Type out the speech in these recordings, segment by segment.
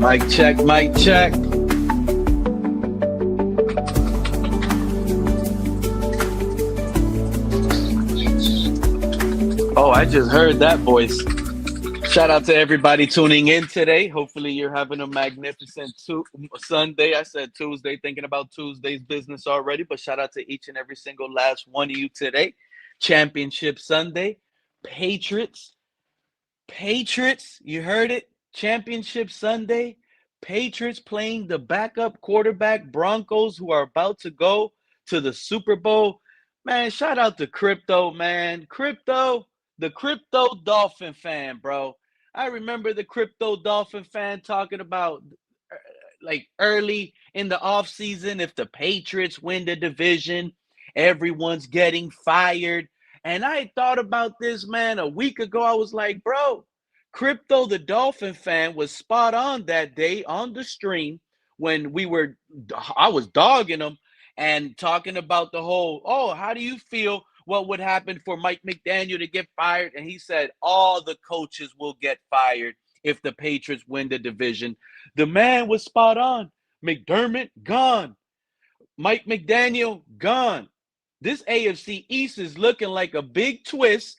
Mic check, mic check. Oh, I just heard that voice. Shout out to everybody tuning in today. Hopefully, you're having a magnificent Sunday. I said Tuesday, thinking about Tuesday's business already, but shout out to each and every single last one of you today. Championship Sunday. Patriots, you heard it. Championship Sunday. Patriots playing the backup quarterback Broncos, who are about to go to the Super Bowl. Man, shout out to Crypto, man. The Crypto Dolphin fan, bro. I remember the Crypto Dolphin fan talking about like early in the offseason, if the Patriots win the division, everyone's getting fired. And I thought about this, man, a week ago. I was like, bro, Crypto the Dolphin fan was spot on that day on the stream when I was dogging him and talking about the whole, oh, how do you feel? What would happen for Mike McDaniel to get fired? And he said, all the coaches will get fired if the Patriots win the division. The man was spot on. McDermott, gone. Mike McDaniel, gone. This AFC East is looking like a big twist.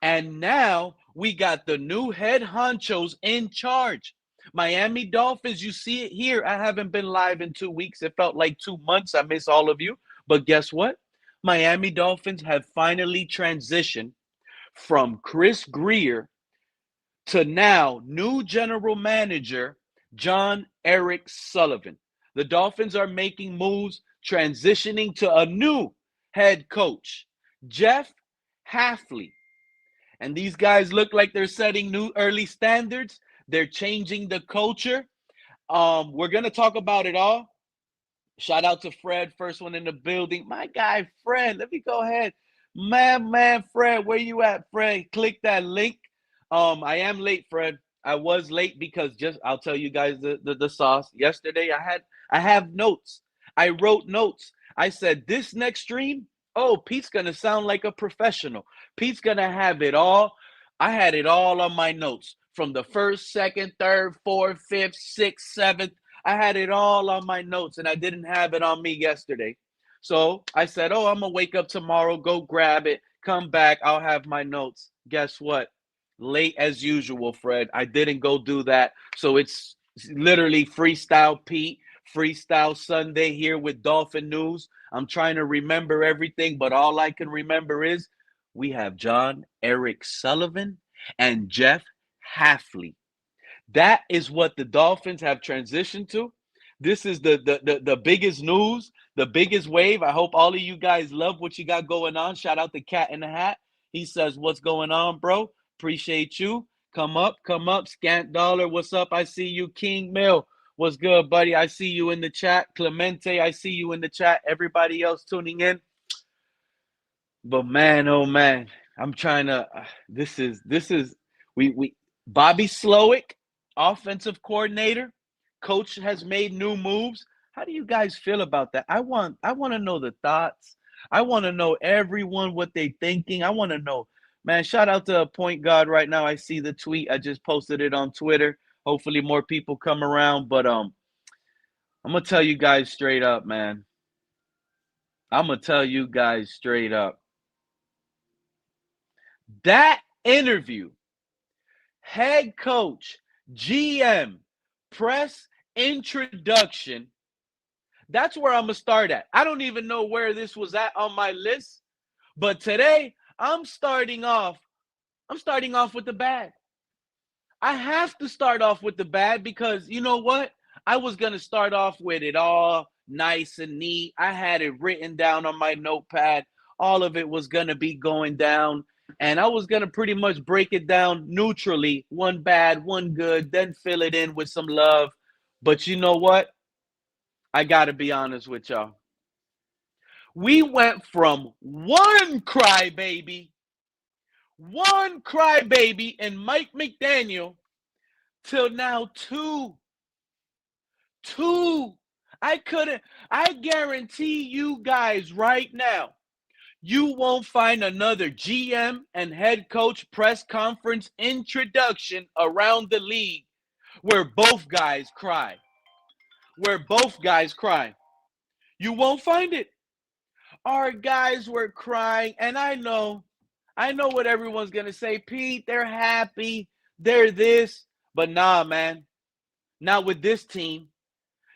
And now we got the new head honchos in charge. Miami Dolphins, you see it here. I haven't been live in 2 weeks. It felt like 2 months. I miss all of you. But guess what? Miami Dolphins have finally transitioned from Chris Grier to now new general manager John Eric Sullivan. The Dolphins are making moves, transitioning to a new head coach, Jeff Hafley. And these guys look like they're setting new early standards. They're changing the culture. We're going to talk about it all. Shout out to Fred, first one in the building. My guy, Fred, let me go ahead. Man, Fred, where you at, Fred? Click that link. I am late, Fred. I was late because I'll tell you guys the sauce. Yesterday, I have notes. I wrote notes. I said, this next stream, oh, Pete's going to sound like a professional. Pete's going to have it all. I had it all on my notes from the first, second, third, fourth, fifth, sixth, seventh. I had it all on my notes, and I didn't have it on me yesterday. So I said, oh, I'm going to wake up tomorrow, go grab it, come back. I'll have my notes. Guess what? Late as usual, Fred. I didn't go do that. So it's literally Freestyle Pete, Freestyle Sunday here with Dolphin News. I'm trying to remember everything, but all I can remember is we have John Eric Sullivan and Jeff Hafley. That is what the Dolphins have transitioned to. This is the biggest news, the biggest wave. I hope all of you guys love what you got going on. Shout out to Cat in the Hat. He says, what's going on, bro? Appreciate you. Come up. Scant Dollar, what's up? I see you. King Mill, what's good, buddy? I see you in the chat. Clemente, I see you in the chat. Everybody else tuning in. But man, oh man, I'm trying to, Bobby Slowick, offensive coordinator, coach has made new moves. How do you guys feel about that? I want to know the thoughts. I want to know everyone what they thinking. I want to know, man. Shout out to Point God right now. I see the tweet. I just posted it on Twitter. Hopefully more people come around. But I'm gonna tell you guys straight up, man. I'm gonna tell you guys straight up. That interview, head coach, GM, press introduction, that's where I'm going to start at. I don't even know where this was at on my list, but today I'm starting off with the bad. I have to start off with the bad because you know what? I was going to start off with it all nice and neat. I had it written down on my notepad. All of it was going to be going down. And I was going to pretty much break it down neutrally, one bad, one good, then fill it in with some love. But you know what? I got to be honest with y'all. We went from one crybaby and Mike McDaniel till now two. I guarantee you guys right now, you won't find another GM and head coach press conference introduction around the league where both guys cry. Where both guys cry. You won't find it. Our guys were crying, and I know what everyone's gonna say. Pete, they're happy, they're this, but nah, man, not with this team.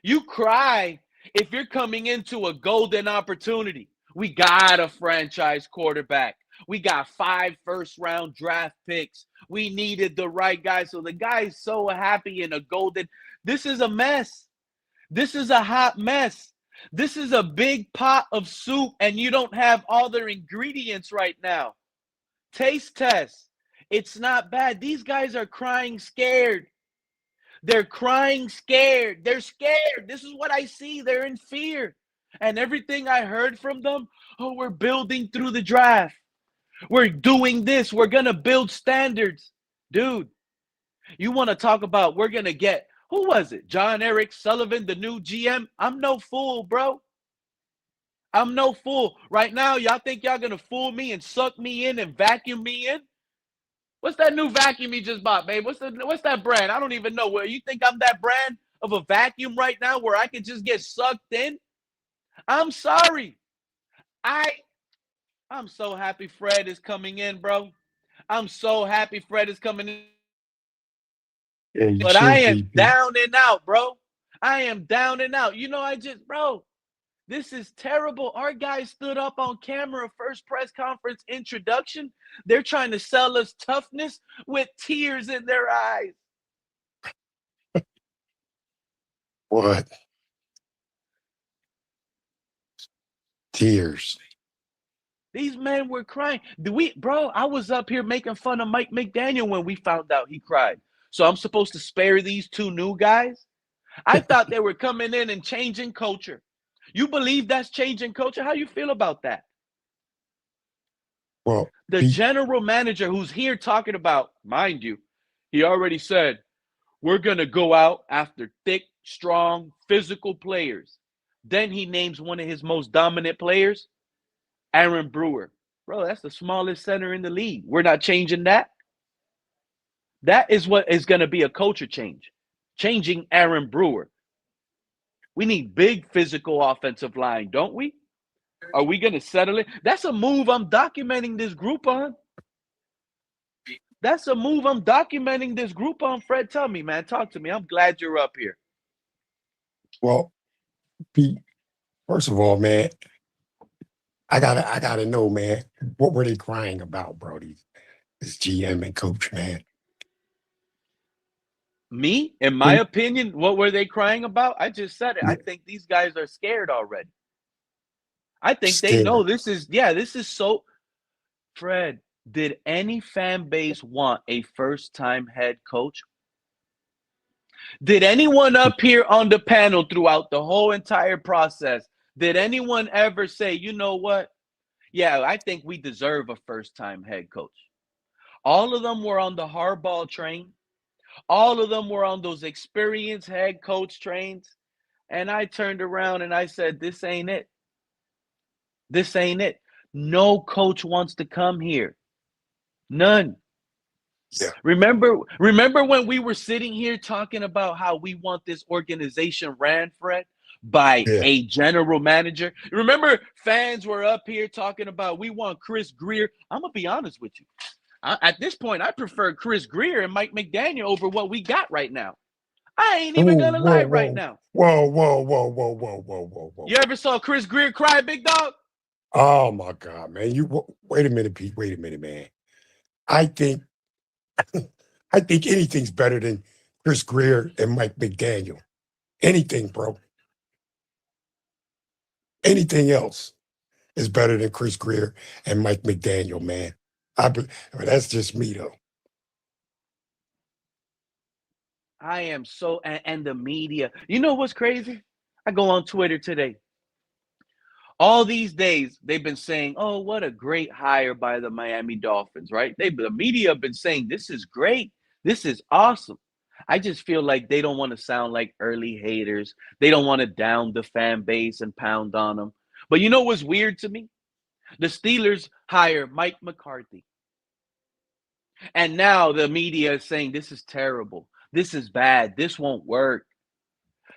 You cry if you're coming into a golden opportunity. We got a franchise quarterback. We got 5 first-round draft picks. We needed the right guy. So the guy's so happy in a golden. This is a mess. This is a hot mess. This is a big pot of soup, and you don't have all their ingredients right now. Taste test. It's not bad. These guys are crying scared. They're crying scared. They're scared. This is what I see. They're in fear. And everything I heard from them, oh, we're building through the draft. We're doing this. We're going to build standards. Dude, you want to talk about we're going to get, who was it? John Eric Sullivan, the new GM? I'm no fool, bro. I'm no fool. Right now, y'all think y'all going to fool me and suck me in and vacuum me in? What's that new vacuum you just bought, babe? What's that brand? I don't even know. Where you think I'm that brand of a vacuum right now where I can just get sucked in? I'm sorry. I'm so happy Fred is coming in, bro. I'm so happy Fred is coming in. Yeah, you But I should am be, Pete. down and out, bro. I am down and out. Bro, this is terrible. Our guy stood up on camera, first press conference introduction. They're trying to sell us toughness with tears in their eyes. What? Tears. These men were crying. I was up here making fun of Mike McDaniel when we found out he cried. So I'm supposed to spare these 2 new guys? I thought they were coming in and changing culture. You believe that's changing culture? How you feel about that? Well, The Pete, general manager who's here talking about, mind you, he already said, we're going to go out after thick, strong, physical players. Then he names one of his most dominant players, Aaron Brewer. Bro, that's the smallest center in the league. We're not changing that. That is what is going to be a culture change. Changing Aaron Brewer. We need big physical offensive line, don't we? Are we going to settle it? That's a move I'm documenting this group on. That's a move I'm documenting this group on. Fred, tell me, man. Talk to me. I'm glad you're up here. well, Pete, first of all, man, I gotta know, man, what were they crying about, Brody? This GM and coach, man. Me, in my Wait, opinion, what were they crying about? I just said it. I yeah, think these guys are scared already. I think they know scared. this is so. Fred, did any fan base want a first time head coach? Did anyone up here on the panel throughout the whole entire process, did anyone ever say, you know what? Yeah, I think we deserve a first time head coach? All of them were on the hardball train. All of them were on those experienced head coach trains. And I turned around and I said, this ain't it. This ain't it. No coach wants to come here. None. Yeah, Remember when we were sitting here talking about how we want this organization ran, Fred, by yeah. a general manager? Remember fans were up here talking about we want Chris Greer. I'm going to be honest with you. At this point, I prefer Chris Greer and Mike McDaniel over what we got right now. I ain't even Whoa, going to whoa, lie right whoa, now. whoa, whoa, whoa, whoa, whoa, whoa, whoa, whoa. You ever saw Chris Greer cry, big dog? Oh my God, man! Wait a minute, Pete. Wait a minute, man. I think I think anything's better than Chris Greer and Mike McDaniel. Anything, bro. Anything else is better than Chris Greer and Mike McDaniel, man. But that's just me, though. I am so, and the media. You know what's crazy? I go on Twitter today. All these days, they've been saying, oh, what a great hire by the Miami Dolphins, right? The media have been saying, this is great. This is awesome. I just feel like they don't want to sound like early haters. They don't want to down the fan base and pound on them. But you know what's weird to me? The Steelers hire Mike McCarthy. And now the media is saying this is terrible. This is bad. This won't work.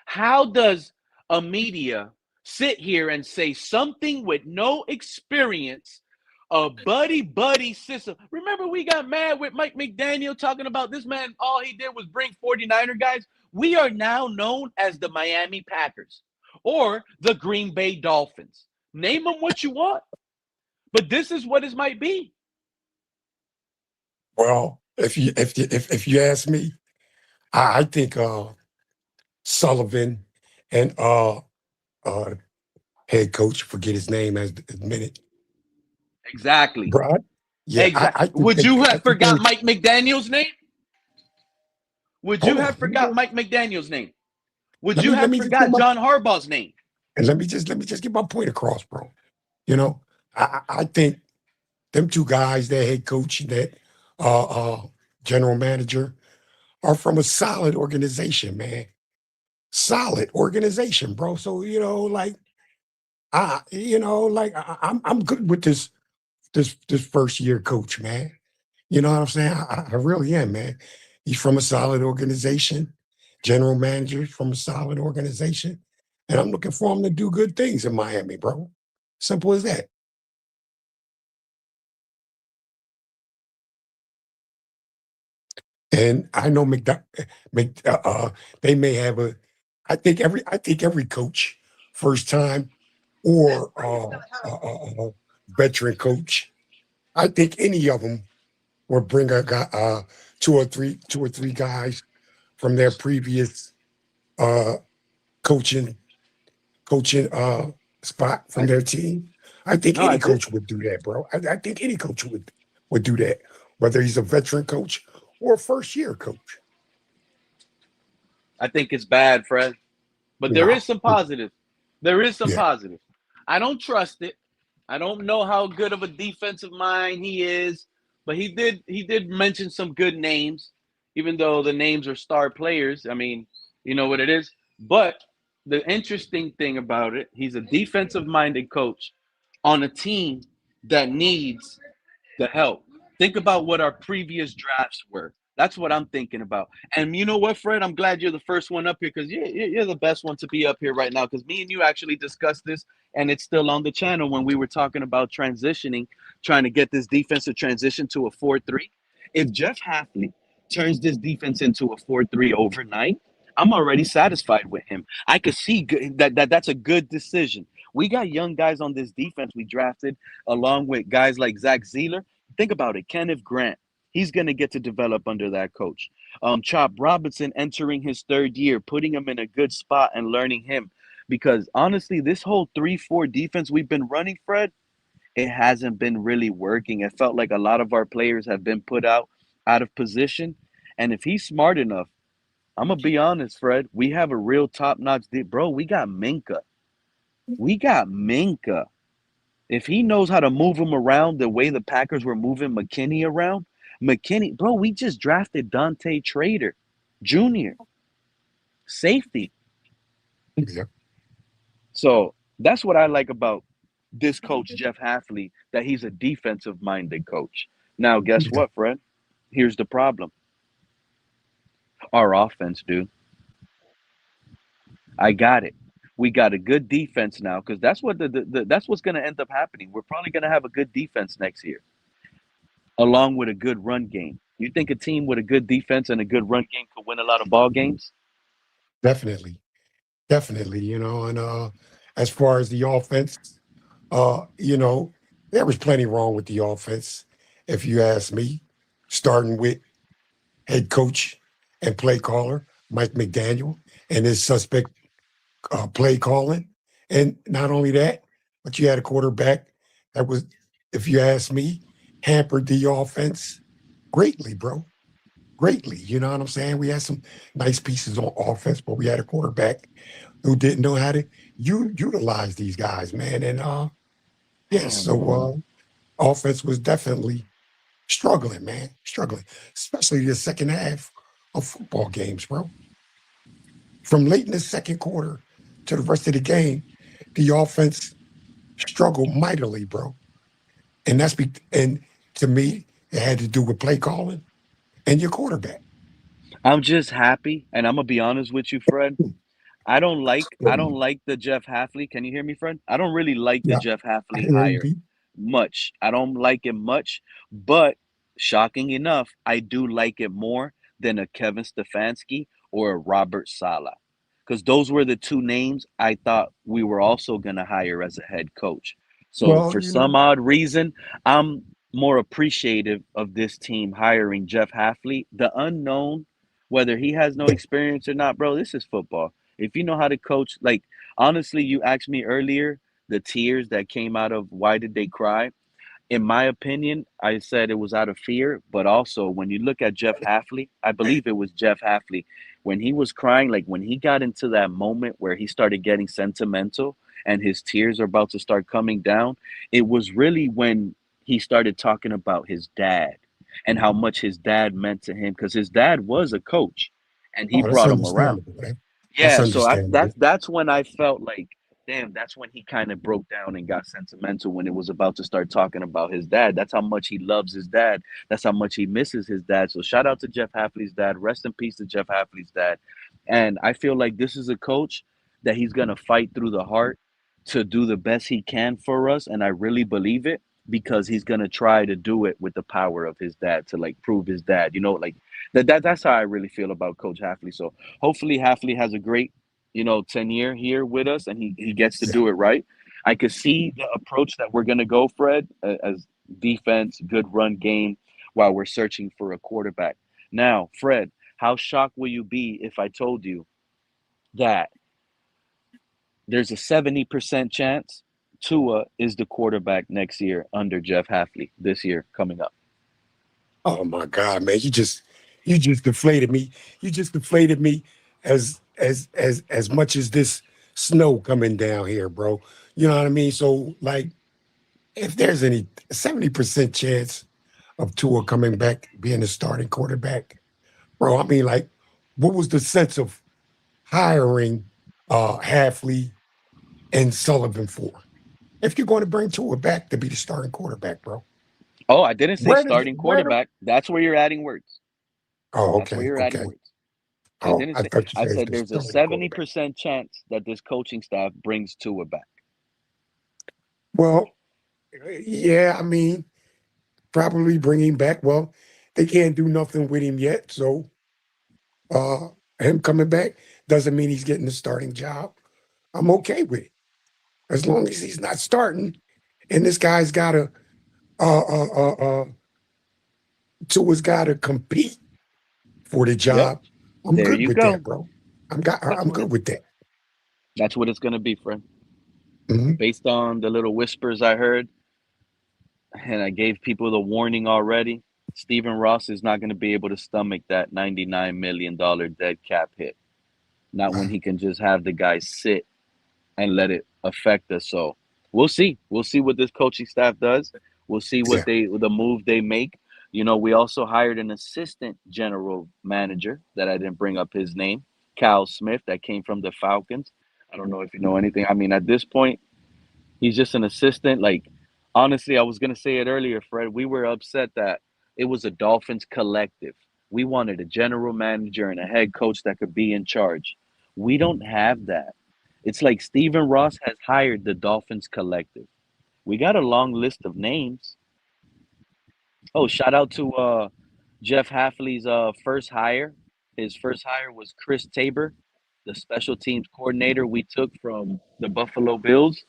How does a media sit here and say something with no experience, a buddy system? Remember, we got mad with Mike McDaniel talking about this man, all he did was bring 49er guys. We are now known as the Miami Packers or the Green Bay Dolphins. Name them what you want, but this is what it might be. Well, if you ask me, I think Sullivan and uh head coach, forget his name as a minute, Exactly. bro. Yeah, Exactly. I think Would you I have think they forgot were. Mike McDaniel's name? Would you Hold have on, forgot Mike McDaniel's name? Would let you me let have me just get forgot my John Harbaugh's name? and let me just get my point across, bro. You know, I think them two guys, that head coach and that uh, uh, general manager, are from a solid organization, man. Solid organization, bro. So like I'm good with this first year coach, man. You know what I'm saying? I really am, man. He's from a solid organization, general manager from a solid organization, and I'm looking for him to do good things in Miami, bro. Simple as that. And I know Mc, they may have a. I think every coach, first time or veteran coach, I think any of them will bring a guy, two or three guys from their previous uh, coaching coaching spot from I their team. I think no, I any did. coach would do that, bro. I think any coach would do that, whether he's a veteran coach or a first year coach. I think it's bad, Fred. But there is No, some positive. There is some yeah, positive. I don't trust it. I don't know how good of a defensive mind he is, but he did mention some good names, even though the names are star players. I mean, you know what it is. But the interesting thing about it, he's a defensive minded coach on a team that needs the help. Think about what our previous drafts were. That's what I'm thinking about. And you know what, Fred? I'm glad you're the first one up here because you're the best one to be up here right now because me and you actually discussed this and it's still on the channel when we were talking about transitioning, trying to get this defense to transition to a 4-3. If Jeff Hafley turns this defense into a 4-3 overnight, I'm already satisfied with him. I could see that's a good decision. We got young guys on this defense we drafted along with guys like Zach Zeeler. Think about it. Kenneth Grant, he's going to get to develop under that coach. Chop Robinson entering his third year, putting him in a good spot and learning him. Because honestly, this whole 3-4 defense we've been running, Fred, it hasn't been really working. It felt like a lot of our players have been put out of position. And if he's smart enough, I'm gonna be honest, Fred. We have a real top notch bro. We got Minka. We got Minka. If he knows how to move him around the way the Packers were moving McKinney around, McKinney, bro, we just drafted Dante Trader Jr., safety. yeah, So that's what I like about this coach, Jeff Hafley, that he's a defensive minded coach. Now, guess yeah, what, Fred? Here's the problem our offense, dude. I got it. We got a good defense now because that's what that's what's going to end up happening. We're probably going to have a good defense next year, along with a good run game. You think a team with a good defense and a good run game could win a lot of ball games? definitely, definitely. And as far as the offense, uh, you know, there was plenty wrong with the offense, if you ask me. Starting with head coach and play caller Mike McDaniel and his suspect play calling. And not only that, but you had a quarterback that was, if you ask me, hampered the offense greatly, bro. Greatly. You know what I'm saying? We had some nice pieces on offense, but we had a quarterback who didn't know how to utilize these guys, man. And yes, Damn, so bro. offense was definitely struggling, man. Struggling, especially the second half of football games, bro. From late in the second quarter to the rest of the game, the offense struggled mightily, bro. And to me, it had to do with play calling and your quarterback. I'm just happy, and I'm gonna be honest with you, Fred. I don't Um, like the Jeff Hafley. Can you hear me, friend? I don't really like the yeah, Jeff I Hafley can hear you, hire Pete. much. I don't like it much, but shocking enough, I do like it more than a Kevin Stefanski or a Robert Sala. Because those were the two names I thought we were also gonna hire as a head coach. So Well, for some odd reason, I'm more appreciative of this team hiring Jeff Hafley. The unknown, whether he has no yeah, experience or not, bro, this is football. If you know how to coach, like honestly, you asked me earlier the tears that came out of why did they cry? In my opinion, I said it was out of fear, but also when you look at Jeff Hafley, I believe it was Jeff Hafley when he was crying, like when he got into that moment where he started getting sentimental and his tears are about to start coming down, it was really when he started talking about his dad and how much his dad meant to him because his dad was a coach and he oh, that's brought him around. understandable, man. That's Yeah, so understandable. that's when I felt like, damn, that's when he kind of broke down and got sentimental when it was about to start talking about his dad. That's how much he loves his dad. That's how much he misses his dad. So shout out to Jeff Hafley's dad. Rest in peace to Jeff Hafley's dad. And I feel like this is a coach that he's gonna fight through the heart to do the best he can for us, and I really believe it because he's gonna try to do it with the power of his dad to like prove his dad. You know, like that's how I really feel about Coach Hafley. So hopefully Hafley has a great, 10-year here with us and he gets to Yeah. do it right. I could see the approach that we're gonna go, Fred, as defense, good run game, while we're searching for a quarterback. Now, Fred, how shocked will you be if I told you that there's a 70% chance Tua is the quarterback next year under Jeff Hafley this year coming up? Oh my God, man, you just deflated me. You just deflated me as much as this snow coming down here, bro. You know what I mean? So like, if there's any 70% chance of Tua coming back being the starting quarterback, bro, I mean, like, what was the sense of hiring Hafley and Sullivan for? If you're going to bring Tua back to be the starting quarterback, bro, Oh, I didn't say where does starting where do quarterback. That's where you're adding words. oh That's where okay, you're adding okay. words. I Oh, didn't I say. thought you I said said the there's a starting seventy quarterback. percent chance that this coaching staff brings Tua back. Well, yeah, I mean, probably bring him back. Well, they can't do nothing with him yet, so uh him coming back doesn't mean he's getting the starting job. I'm okay with it as long as he's not starting. And this guy's got to Tua's got to compete for the Yep. job. I'm There good you with that, go. bro. That's I'm what it. good with that. That's what it's gonna be, friend. Mhm. Based on the little whispers I heard, and I gave people the warning already. Stephen Ross is not going to be able to stomach that $99 million dead cap hit. Not when Wow. he can just have the guys sit and let it affect us. So we'll see. We'll see what this coaching staff does. We'll see what Yeah. the move they make. We also hired an assistant general manager that I didn't bring up his name, Cal Smith, that came from the Falcons. I don't know if you know anything. I mean, at this point, he's just an assistant. Like, honestly, I was gonna say it earlier, Fred. We were upset that it was a Dolphins collective. We wanted a general manager and a head coach that could be in charge. We don't have that. It's like Stephen Ross has hired the Dolphins collective. We got a long list of names. Oh, shout out to Jeff Hafley's first hire. His first hire was Chris Tabor, the special teams coordinator we took from the Buffalo Bills.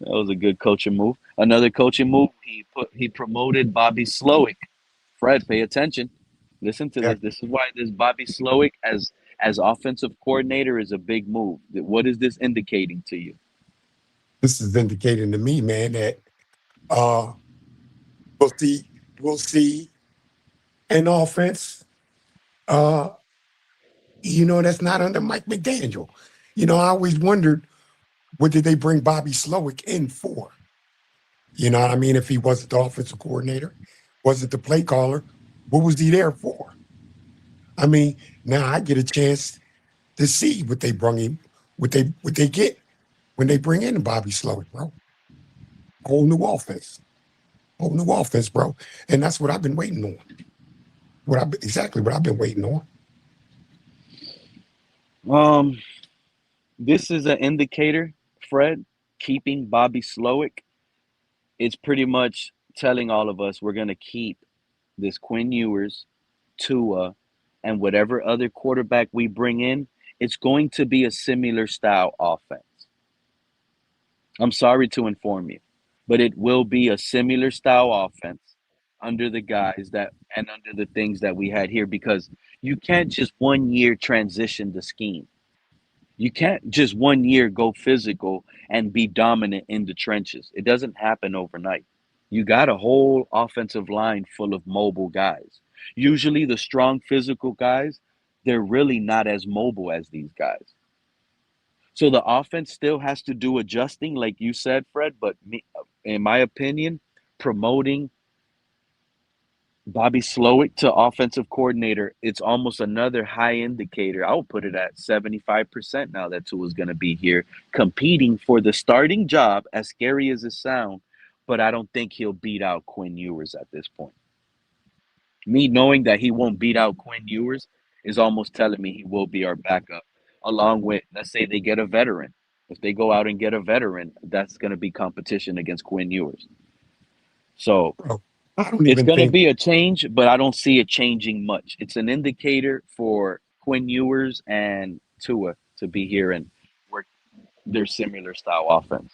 That was a good coaching move. Another coaching move, he promoted Bobby Slowick. Fred, pay attention. Listen to Yeah. this. This is why this Bobby Slowick as offensive coordinator is a big move. What is this indicating to you? This is indicating to me, man, that uh we'll see we'll see an offense uh that's not under Mike McDaniel. I always wondered what did they bring Bobby Slowick in for? You know what I mean? If he wasn't the offensive coordinator, wasn't the play caller, what was he there for? I mean, now I get a chance to see what they bring him, what they get when they bring in Bobby Slowick, bro. Whole new offense, bro. And that's what I've been waiting on. exactly what I've been waiting on. Um, this is an indicator, Fred, keeping Bobby Slowick. It's pretty much telling all of us we're going to keep this Quinn Ewers, Tua, and whatever other quarterback we bring in. It's going to be a similar style offense. I'm sorry to inform you, but it will be a similar style offense under the guys that and under the things that we had here because you can't just 1 year transition the scheme. You can't just 1 year go physical and be dominant in the trenches. It doesn't happen overnight. You got a whole offensive line full of mobile guys. Usually, the strong physical guys, they're really not as mobile as these guys. So the offense still has to do adjusting, like you said, Fred. But in my opinion, promoting Bobby Slowick to offensive coordinator, it's almost another high indicator. I would put it at 75% now that Tua's going to be here competing for the starting job, as scary as it sounds. But I don't think he'll beat out Quinn Ewers at this point. Me knowing that he won't beat out Quinn Ewers is almost telling me he will be our backup, along with, let's say, they get a veteran. If they go out and get a veteran, that's going to be competition against Quinn Ewers. So Bro, I don't it's even going to think, be a change, but I don't see it changing much. It's an indicator for Quinn Ewers and Tua to be here and work their similar style offense.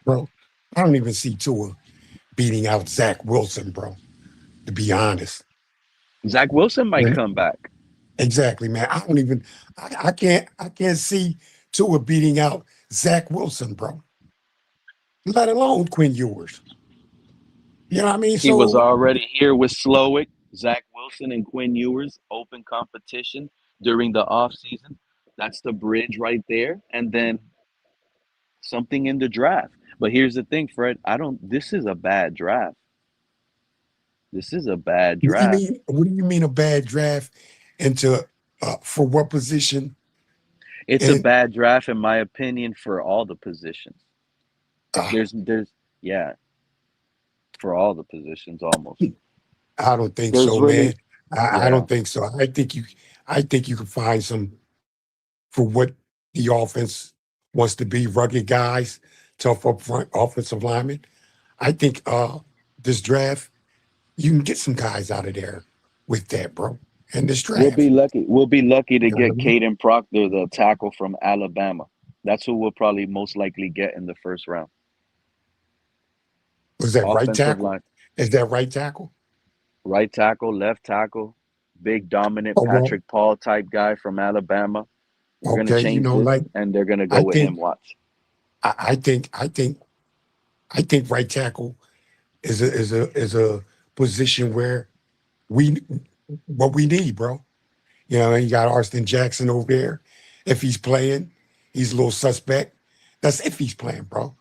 bro, I don't even see Tua beating out Zach Wilson, bro. To be honest, Zach Wilson you might know, come back. exactly, man. I don't even, I can't see Tua beating out Zach Wilson, bro. Let alone Quinn Ewers. You know what I mean? He was So already here with Slowick, Zach Wilson, and Quinn Ewers, open competition during the offseason. That's the bridge right there. And then something in the draft. But here's the thing, Fred. I don't, this is a bad draft. This is a bad what do you draft. mean? What do you mean a bad draft? Into for what position? It's a And bad draft, in my opinion, for all the positions. uh, Yeah, for all the positions almost. I don't think There's so, man. really, I yeah. don't think so. I think you can find some for what the offense wants to be. Rugged guys, tough up front, offensive linemen. I think this draft you can get some guys out of there with that, bro. And this We'll be draft, lucky. We'll be lucky to you know what get I mean? Caden Proctor, the tackle from Alabama. That's who we'll probably most likely get in the first round. Was that right Offensive tackle? line, Is that right tackle? right tackle, left tackle, big dominant Oh well, Patrick Paul type guy from Alabama. We're gonna okay. You change know, this, like and they're gonna go I with him. think, Watch. I, I think, I think, I think right tackle is a position where we what we need, bro. You know, and you got Austin Jackson over there. If he's playing, he's a little suspect. That's if he's playing, bro.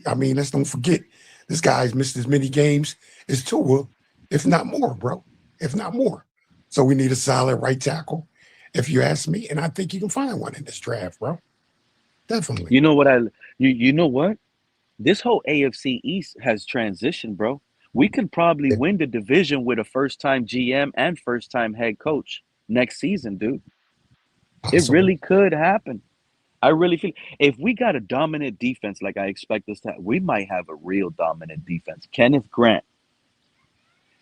I mean, let's don't forget this guy's missed as many games as Tua, if not more, bro. If not more. So we need a solid right tackle, if you ask me. And I think you can find one in this draft, bro. Definitely. You know what I? You know what? This whole AFC East has transitioned, bro. We could probably Yeah, win the division with a first-time GM and first-time head coach next season, dude. It possible. really could happen. I really feel if we got a dominant defense like I expect us to have, we might have a real dominant defense. Kenneth Grant,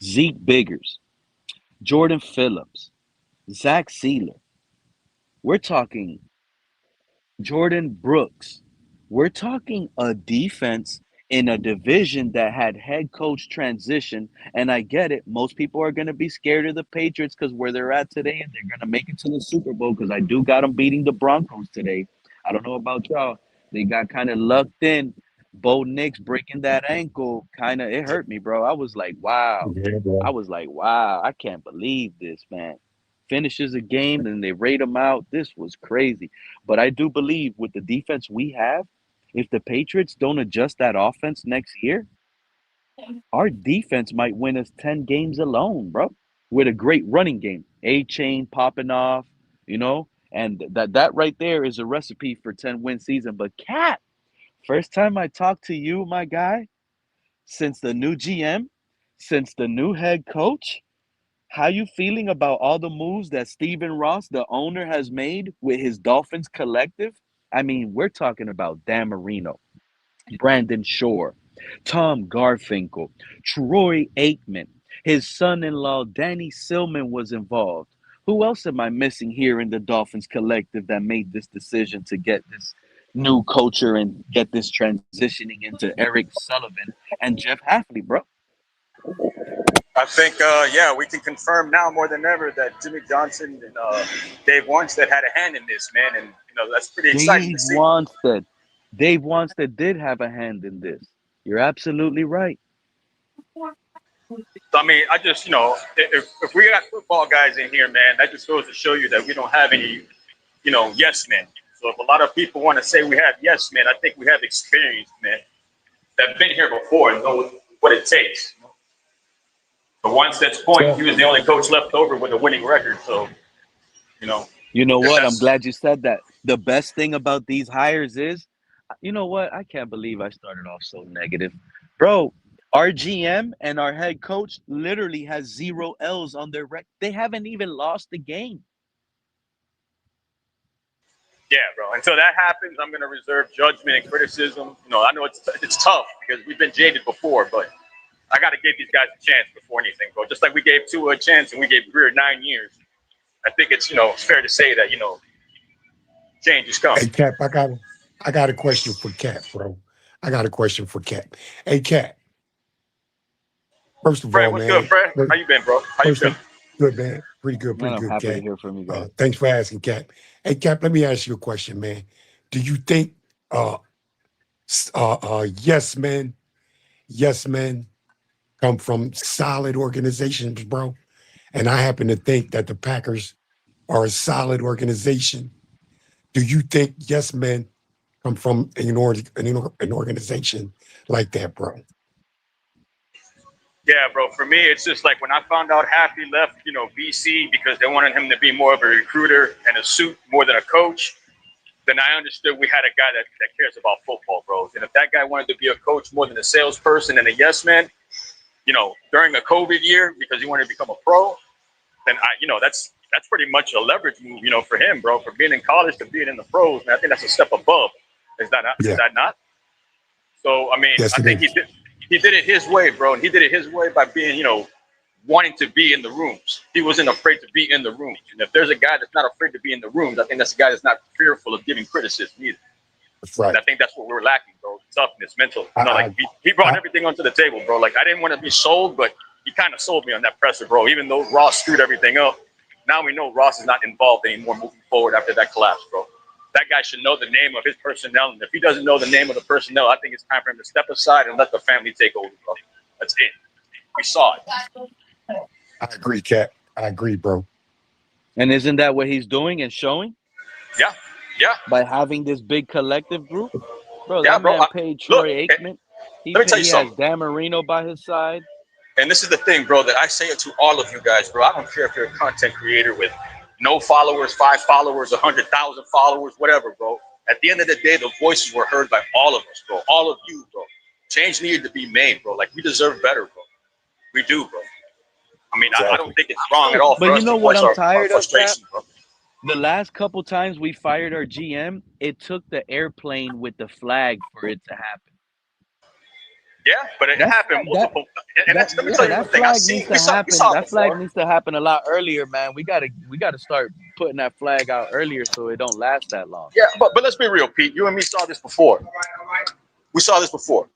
Zeke Biggers, Jordan Phillips, Zach Sealer. We're talking Jordan Brooks. We're talking a defense in a division that had head coach transition. And I get it. Most people are going to be scared of the Patriots because where they're at today, and they're going to make it to the Super Bowl because I do got them beating the Broncos today. I don't know about y'all. They got kind of lucked in. Bo Nix breaking that ankle kind of, it hurt me, bro. I was like, wow. Yeah, bro. I was like, wow, I can't believe this, man. Finishes a game and they rate him out. This was crazy. But I do believe with the defense we have, if the Patriots don't adjust that offense next year, our defense might win us 10 games alone, bro. With a great running game. A chain popping off, you know? And that right there is a recipe for 10-win season. But Cat, first time I talked to you, my guy, since the new GM, since the new head coach, How you feeling about all the moves that Stephen Ross, the owner, has made with his Dolphins collective? I mean, we're talking about Dan Marino, Brandon Shore, Tom Garfinkel, Troy Aikman, his son-in-law Danny Silman was involved. Who else am I missing here in the Dolphins collective that made this decision to get this new culture and get this transitioning into Eric Sullivan and Jeff Hafley, bro? I think, yeah, we can confirm now more than ever that Jimmy Johnson and Dave Wannstedt had a hand in this, man, and that's pretty exciting to Dave see. Wanstead. Dave Wanstead did have a hand in this. You're absolutely right. So, I mean, I just, if we got football guys in here, man, that just goes to show you that we don't have any, yes men. So if a lot of people want to say we have yes men, I think we have experienced men that have been here before and know what it takes. But Wannstedt's point, he was the only coach left over with a winning record. So, you know, You know if what? I'm that's glad you said that. The best thing about these hires is, you know what? I can't believe I started off so negative. Bro, our GM and our head coach literally has 0 L's on their record. They haven't even lost the game. Yeah, bro. Until that happens, I'm going to reserve judgment and criticism. I know it's tough because we've been jaded before, but I got to give these guys a chance before anything, bro. Just like we gave Tua a chance and we gave Greer 9 years. I think it's fair to say that change is coming. Hey, Cap, I got a question for Cap, bro. I got a question for Cap. Hey, Cap. First of Fred, all, what's good, man. Fred? How you been, bro? How you First, feel? good, man. Man, Pretty I'm good, happy to Cap. hear from you guys. Thanks for asking, Cap. Hey, Cap, let me ask you a question, man. Do you think uh, yes men come from solid organizations, bro? And I happen to think that the Packers are a solid organization. Do you think yes men come from an organization like that, bro? Yeah, bro. For me, it's just like when I found out Happy left, BC because they wanted him to be more of a recruiter and a suit more than a coach. Then I understood we had a guy that cares about football, bro. And if that guy wanted to be a coach more than a salesperson and a yes man, during a COVID year because he wanted to become a pro, then that's pretty much a leverage move, for him, bro. From being in college to being in the pros, man, I think that's a step above. Is that not? Is Yeah. that not? So I mean, Yes, I it think is. he did it his way, bro, and he did it his way by being, wanting to be in the rooms. He wasn't afraid to be in the rooms. And if there's a guy that's not afraid to be in the rooms, I think that's a guy that's not fearful of giving criticism either. That's And right. I think that's what we were lacking, bro. Toughness, mental. I, Like I, he brought I everything onto the table, bro. Like I didn't want to be sold, but he kind of sold me on that presser, bro. Even though Ross screwed everything up, now we know Ross is not involved anymore moving forward after that collapse, bro. That guy should know the name of his personnel, and if he doesn't know the name of the personnel, I think it's time for him to step aside and let the family take over, bro. That's it. We saw it. I agree, Cap. I agree, bro. And isn't that what he's doing and showing Yeah, yeah, by having this big collective group? Bro, yeah, that bro. man paid Look, Troy Aikman. let me tell you He has something. Dan Marino by his side. And this is the thing, bro, that I say it to all of you guys, bro. I don't care if you're a content creator with no followers, 5 followers, 100,000 followers, whatever, bro. At the end of the day, the voices were heard by all of us, bro. All of you, bro. Change needed to be made, bro. Like, we deserve better, bro. We do, bro. I mean, I don't Exactly. think it's wrong at all But for you us to know what voice I'm our tired of, Cap? frustration, bro. The last couple times we fired our GM, it took the airplane with the flag for it to happen. Yeah, but it That's happened that multiple. And that that's let me tell yeah, you one that thing. flag needs We to saw happen. it That flag before. needs to happen a lot earlier, man. We gotta start putting that flag out earlier so it don't last that long. Yeah, but let's be real, Pete. You and me saw this before. We saw this before.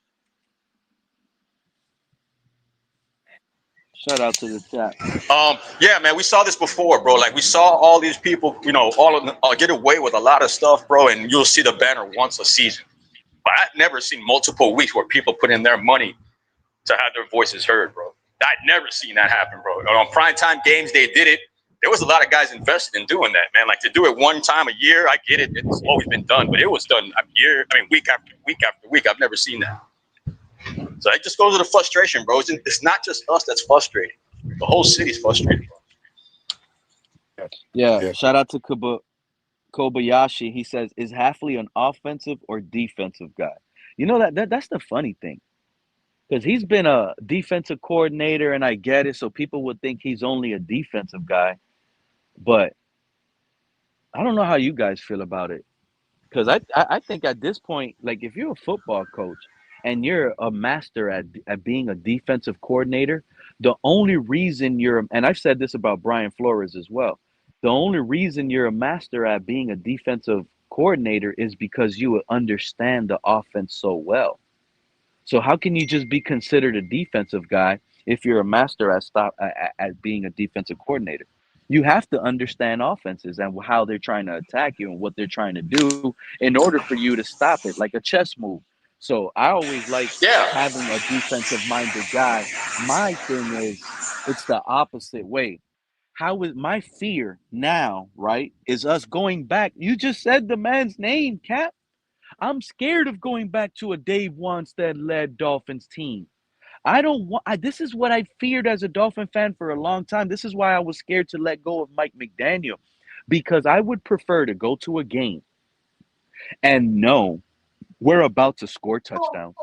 Shout out to the chat. Yeah, man, we saw this before, bro. Like we saw all these people, all of them, get away with a lot of stuff, bro. And you'll see the banner once a season. But I've never seen multiple weeks where people put in their money to have their voices heard, bro. I'd never seen that happen, bro. On primetime games, they did it. There was a lot of guys invested in doing that, man. Like to do it one time a year, I get it. It's always been done, but it was done week after week after week. I've never seen that. So it just goes to the frustration, bro. It's not just us that's frustrated. The whole city's frustrated, bro. Yes. Yeah, Yeah. shout out to Kobayashi. He says, "Is Hafley an offensive or defensive guy?" You know that's the funny thing. because he's been a defensive coordinator, and I get it. So people would think he's only a defensive guy, but I don't know how you guys feel about it. Because I think at this point, like if you're a football coach and you're a master at being a defensive coordinator, the only reason you're, and I've said this about Brian Flores as well, the only reason you're a master at being a defensive coordinator is because you understand the offense so well. So how can you just be considered a defensive guy if you're a master at being a defensive coordinator? You have to understand offenses and how they're trying to attack you and what they're trying to do in order for you to stop it, like a chess move. So I always like Yeah. having a defensive minded guy. My thing is, it's the opposite way. How is my fear now, right? Is us going back. You just said the man's name, Cap. I'm scared of going back to a Dave Wanstead led Dolphins team. I don't want. This is what I feared as a Dolphin fan for a long time. This is why I was scared to let go of Mike McDaniel, because I would prefer to go to a game and know we're about to score touchdowns.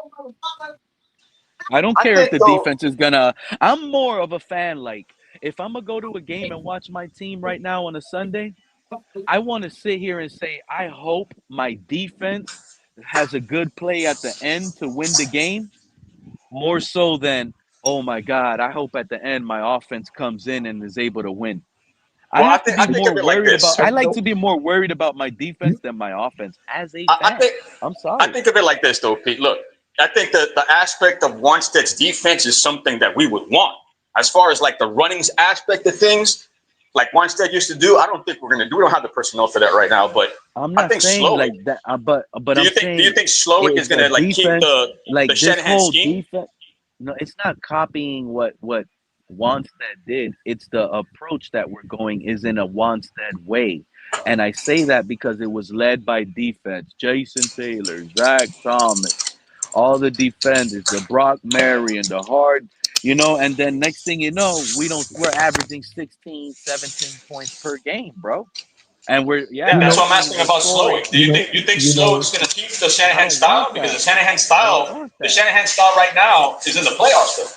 I don't I care if think the though. defense is gonna. I'm more of a fan. Like if I'm gonna go to a game and watch my team right now on a Sunday, I want to sit here and say I hope my defense has a good play at the end to win the game, more so than, oh my God, I hope at the end my offense comes in and is able to win. I Well, have to I be think more of it like worried about, this. I like to be more worried about my defense than my offense as a I fan. think I'm I sorry. think of it like this though, Pete. Look, I think that the aspect of Wanstead's defense is something that we would want. As far as like the runnings aspect of things, like Wanstead used to do, I don't think we're gonna do. We don't have the personnel for that right now. But I'm I not think saying Slowick. like that, but Do I'm you think? Do you saying think Slowick is it's a gonna like keep defense, the like this Shanahan whole scheme? defense. No, it's not copying what Wanstead did. It's the approach that we're going is in a Wanstead way. And I say that because it was led by defense. Jason Taylor, Zach Thomas, all the defenders, the Brock Marion, the hard, and then next thing you know, we're averaging 16, 17 points per game, bro. And we're, Yeah, yeah, You that's know, what I'm everything's asking a about story. Slowick. Do you you know, think you Slowick's know. gonna keep the I Shanahan don't want style? Because that. I don't want The that. Shanahan style right now is in the playoffs though.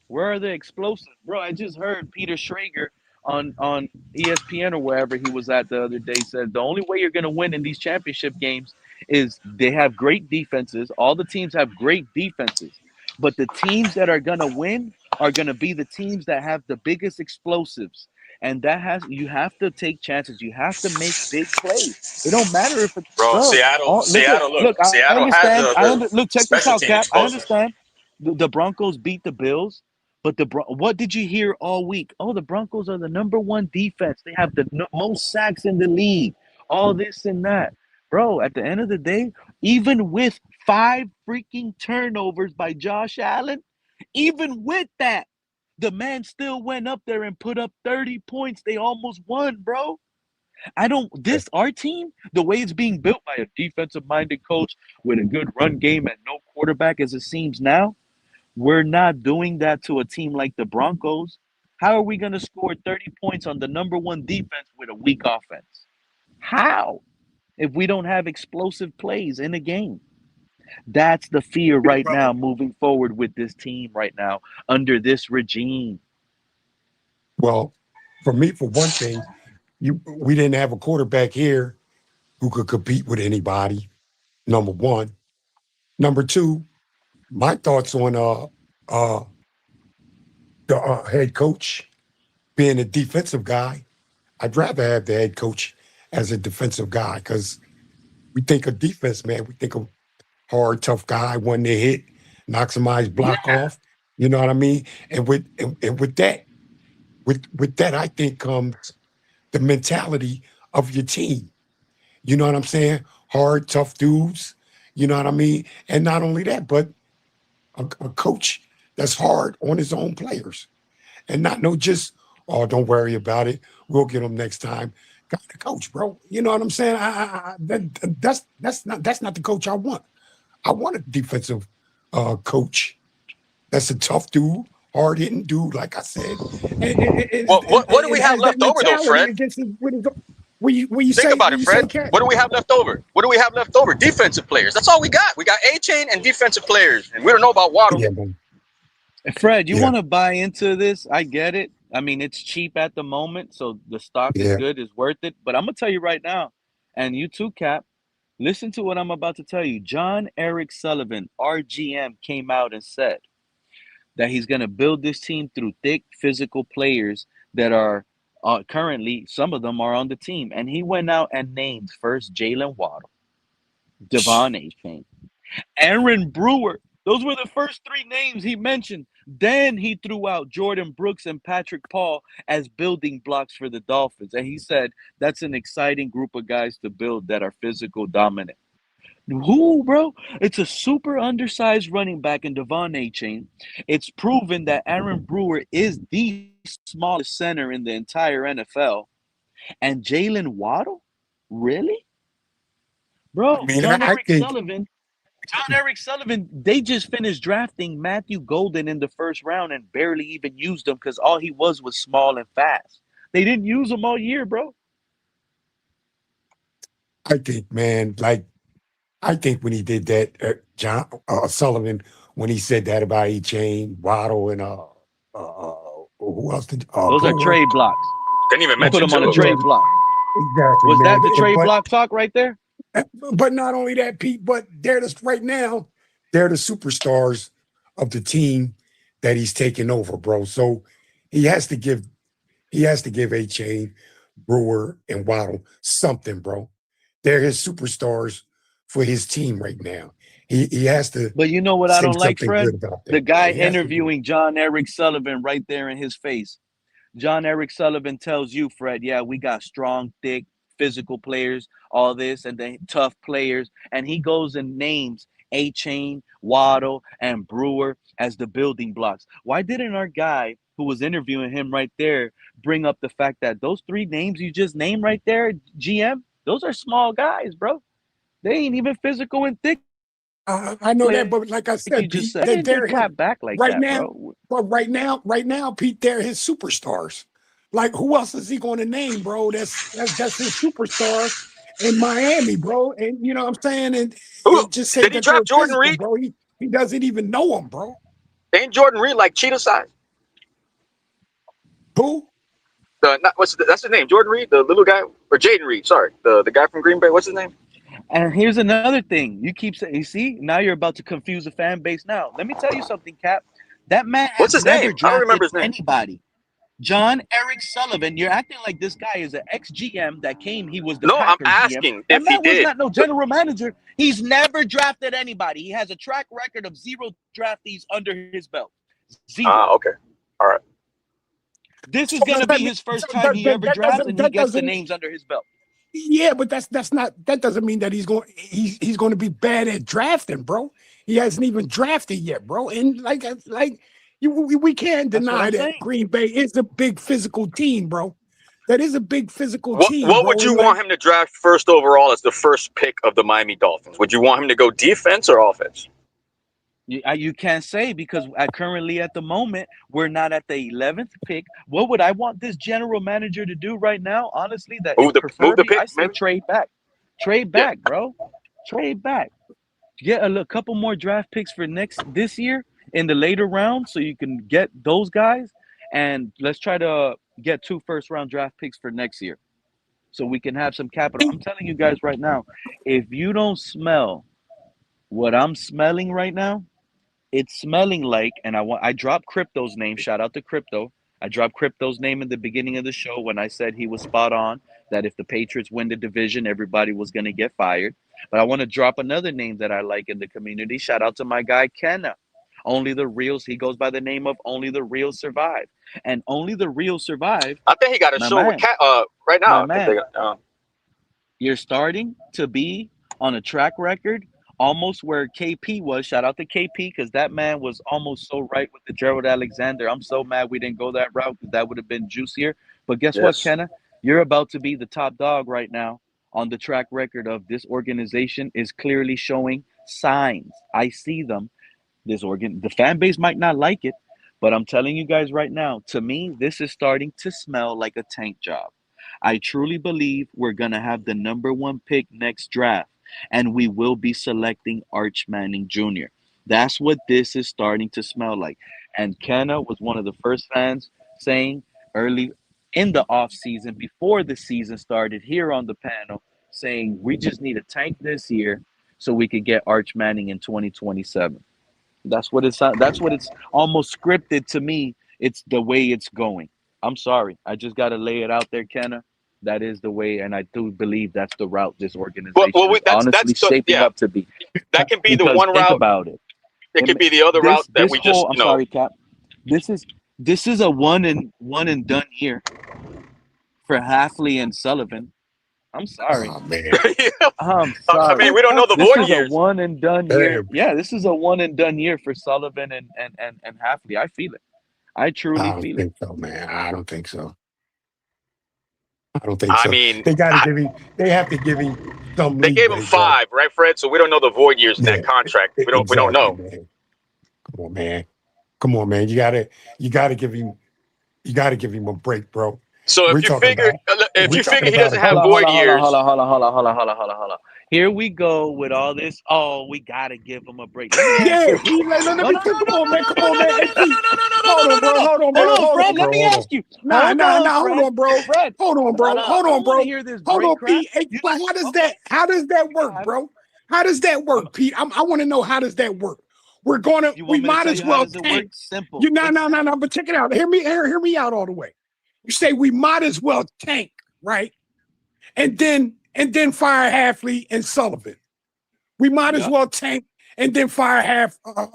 Where are the explosives, bro? I just heard Peter Schrager on ESPN or wherever he was at the other day said the only way you're going to win in these championship games is they have great defenses. All the teams have great defenses, but the teams that are going to win are going to be the teams that have the biggest explosives. And that has you have to take chances. You have to make big plays. It don't matter if it, Bro, bro. Look. I Seattle has understand. the Look. Check this special out, team Cap. I explosives. understand. The Broncos beat the Bills, but what did you hear all week? Oh, the Broncos are the number one defense. They have the most sacks in the league. All this and that, bro. At the end of the day, even with five freaking turnovers by Josh Allen, even with that, the man still went up there and put up 30 points. They almost won, bro. I don't, this, our team, the way it's being built by a defensive minded coach with a good run game and no quarterback as it seems now, we're not doing that to a team like the Broncos. How are we going to score 30 points on the number one defense with a weak offense? How? If we don't have explosive plays in a game. That's the fear right now moving forward with this team right now under this regime. Well, for me, for one thing, we didn't have a quarterback here who could compete with anybody. Number one. Number two, my thoughts on uh the head coach being a defensive guy. I'd rather have the head coach as a defensive guy because we think of defense, man. We think of hard, tough guy, one to hit, knocks somebody's block off. You know what I mean? And with that, I think comes the mentality of your team. You know what I'm saying? Hard, tough dudes. You know what I mean? And not only that, but a coach that's hard on his own players and not no just, oh, don't worry about it. We'll get them next time. Got the coach, bro. You know what I'm saying? That's not the coach I want. I want a defensive coach that's a tough dude, hard hitting dude, like I said, and, and, and, Well, and, what do we and have has that left over though, mentality Fred? against his, with his. What you Think say? about What it, you say, Fred. Cat? What do we have left over? What do we have left over? Defensive players. That's all we got. We got A-Chain and defensive players, and we don't know about Waddle. Yeah, man. Fred, you Yeah, want to buy into this? I get it. I mean, it's cheap at the moment, so the stock is yeah. good, is worth it. But I'm gonna tell you right now, and you too, Cap. Listen to what I'm about to tell you. John Eric Sullivan, RGM, came out and said that he's gonna build this team through thick physical players that are currently some of them are on the team, and he went out and named first Jalen Waddle, Devon Achane, Aaron Brewer. Those were the first three names he mentioned. Then he threw out Jordan Brooks and Patrick Paul as building blocks for the Dolphins. And he said that's an exciting group of guys to build that are physical dominant. Who, bro? It's a super undersized running back in Devon Achane. It's proven that Aaron Brewer is the smallest center in the entire NFL. And Jalen Waddle? Really? I Bro, mean, I think John Eric Sullivan, they just finished drafting Matthew Golden in the first round and barely even used him because all he was small and fast. They didn't use him all year, bro. man, like I think when he did that, John Sullivan, when he said that about E. Chain, Waddle, and who else did Those are Brewer? trade blocks. Didn't even He put mention them on a Tua, Yeah, bro. trade block. exactly, Was man. that the trade But block talk right there? but not only that, Pete, but right now, they're the superstars of the team that he's taking over, bro. So he has to give A Chain, Brewer, and Waddle something, bro. They're his superstars for his team right now. He has to But you know what I say don't like, something good Fred? about The them, bro. guy He has to do it. interviewing John Eric Sullivan right there in his face. John Eric Sullivan tells you, Fred, yeah, we got strong, thick, physical players, all this, and then tough players. And he goes and names A Chain, Waddle, and Brewer as the building blocks. Why didn't our guy who was interviewing him right there bring up the fact that those three names you just named right there, GM, those are small guys, bro. They ain't even physical and thick I know that, like but like I you said, just Pete, said. Why didn't they they're his clap back like right that, now. bro? But right now, Pete, they're his superstars. Like who else is he going to name, bro? That's his superstar in Miami, bro. And you know what I'm saying? And Who it just say did he that they're draft? Jordan physical, Reed? bro. He doesn't even know him, bro. Ain't Jordan Reed like cheetah size? Who? That's his name, Jordan Reed, the little guy, or Jaden Reed. Sorry, the guy from Green Bay. What's his name? And here's another thing. You keep saying, you see, now you're about to confuse the fan base now. Let me tell you something, Cap. That man What's has his never name? I don't remember drafted his name. anybody. John Eric Sullivan, you're acting like this guy is an ex-GM that came, he was the No, I'm Packer GM. asking That if he man was did. not no general manager. He's never drafted anybody. He has a track record of 0 draftees under his belt. 0. Okay, all right. This is So going does to that be mean his first so time he ever that drafts, doesn't and he gets the that doesn't. names under his belt. Yeah, but that's not that doesn't mean that he's going to be bad at drafting, bro. He hasn't even drafted yet, bro. And we can't That's what deny I'm that saying. Green Bay is a big physical team, bro. That is a big physical What team, what bro. would And you like want him to draft first overall as the first pick of the Miami Dolphins? Would you want him to go defense or offense? You can't say because currently at the moment we're not at the 11th pick. What would I want this general manager to do right now? Honestly, that Move it the preferably pick, I say maybe. trade Yeah. back, bro, trade back. Get couple more draft picks for this year in the later rounds, so you can get those guys, and let's try to get 2 first-round draft picks for next year, so we can have some capital. I'm telling you guys right now, if you don't smell what I'm smelling right now, it's smelling like, and I dropped Crypto's name. Shout out to Crypto. I dropped Crypto's name in the beginning of the show when I said he was spot on that if the Patriots win the division, everybody was going to get fired. But I want to drop another name that I like in the community. Shout out to my guy Kenna. Only the reals. He goes by the name of Only the Real Survive, and Only the Real Survive. I think he got a My show with man, Cat. Right my now, I think they man. got. You're starting to be on a track record almost where KP was. Shout out to KP because that man was almost so right with the Gerald Alexander. I'm so mad we didn't go that route because that would have been juicier. But guess what, Yes. Kenna? You're about to be the top dog right now on the track record of this organization is clearly showing signs. I see them. The fan base might not like it, but I'm telling you guys right now, to me, this is starting to smell like a tank job. I truly believe we're gonna have the number one pick next draft, and we will be selecting Arch Manning Jr. That's what this is starting to smell like. And Kenna was one of the first fans saying early in the off season, before the season started, here on the panel, saying we just need a tank this year so we could get Arch Manning in 2027. That's what it's almost scripted to me. It's the way it's going. I'm sorry. I just got to lay it out there, Kenna. That is the way, and I do believe that's the route this organization is honestly shaping yeah, up to be. that can be the Because one think route. about it. It could be the other route that This we just, whole I'm sorry, Cap. This is a one and done year for Hafley and Sullivan. I'm sorry. Oh man. I'm I mean, sorry. we don't know the This void is years. a one and done year. Damn. Yeah, this is a one and done year for Sullivan and Hafley. I feel it. I truly I don't feel it. think so, man. I don't think so. I don't think I so. mean, They got to give him. They have to give him some they gave him leeway, bro. 5, right, Fred? So we don't know the void years in Yeah, that contract. We don't exactly, know. man. Come on, man. Come on, man. You gotta give him. You gotta give him a break, bro. So We're if you talking figure about. if We're you talking figure he about doesn't a have guy. void years, Hold on. Here we go with all this. Oh, we gotta give him a break. Let me ask Yeah, you. Pete. Let No, me no, come no, no, on, no, man. no, Come no, on, no, man. no, Hey, no, no, Pete. no, no, no, no, Hold no, on, bro. Fred. Hold on, Hold bro. on, Hold Fred. on, Let bro. me Hold on. ask you. Nah, Hold on, hold Fred. on, bro. Fred. Hold on, No, bro. no, Hold I on, don't want to bro. hear this Hold break on, crap. Pete. Hey, You but know, how does that? How does that work, I'm, bro? How does that I'm, work, Pete? I want to know how does that work. We're gonna. you We want me to might tell as you how well does it work? tank. Simple. You no, It's no, no, no. simple. But check it out. Hear me out all the way. You say we might as well tank, right? And then fire Hafley and Sullivan. We might as Yep. well tank and then fire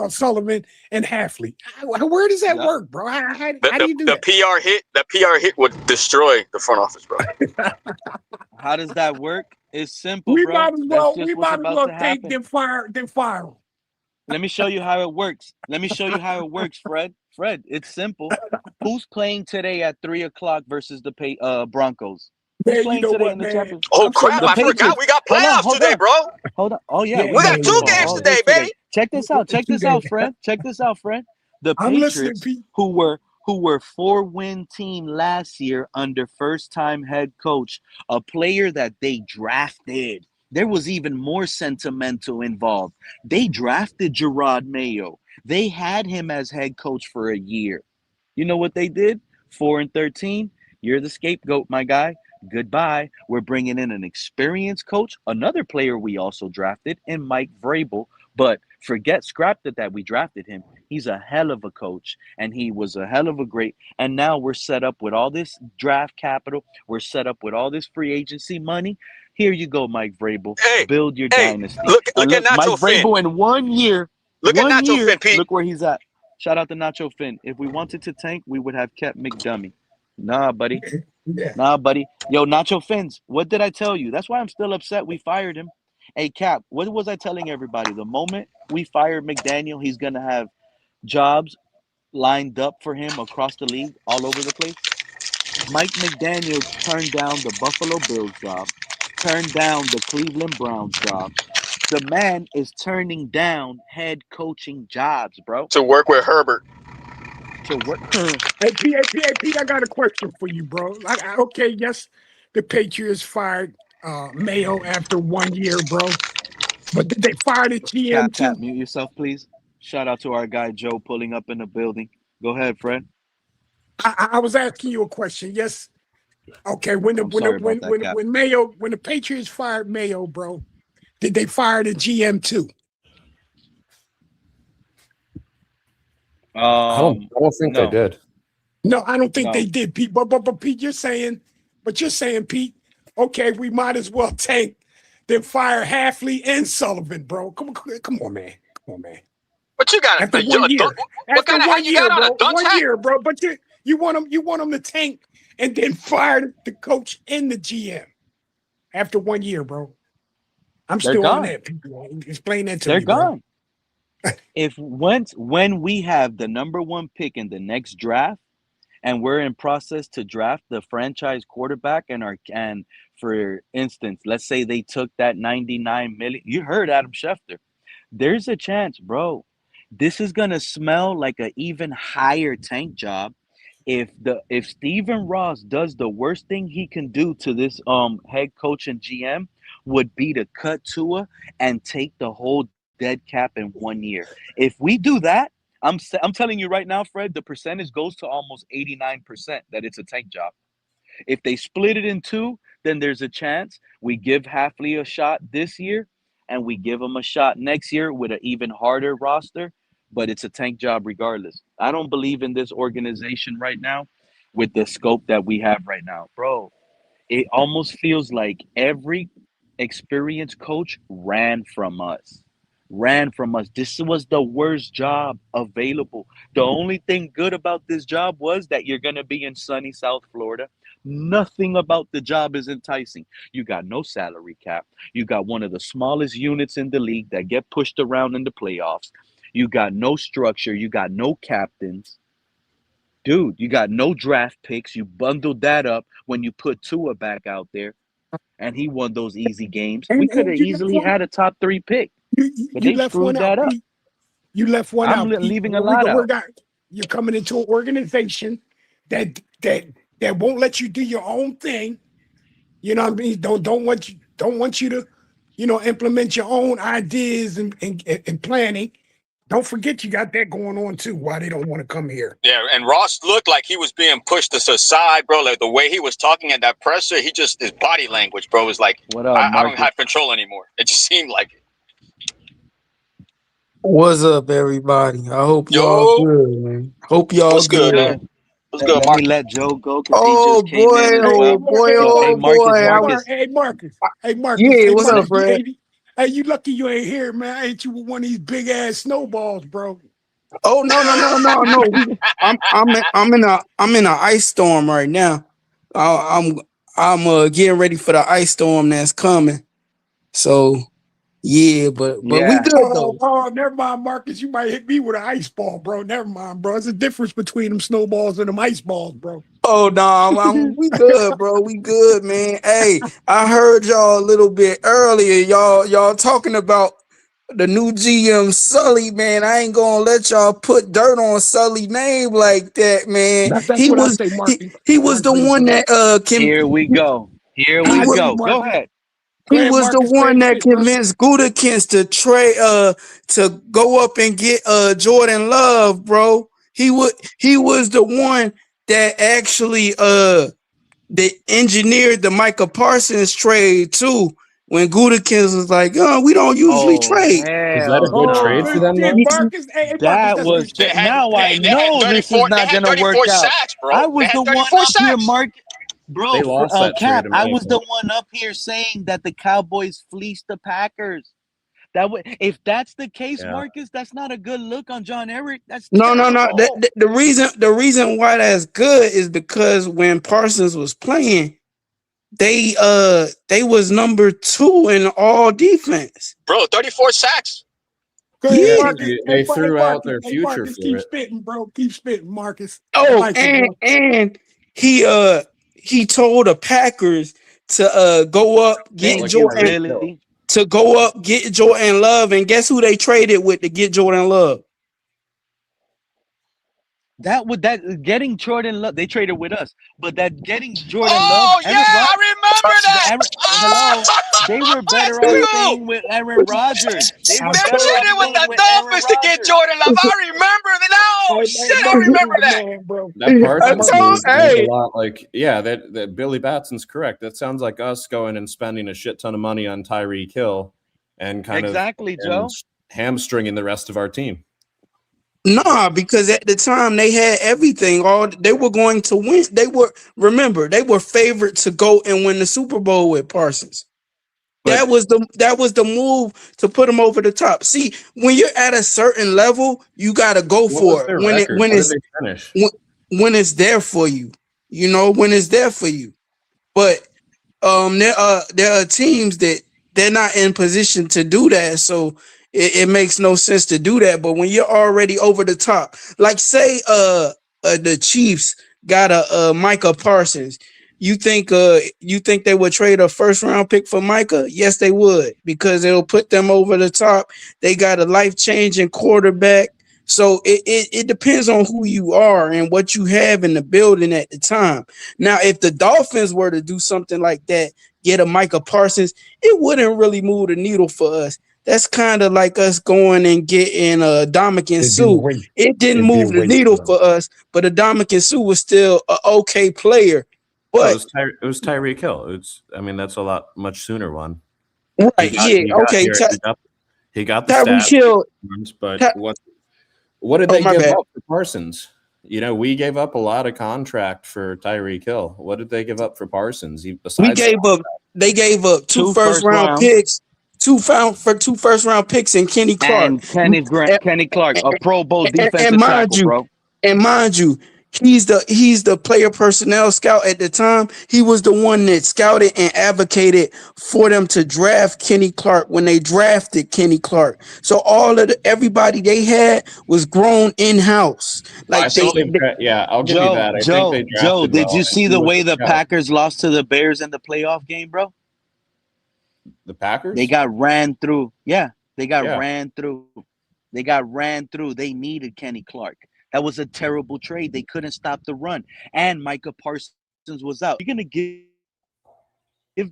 Sullivan and Hafley. Where does that Yep. work, bro? the, How do the, you do the that? PR hit would destroy the front office, bro. How does that work? It's simple, we bro. might as That's well just what's about to tank happen. then fire 'em. Let me show you how it works. Let me show you how it works, Fred. Fred, it's simple. Who's playing today at 3 o'clock versus the Broncos? Who's Man, you playing know today what, in the man? championship? Oh I'm so crap! The I mad. forgot Patriots. we got Hold on, playoffs hold today, on, bro. hold on. Oh yeah, Yeah, we We yeah, got got yeah, 2 yeah, games all yeah. day today, today. baby. Check this out. Check this Today. out, Fred. Check this out, Fred. The I'm listening, Patriots, Pete. who were 4-win team last year under first time head coach, a player that they drafted. There was even more sentimental involved. They drafted Gerard Mayo. They had him as head coach for a year. You know what they did? 4-13. You're the scapegoat, my guy. Goodbye. We're bringing in an experienced coach, another player we also drafted, and Mike Vrabel. But scrap that we drafted him. He's a hell of a coach, and he was a hell of a great. And now we're set up with all this draft capital. We're set up with all this free agency money. Here you go, Mike Vrabel. Hey, Build your hey, dynasty. look at Look, Mike Nacho Finn. Vrabel in Look at one Nacho year, Finn, Pete. look where he's at. Shout out to Nacho Finn. If we wanted to tank, we would have kept McDummy. Nah, buddy. Yeah. Nah, buddy. Yo, Nacho Fins, what did I tell you? That's why I'm still upset we fired him. Hey, Cap, what was I telling everybody? The moment we fired McDaniel, he's going to have jobs lined up for him across the league, all over the place. Mike McDaniel turned down the Buffalo Bills job, turned down the Cleveland Browns job. The man is turning down head coaching jobs, bro. To work with Herbert. To work. Pete, I got a question for you, bro. Okay, yes, the Patriots fired Mayo after 1 year, bro. But did they fire the GM Cap, too? mute yourself, please. Shout out to our guy Joe pulling up in the building. Go ahead, Fred. I was asking you a question. Yes. Okay. I'm sorry about that, Cap. When the Patriots fired Mayo, bro, did they fire the GM too? I don't think they No, did. No, I don't think they no. did, Pete. But Pete, you're saying, Pete, okay, we might as well tank than fire Hafley and Sullivan, bro. Come on, man. Come on, man. But you got After 1 year, what kind of hat you got on? A dunce one hat? year, bro. But you want them to tank and then fire the coach and the GM after 1 year, bro. I'm They're still on gone. that. Explain that to They're me, bro. gone. If once when we have the number one pick in the next draft, and we're in process to draft the franchise quarterback, and for instance, let's say they took that 99 million. You heard Adam Schefter. There's a chance, bro. This is gonna smell like an even higher tank job if Stephen Ross does the worst thing he can do to this head coach and GM would be to cut Tua and take the whole dead cap in 1 year. If we do that, I'm telling you right now, Fred, the percentage goes to almost 89% that it's a tank job. If they split it in two, then there's a chance we give Hafley a shot this year and we give him a shot next year with an even harder roster, but it's a tank job regardless. I don't believe in this organization right now with the scope that we have right now. Bro, it almost feels like every experienced coach ran from us. Ran from us. This was the worst job available. The only thing good about this job was that you're going to be in sunny South Florida. Nothing about the job is enticing. You got no salary cap. You got one of the smallest units in the league that get pushed around in the playoffs. You got no structure. You got no captains. Dude, you got no draft picks. You bundled that up when you put Tua back out there, and he won those easy games. We could have And you left easily one. had a top 3 pick, but You they left one screwed out, that up. Pete. You left one I'm out, Pete. leaving a lot We're out. got you're coming into an organization that won't let you do your own thing. You know what I mean? Don't want you to, implement your own ideas and planning. Don't forget you got that going on too. Why they don't want to come here? Yeah, and Ross looked like he was being pushed to the side, bro. Like the way he was talking at that presser, his body language, bro, was like, What up, I don't Marcus? have control anymore. It just seemed like it. What's up, everybody? I hope y'all Yo, good, man. Hope y'all what's good, good. man? What's good, Let Mark? me let Joe go because he Oh just came boy, in as oh well. boy, So, hey, oh Marcus, boy. Marcus. Hey, Marcus. Hey, Marcus. Yeah, Hey, what's up, Marcus. Fred? Hey, you lucky you ain't here, man. Ain't you with one of these big ass snowballs, bro? Oh no. I'm in a ice storm right now. I'm getting ready for the ice storm that's coming. So yeah, but we Yeah. good though. Never mind, Marcus. You might hit me with an ice ball, bro. Never mind, bro. There's a difference between them snowballs and them ice balls, bro. Oh no, we good, bro. We good, man. Hey, I heard y'all a little bit earlier. Y'all talking about the new GM Sully, man. I ain't gonna let y'all put dirt on Sully's name like that, man. That's He what I was say, he, Marcus. he I was the agree, one bro. that can Here we go. Here he I we was agree, go. Go Marcus. ahead. Go he ahead, was the Marcus. one Finish that it, bro. convinced Gudikins to go up and get Jordan Love, bro. He was the one that actually they engineered the Micah Parsons trade too. When Gudikins was like, "Oh, we don't usually Oh, trade." Was that a hell good Oh, trade nah. for good them shit, though? Marcus. Hey, Marcus, That that's was good They shit. had now I they had know this is 34. They not had gonna 34 work out. sacks, I bro. They was had the one 34 up here, sacks. Mark. Bro, They lost that Cap. trade in I my was the opinion. one up here saying that the Cowboys fleeced the Packers. If that's the case, Yeah. Marcus, that's not a good look on John Eric. That's No. terrible. The reason why that's good is because when Parsons was playing, they was number 2 in all defense. Bro, 34 sacks. Good, Yeah, Yeah. but Marcus. they threw out their Hey, future Marcus, for keep it. spitting, bro. Keep spitting, Marcus. I Oh, like it, and bro. he told the Packers to go up Felt get like Jordan Tyreek Hill. Really? to go up get Jordan Love, and guess who they traded with to get Jordan Love? That getting Jordan Love, they traded with us, but that getting Jordan Love, Oh, yeah, Aaron Rod, I remember that. Aaron, hello, Oh, they were let's better off go. staying with Aaron Rodgers. They I were They better off told traded you, with bro. staying the with Aaron Dolphins to get Rodgers. Jordan Love. I remember that. Oh, Hey, shit, I Marcus is remember the that. man, bro. That I Parsons told move sounds a hey lot like that Billy Batson's correct. That sounds like us going and spending a shit ton of money on Tyreek Hill and kind of Exactly, and Joe. hamstringing the rest of our team. Nah, because at the time they had everything. All they were going to win. They were favored to go and win the Super Bowl with Parsons. But That was the move to put them over the top. See, when you're at a certain level, you gotta go what was for it their record? What did they finish? when, when it's there for you. When it's there for you. But there are teams that they're not in position to do that, so it makes no sense to do that. But when you're already over the top, like say the Chiefs got a Micah Parsons, you think they would trade a first round pick for Micah? Yes, they would, because it'll put them over the top. They got a life changing quarterback. So it depends on who you are and what you have in the building at the time. Now, if the Dolphins were to do something like that, get a Micah Parsons, it wouldn't really move the needle for us. That's kind of like us going and getting Dominican It'd be a Sue. waste. It didn't It'd be a move the waste needle for for us, but a Dominican Sue was still an okay player. Oh, But it was Tyreek Hill. I mean, that's a lot much sooner one. right, okay. He got the Tyreek stats, Hill. but what did Oh, they my give bad. up for Parsons? You know, we gave up a lot of contract for Tyreek Hill. What did they give up for Parsons? They gave up two first round picks, two first round picks, and Kenny Clark. And Kenny Clark, a Pro Bowl defensive And mind tackle, you, bro. he's the player personnel scout at the time. He was the one that scouted and advocated for them to draft Kenny Clark when they drafted Kenny Clark. So everybody they had was grown in house. Like I'll give you that. I think they Joe, drafted did well, you and see he the was way a the scout. Packers lost to the Bears in the playoff game, bro? The Packers? They got ran through. Yeah, they got Yeah. ran through. They got ran through. They needed Kenny Clark. That was a terrible trade. They couldn't stop the run. And Micah Parsons was out. You're going to give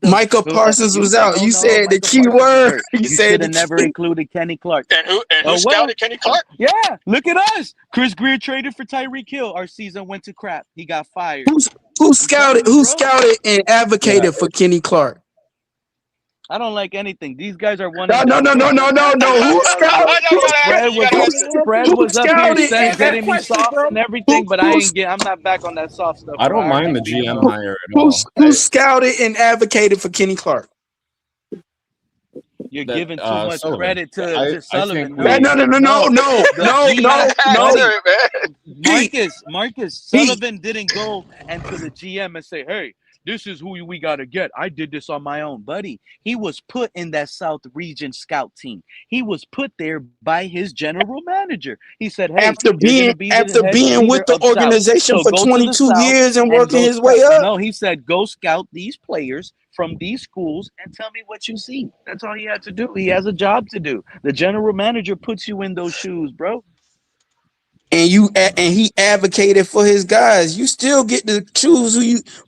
them Micah Parsons was out. You said the Micah key Parsons word. hurt. You You said should the have never key. included Kenny Clark. And who scouted Kenny Clark? Yeah, look at us. Chris Greer traded for Tyreek Hill. Our season went to crap. He got fired. Who scouted telling you, bro. scouted and advocated for Kenny Clark? I don't like anything. These guys are one No. and done. Who scouted? Spread was up here getting me soft bro. and everything, but I'm not back on that soft stuff. I bro. don't mind the like being GM a- hire at all. Who scouted and advocated for Kenny Clark? You're That, giving too much Sullivan. credit to I Sullivan. think Marcus. Sullivan didn't go into the GM and say, "Hey, this is who we got to get. I did this on my own, buddy." He was put in that South Region scout team. He was put there by his general manager. He said, "Hey, After being with the organization for 22 years and working his way up." No, he said, "Go scout these players from these schools and tell me what you see." That's all he had to do. He has a job to do. The general manager puts you in those shoes, bro. And he advocated for his guys. You still get to choose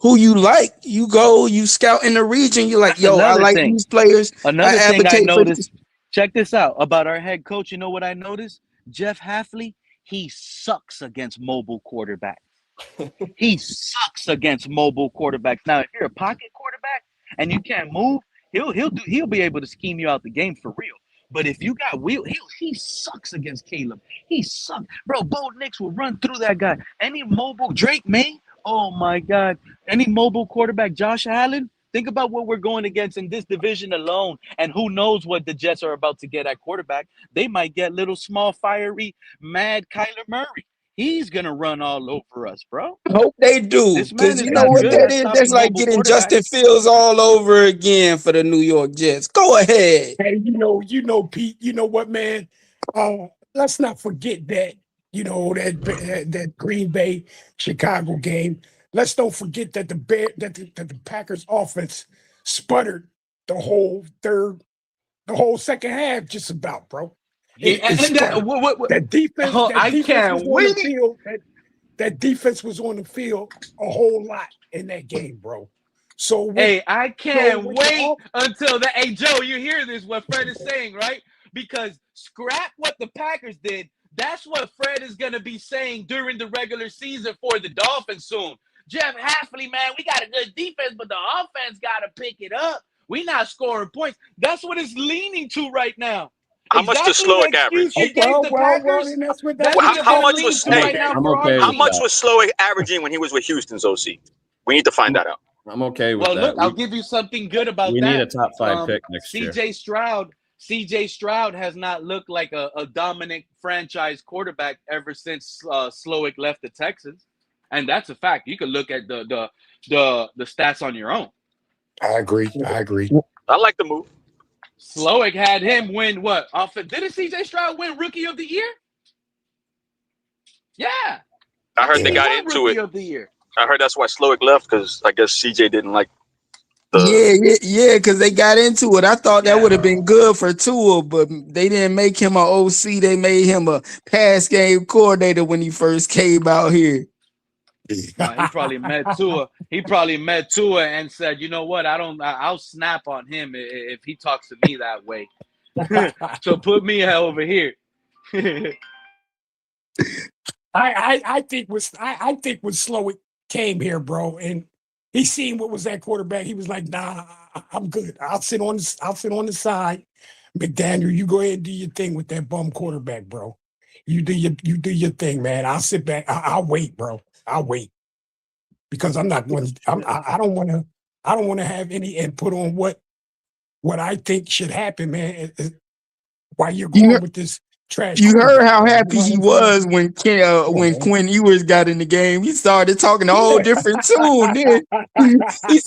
who you like. You go, you scout in the region. You're like, yo, I like these players. Another thing I noticed. Check this out about our head coach. You know what I noticed? Jeff Hafley. He sucks against mobile quarterbacks. He sucks against mobile quarterbacks. Now, if you're a pocket quarterback and you can't move, he'll be able to scheme you out the game for real. But if you got wheel, he sucks against Caleb. He sucks. Bro, Bo Nix will run through that guy. Any mobile Drake May, oh my God. Any mobile quarterback, Josh Allen, think about what we're going against in this division alone. And who knows what the Jets are about to get at quarterback. They might get little small, fiery, mad Kyler Murray. He's going to run all over us, bro. I hope they do. Because you know what that is? That's like getting Justin Fields all over again for the New York Jets. Go ahead. Hey, you know, Pete, you know what, man? Let's not forget that, that Green Bay Chicago game. Let's don't forget that the Packers offense sputtered the whole second half, just about, bro. That defense. I can't wait. That defense was on the field a whole lot in that game, bro. So I can't wait until that. Hey, Joe, you hear this? What Fred is saying, right? Because scrap what the Packers did. That's what Fred is gonna be saying during the regular season for the Dolphins soon. Jeff Hafley, man, we got a good defense, but the offense got to pick it up. We not scoring points. That's what it's leaning to right now. How much does Slowick average? How much was Slowick averaging when he was with Houston's OC? We need to find that out. I'm okay with that. Look, I'll give you something good about that. We need a top 5 pick next year. CJ Stroud has not looked like a dominant franchise quarterback ever since Slowick left the Texans, and that's a fact. You can look at the stats on your own. I agree. I like the move. Slowick had him win what? Didn't CJ Stroud win Rookie of the Year? Yeah. I heard they got into it. Of the year. I heard that's why Slowick left, because I guess CJ didn't like Yeah, because they got into it. I thought that would have been good for Tua, but they didn't make him an OC. They made him a pass game coordinator when he first came out here. No, he probably met Tua. He probably met Tua and said, "You know what? I'll snap on him if he talks to me that way. So put me over here." I think when Slowick came here, bro, and he seen what was that quarterback, he was like, "Nah, I'm good. I'll sit on the side. McDaniel, you go ahead and do your thing with that bum quarterback, bro. You do your thing, man. I'll sit back. I'll wait, bro. I'll wait because I'm not going. I don't want to have any input on what I think should happen, man. While you're going with this trash. You heard how man. happy he was when Quinn Ewers got in the game. He started talking a whole different tune. Then he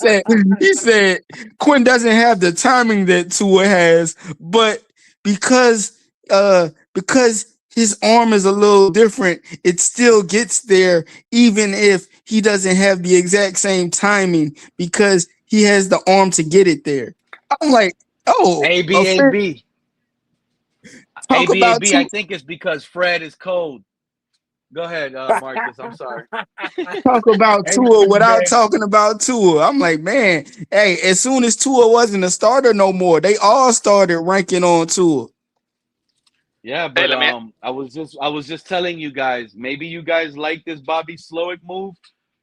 said Quinn doesn't have the timing that Tua has, but because his arm is a little different, it still gets there, even if he doesn't have the exact same timing because he has the arm to get it there. I'm like, oh, AB. talk about AB, I think it's because Fred is cold. Go ahead, Marcus. I'm sorry. Talk about Tua without talking about Tua. I'm like, man, hey, as soon as Tua wasn't a starter no more, they all started ranking on Tua. Yeah, but I was just telling you guys, maybe you guys like this Bobby Slowick move,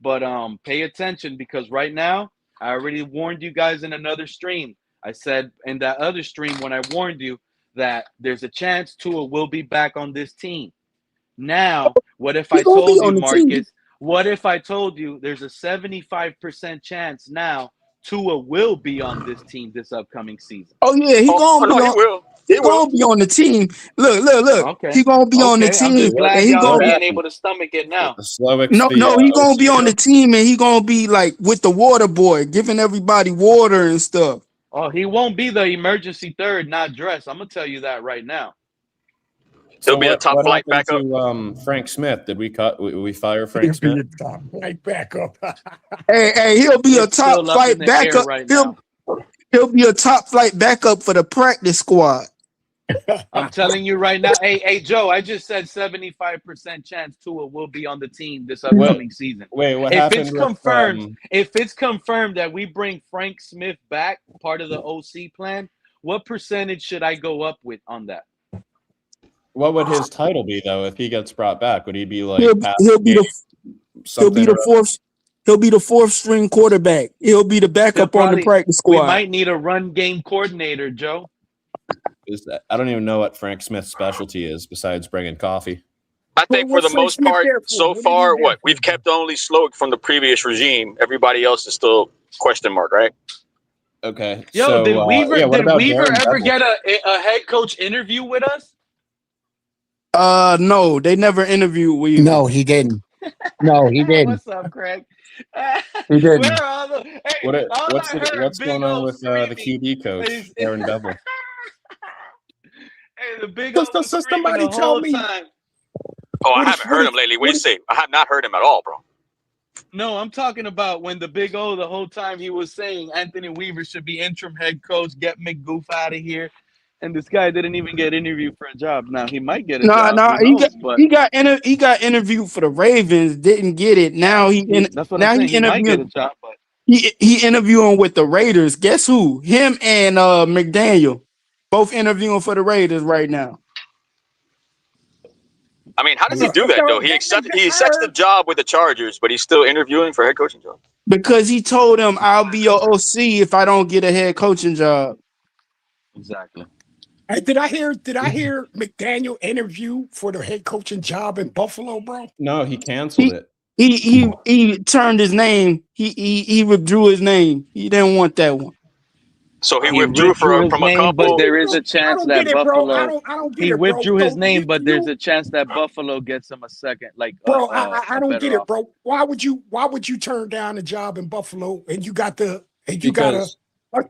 but pay attention because right now, I already warned you guys in another stream. I said in that other stream when I warned you that there's a chance Tua will be back on this team. Now, what if I told you, Marcus? What if I told you there's a 75% chance now Tua will be on this team this upcoming season? Oh yeah, he will. He's gonna be on the team. Look. Okay. He gonna be on the team. I'm just glad and he y'all gonna being able to stomach it now. No, he gonna be on the team and he gonna be like with the water boy, giving everybody water and stuff. Oh, he won't be the emergency third, not dressed. I'm gonna tell you that right now. He'll be a top flight backup. Frank Smith. Did we fire Frank Smith? He'll be a top flight backup. hey, he'll be a top flight backup. He'll be a top flight backup for the practice squad. I'm telling you right now. Hey, Joe, I just said 75% chance Tua will be on the team this upcoming season. Wait, what if happened? If it's confirmed that we bring Frank Smith back, part of the OC plan, what percentage should I go up with on that? What would his title be though if he gets brought back? Would he be like he'll be the fourth string quarterback. He'll be the backup on the practice squad. We might need a run game coordinator, Joe. I don't even know what Frank Smith's specialty is besides bringing coffee. I think for the most part, so far, we've kept only Slowick from the previous regime. Everybody else is still question mark, right? Okay. Yo, did Weaver ever get a head coach interview with us? No, they never interviewed Weaver. No, he didn't. What's up, Craig? He didn't. Where are all what's going on with the QB coach, Aaron Bevel? Hey, the big somebody tell me. Time. Oh, I haven't heard him lately. What do you say? I have not heard him at all, bro. No, I'm talking about when the Big O the whole time he was saying Anthony Weaver should be interim head coach, get McGoof out of here. And this guy didn't even get interviewed for a job. Now he might get a job. He got interviewed for the Ravens, didn't get it. Now he might get a job, but he interviewing with the Raiders. Guess who? Him and McDaniel, both interviewing for the Raiders right now. I mean, how does he do that though? He accepts the job with the Chargers, but he's still interviewing for head coaching job. Because he told him, "I'll be your OC if I don't get a head coaching job." Exactly. Hey, did I hear McDaniel interview for the head coaching job in Buffalo, bro? No, he canceled it. He turned his name. He withdrew his name. He didn't want that one. So he withdrew from a couple. But there is a chance that Buffalo. He withdrew his name, but there's a chance that Buffalo gets him a second. I don't get it, bro. Why would you turn down a job in Buffalo and you got a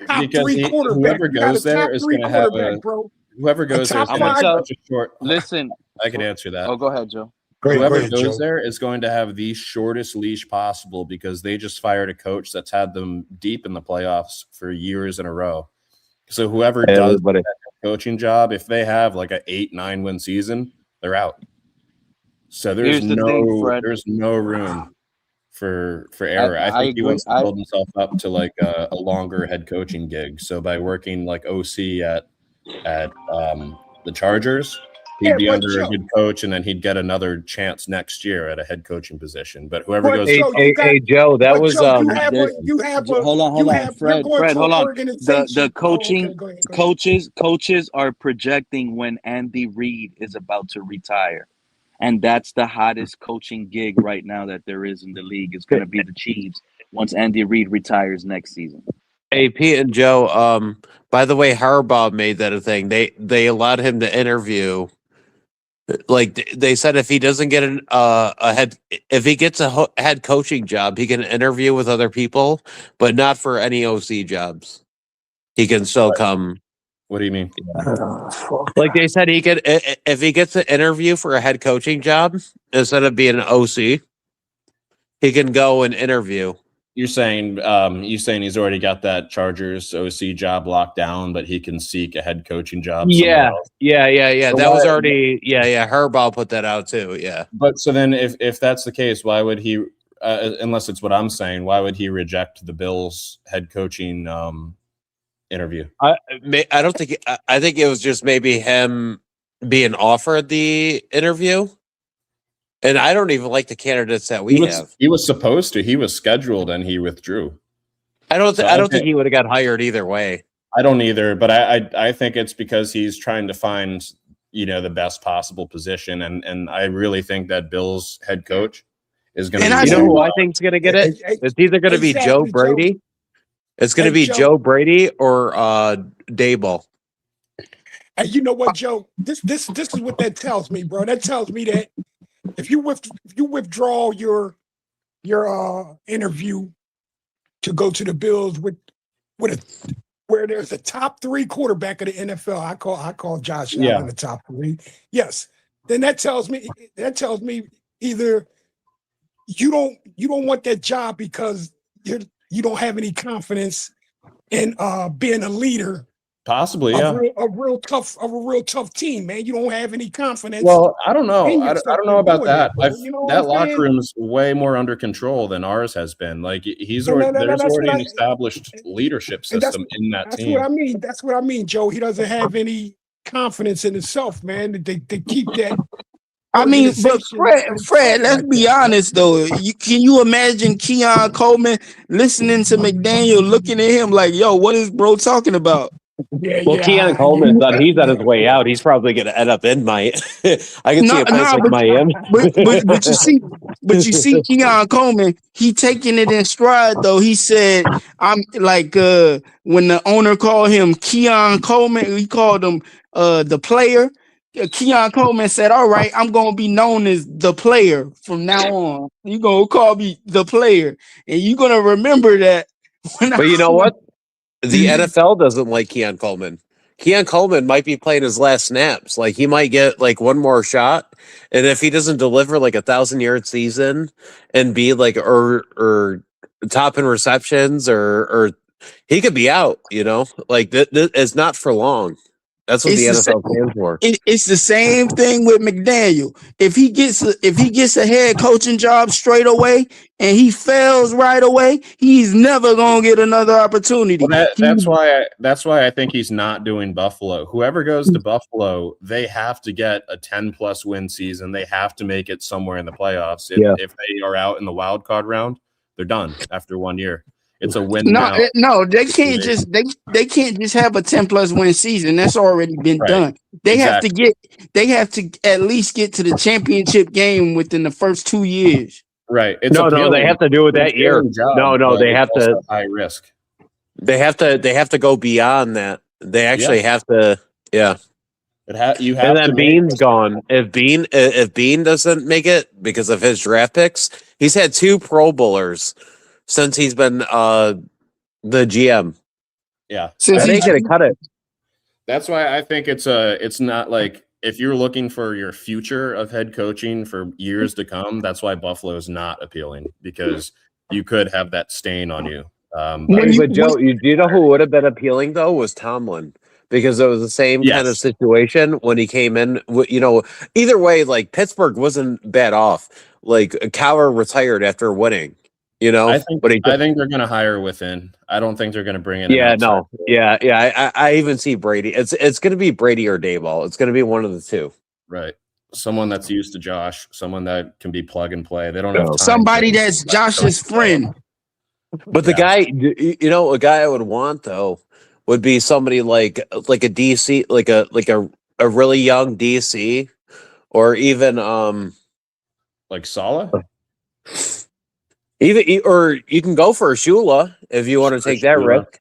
top three quarterback? Whoever goes there is going to have a. Whoever goes there is going to have such a short. Listen, I can answer that. Oh, go ahead, Joe. Whoever ahead, goes Joe. there is going to have the shortest leash possible because they just fired a coach that's had them deep in the playoffs for years in a row. So whoever does that coaching job, if they have like an 8-9 win season, they're out. So there's Here's the thing, Fred. no room for error. I think he agree. wants to build himself up to like a longer head coaching gig. So by working like OC at the Chargers, he'd be under a good coach, and then he'd get another chance next year at a head coaching position. But whoever goes, hey, Joe, that was Joe, you have hold on, Fred, hold on. The coaching. coaches are projecting when Andy Reid is about to retire. And that's the hottest coaching gig right now that there is in the league. It's going to be the Chiefs once Andy Reid retires next season. Hey, Pete and Joe. By the way, Harbaugh made that a thing. They allowed him to interview. Like they said, if he doesn't get if he gets a head coaching job, he can interview with other people, but not for any OC jobs. He can still come. What do you mean? Like they said, he could if he gets an interview for a head coaching job instead of being an OC, he can go and interview. You're saying he's already got that Chargers OC job locked down, but he can seek a head coaching job. Yeah. So that was already Harbaugh put that out too. Yeah. But so then, if that's the case, why would he? Unless it's what I'm saying, why would he reject the Bills head coaching interview? I don't think. I think it was just maybe him being offered the interview, and I don't even like the candidates that we have. He was supposed to. He was scheduled, and he withdrew. I don't think he would have got hired either way. I don't either, but I think it's because he's trying to find the best possible position, and I really think that Bills head coach is going to. You know who I think is going to get it? It's either going to be Joe Brady. It's going to be Joe Brady or Daboll. And you know what, Joe? This is what that tells me, bro. That tells me that if you withdraw your interview to go to the Bills where there's a top 3 quarterback of the NFL, I call Josh Allen the top 3. Yes, then that tells me either you don't want that job because you don't have any confidence in being a leader. Possibly, a real tough team, man. You don't have any confidence. Well, I don't know. I don't know about that. That locker saying? room's way more under control than ours has been. Like there's already an established leadership system in that team. That's what I mean, Joe. He doesn't have any confidence in himself, man. They keep that. I mean, but Fred, let's be honest though. Can you imagine Keon Coleman listening to McDaniel, looking at him like, "Yo, what is bro talking about?" Keon Coleman thought he's on his way out. He's probably going to end up in Miami. I can see a place like Miami. But you see, Keon Coleman, he taking it in stride though. He said, "I'm like when the owner called him Keon Coleman, he called him the player." Keon Coleman said, "All right, I'm gonna be known as the player from now on. You gonna call me the player, and you're gonna remember that." But you know what? The NFL doesn't like Keon Coleman. Keon Coleman might be playing his last snaps. Like he might get like one more shot, and if he doesn't deliver like 1,000-yard season and be like or top in receptions or he could be out. Like it's not for long. That's what the NFL stands for. It's the same thing with McDaniel. If he gets a head coaching job straight away and he fails right away, he's never gonna get another opportunity. Well, that's why I think he's not doing Buffalo. Whoever goes to Buffalo, they have to get a 10+ win season. They have to make it somewhere in the playoffs. If they are out in the wild card round, they're done after 1 year. It's a win. No, they can't just have a 10+ win season. That's already been done. They have to at least get to the championship game within the first 2 years. Right. No, they have to do it that year. No, they have to high risk. They have to go beyond that. They actually have to. Yeah. You have. And then Bean's gone. If Bean doesn't make it because of his draft picks, he's had 2 Pro Bowlers since he's been the GM. Yeah. Since he's going to cut it. That's why I think it's not like if you're looking for your future of head coaching for years to come, that's why Buffalo is not appealing, because you could have that stain on you. But Joe, do you know who would have been appealing though? Was Tomlin, because it was the same kind of situation when he came in. Either way, like Pittsburgh wasn't bad off. Like Cowher retired after winning. I think they're going to hire within. I don't think they're going to bring in. I even see Brady. It's going to be Brady or Dayball. It's going to be one of the two. Right. Someone that's used to Josh. Someone that can be plug and play. They don't have time. Somebody that's Josh's friend. But the guy, a guy I would want though would be somebody like a DC, like a really young DC, or even like Saleh. Or you can go for a Shula if you want to take that risk.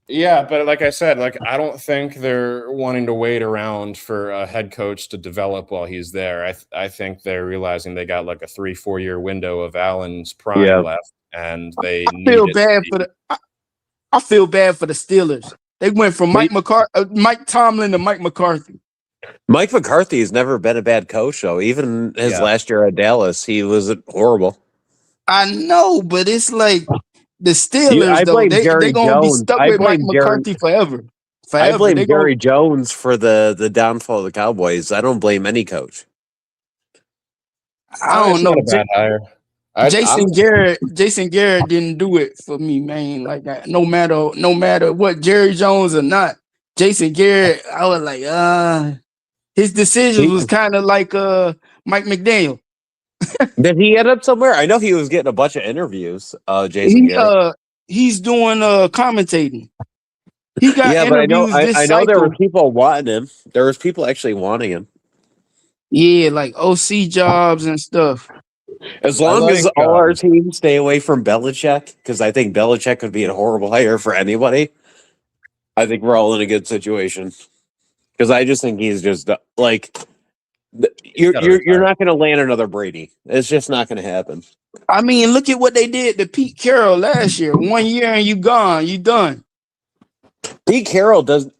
Yeah, but like I said, I don't think they're wanting to wait around for a head coach to develop while he's there. I think they're realizing they got like a 3-4 year window of Allen's prime left, and I feel bad for the Steelers. They went from Mike Tomlin to Mike McCarthy. Mike McCarthy has never been a bad coach, though. Even his last year at Dallas, he was horrible. I know, but it's like the Steelers, they're going to be stuck with Mike McCarthy forever. I blame Jerry Jones for the downfall of the Cowboys. I don't blame any coach. I don't know. Bad hire. Jason Garrett didn't do it for me, man. Like no matter what, Jerry Jones or not, Jason Garrett, I was like, his decisions was kind of like Mike McDaniel. Did he end up somewhere? I know he was getting a bunch of interviews. Jason Garrett. He's doing commentating. He got interviews. But I know there were people wanting him. There was people actually wanting him. Yeah, like OC jobs and stuff. As long as all our teams stay away from Belichick, because I think Belichick would be a horrible hire for anybody. I think we're all in a good situation. Because I just think he's just like you're not going to land another Brady. It's just not going to happen. I mean, look at what they did to Pete Carroll last year. 1 year and you gone. You done. Pete Carroll does.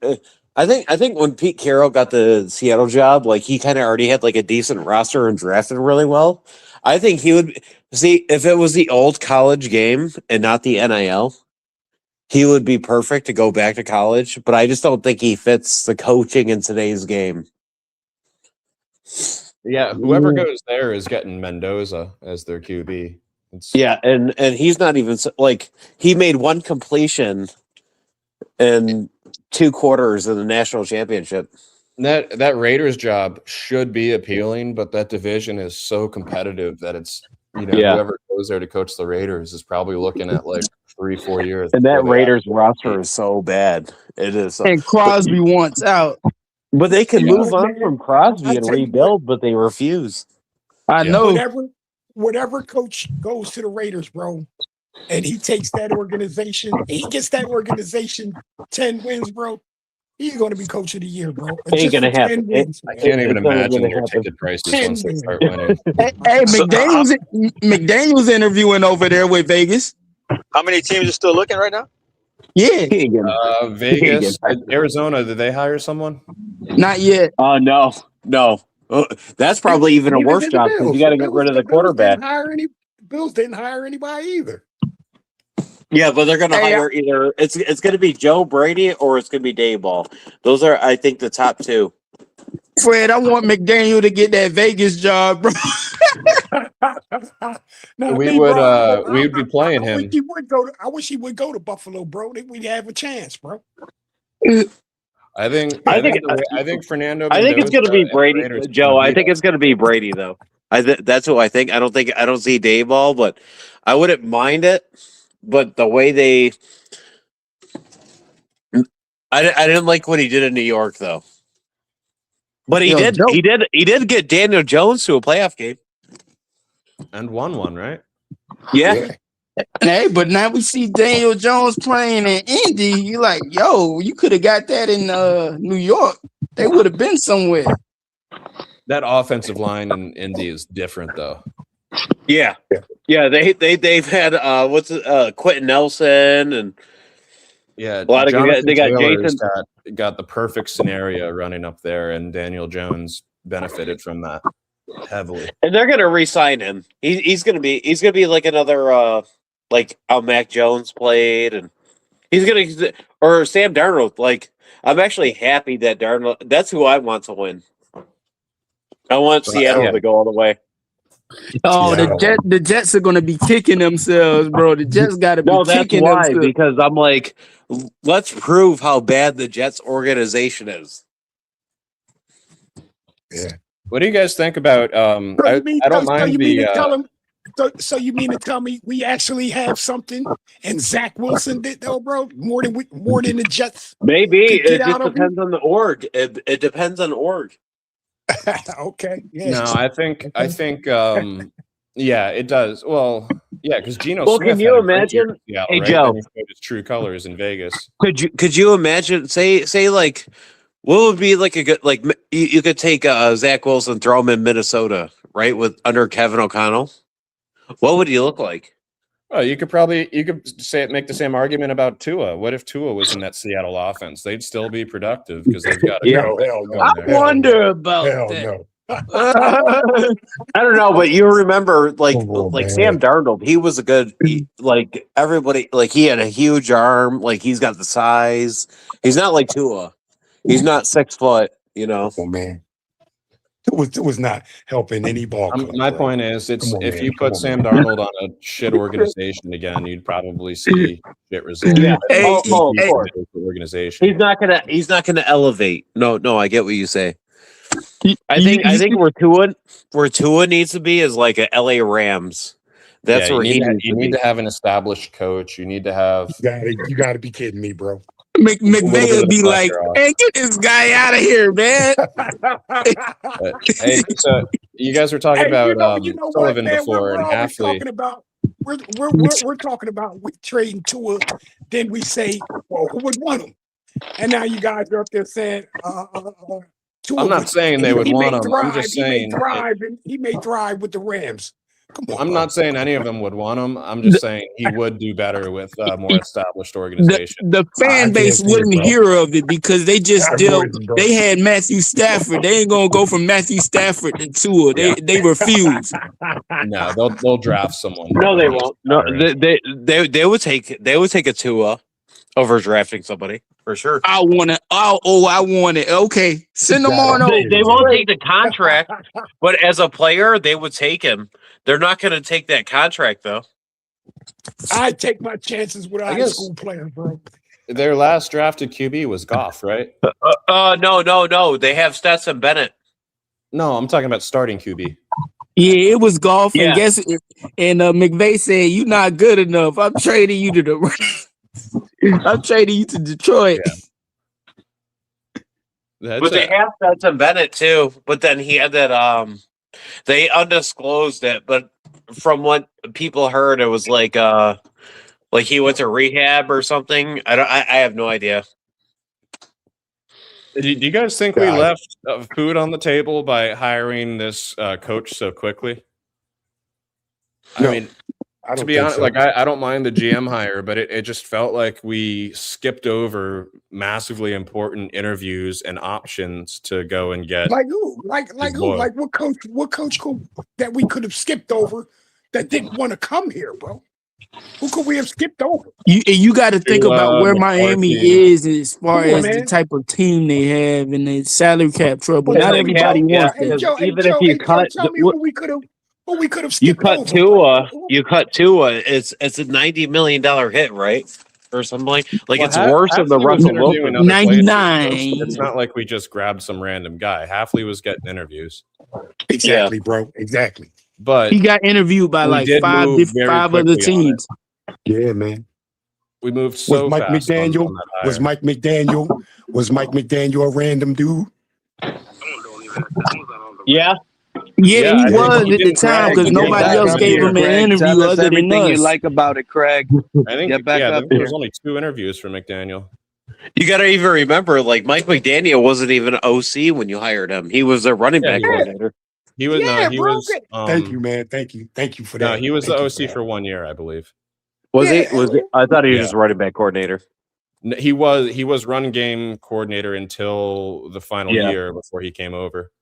I think when Pete Carroll got the Seattle job, like he kind of already had like a decent roster and drafted really well. I think he would see if it was the old college game and not the NIL. He would be perfect to go back to college, but I just don't think he fits the coaching in today's game. Yeah, whoever goes there is getting Mendoza as their QB. And he's not even like he made one completion in 2 quarters of the national championship. That Raiders job should be appealing, but that division is so competitive that it's whoever goes there to coach the Raiders is probably looking at like 3-4 years. And that Raiders roster is so bad. It is. And Crosby wants out. But they can move on from Crosby and rebuild, but they refuse. I know. Whatever coach goes to the Raiders, bro, and he takes that organization, he gets that organization 10 wins, bro. He's going to be coach of the year, bro. Ain't going to happen. I can't even imagine their ticket prices once they start winning. Hey, McDaniel's interviewing over there with Vegas. How many teams are still looking right now? Yeah. Vegas, Arizona, did they hire someone? Not yet. No. That's probably even a worse job because you got to get rid of the quarterback. Bills didn't hire anybody either. Yeah, but they're going to hire either. It's going to be Joe Brady or it's going to be Dayball. Those are, I think, the top two. Fred, I want McDaniel to get that Vegas job, bro. We would be playing him. I wish he would go to Buffalo, bro. Then we'd have a chance, bro. I think Fernando. I think it's going to be Brady, Joe. I think it's going to be Brady, though. That's what I think. I don't see Dayball, but I wouldn't mind it. But the way I didn't like what he did in New York, though. But he did get Daniel Jones to a playoff game and won one, right? Yeah. Hey, but now we see Daniel Jones playing in Indy. You're like, yo, you could have got that in New York. They would have been somewhere. That offensive line in Indy is different, though. Yeah. They've had Quentin Nelson and Yeah, A lot of Jonathan they got Taylor's Jason. got the perfect scenario running up there, and Daniel Jones benefited from that heavily. And they're gonna re-sign him. He's gonna be like another like how Mac Jones played, and he's gonna or Sam Darnold. Like I'm actually happy that Darnold. That's who I want to win. I want Seattle to go all the way. Oh, Yeah. the Jets are gonna be kicking themselves, bro. The Jets gotta be No, that's kicking why. themselves. Because I'm like, let's prove how bad the Jets organization is. Yeah. What do you guys think about? I don't mind the. So you mean to tell me we actually have something, and Zach Wilson did though, bro? More than the Jets. Maybe could get it just out of depends on the org. It depends on org. Okay. Yeah. No, I think yeah, it does. Well, yeah, because Geno Well, Smith can you had a great year imagine? in Seattle, Hey right? Joe, Then he showed his true colors in Vegas. could you imagine? Say like, what would be like a good like you could take Zach Wilson, throw him in Minnesota, right, with under Kevin O'Connell. What would he look like? Well, you could make the same argument about Tua. What if Tua was in that Seattle offense? They'd still be productive because they've got No, hell no. I Hell wonder no. about Hell that. no. I don't know, but you remember like Come on, like man. Sam Darnold, he was a good like everybody like he had a huge arm, like he's got the size. He's not like Tua. He's not 6 foot, you know. Oh man. It was not helping any ball club. My bro. point is, Come on, if man. you Come put on, Sam man. Darnold on a shit organization again, you'd probably see shit results. Yeah. Hey, of course. Organization. He's not gonna elevate. No, I get what you say. I you- think where Tua needs to be is like a LA Rams. That's Yeah, where he needs you to need be. to have an established coach. You need to have You gotta be kidding me, bro. McVay bit would of be like, pressure off. "Hey, get this guy out of here, man." But, hey, so you guys were talking about you know what, Sullivan man? before We're and always Hafley. talking about we're talking about with trading Tua. Then we say, well, who would want him? And now you guys are up there saying, Tua I'm not saying they would want him. I'm just saying he may thrive with the Rams. Come on, I'm bro. not saying any of them would want him. I'm just saying he would do better with a more established organization. The fan base guarantee it, wouldn't bro. hear of it because they just I dealt. wouldn't, bro. They had Matthew Stafford. They ain't gonna go from Matthew Stafford to Tua. They refuse. No, they'll draft someone. No, they won't. No, they would take a Tua over drafting somebody for sure. I want it. I want it. Okay, send them on over. They won't take the contract, but as a player, they would take him. They're not going to take that contract though. I take my chances with high school players, bro. Their last drafted QB was Goff, right? No. They have Stetson Bennett. No, I'm talking about starting QB. Yeah, it was golf, Yeah. and McVay said, "You're not good enough. I'm trading you to the. I'm trading you to Detroit." Yeah. But they have Stetson Bennett too. But then he had that. They undisclosed it, but from what people heard, it was like he went to rehab or something. I have no idea. Do you guys think we left food on the table by hiring this coach so quickly? No, I mean, I to don't be think honest, so. like I don't mind the GM hire, but it just felt like we skipped over massively important interviews and options to go and get. Like who? Like who? Like what coach that we could have skipped over that didn't want to come here, bro? Who could we have skipped over? You got to think about where Miami is as far as man. the type of team they have and the salary cap trouble. Well, Not hey, everybody Joe, wants hey, that. Joe, Even if you cut, tell me who we could have you skipped cut over. Tua. You cut Tua. It's a $90 million hit, right? Or something like it's worse than the Russell Wilson. 99. It's not like we just grabbed some random guy. Hafley was getting interviews. Exactly, bro. Exactly. But He got interviewed by like did five move very other quickly on teams. Yeah, man. we moved so Was Mike fast. McDaniel? on that hire. Was Mike McDaniel a random dude? Yeah. Yeah, he I think was he at the did time great. because He did nobody back else up gave here. him an Craig, interview tell us other than everything you us. like about it, Craig. I think Get back up there here. was only 2 interviews for McDaniel. You got to even remember, like Mike McDaniel wasn't even an OC when you hired him. He was a running back coordinator. He was he bro. was. Thank you, man. Thank you for that. No, he was Thank the you OC for 1 year, I believe. Was Yeah. he? Was he? I thought he was Yeah. just a running back coordinator. He was run game coordinator until the final year before he came over.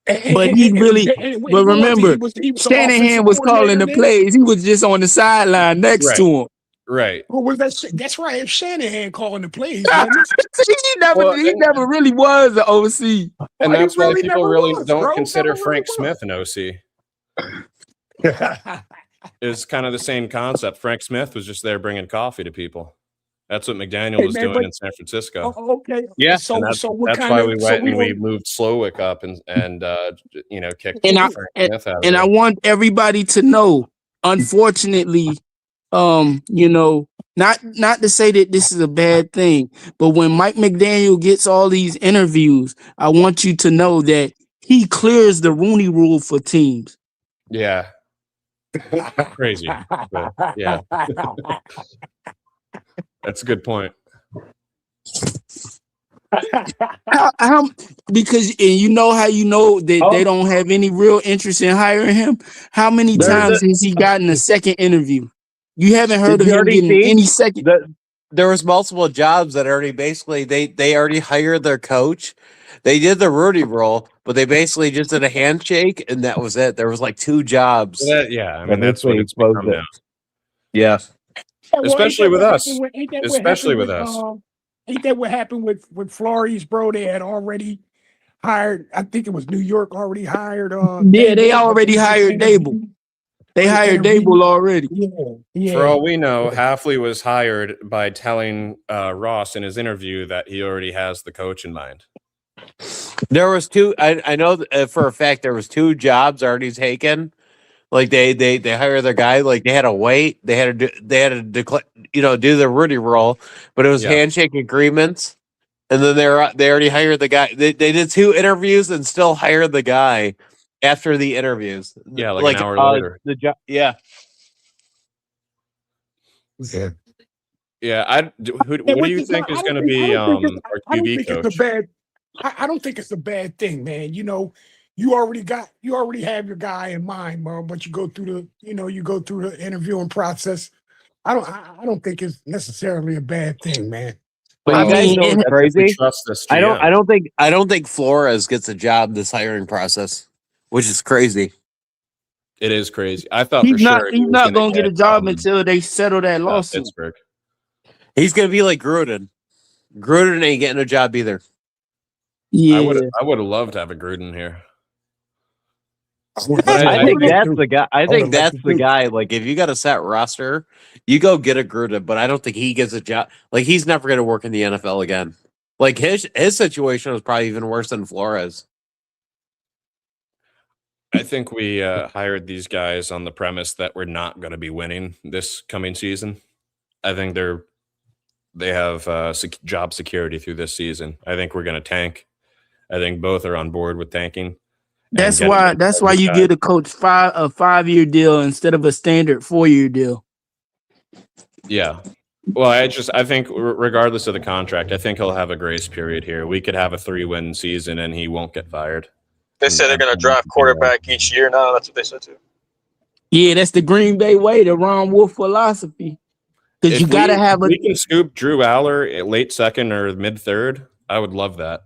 But but remember, Shanahan was calling the plays. He was just on the sideline next to him. Right. Well, that's right. If Shanahan calling the plays, he never really was an OC. And that's why people really don't consider Frank Smith an OC. It's kind of the same concept. Frank Smith was just there bringing coffee to people. That's what McDaniel was doing in San Francisco. Okay. Yeah. So that's what why we went and we moved Slowick up and kicked Frank Smith out. And I want everybody to know, unfortunately, not to say that this is a bad thing, but when Mike McDaniel gets all these interviews, I want you to know that he clears the Rooney Rule for teams. Yeah. Crazy. But, yeah. That's a good point. Because you know how you know that they don't have any real interest in hiring him? How many times has he gotten a second interview? You haven't heard of him getting any second? There was multiple jobs that already basically they already hired their coach. They did the Rudy role, but they basically just did a handshake and that was it. There was like 2 jobs. That's what it's become now. Yeah. Especially with us. Especially with us. Ain't that what happened with Flores, bro? They had already hired, I think it was New York already hired. They already hired Dable. They hired Dable already. Yeah. For all we know, Hafley was hired by telling Ross in his interview that he already has the coach in mind. There was 2. I know for a fact there was 2 jobs already taken. Like they hired their guy. Like they had to wait. They had to do the Rudy role, but it was handshake agreements. And then they already hired the guy. They did 2 interviews and still hired the guy after the interviews. Yeah, like an hour later. Yeah. Yeah. What do you think is going to be our QB coach? I don't think it's a bad thing, man. You already have your guy in mind, bro. But you go through the interviewing process. I don't think it's necessarily a bad thing, man. But you guys know what's crazy? Trust this I don't think Flores gets a job this hiring process, which is crazy. It is crazy. I thought he's not going to get a job until they settle that lawsuit. Pittsburgh. He's going to be like Gruden. Gruden ain't getting a job either. Yeah, I would have loved to have a Gruden here. I think that's the guy. I think that's the guy. Like, if you got a set roster, you go get a Gruden. But I don't think he gets a job. Like, he's never going to work in the NFL again. Like his situation was probably even worse than Flores. I think we hired these guys on the premise that we're not going to be winning this coming season. I think they have job security through this season. I think we're going to tank. I think both are on board with tanking. That's why you get a coach a 5-year deal instead of a standard 4-year deal. Yeah. Well, I think regardless of the contract, I think he'll have a grace period here. We could have a 3-win season and he won't get fired. They said they're going to draft quarterback each year now. That's what they said too. Yeah, that's the Green Bay way, the Ron Wolf philosophy. Because you got to have we can scoop Drew Aller at late 2nd or mid 3rd. I would love that.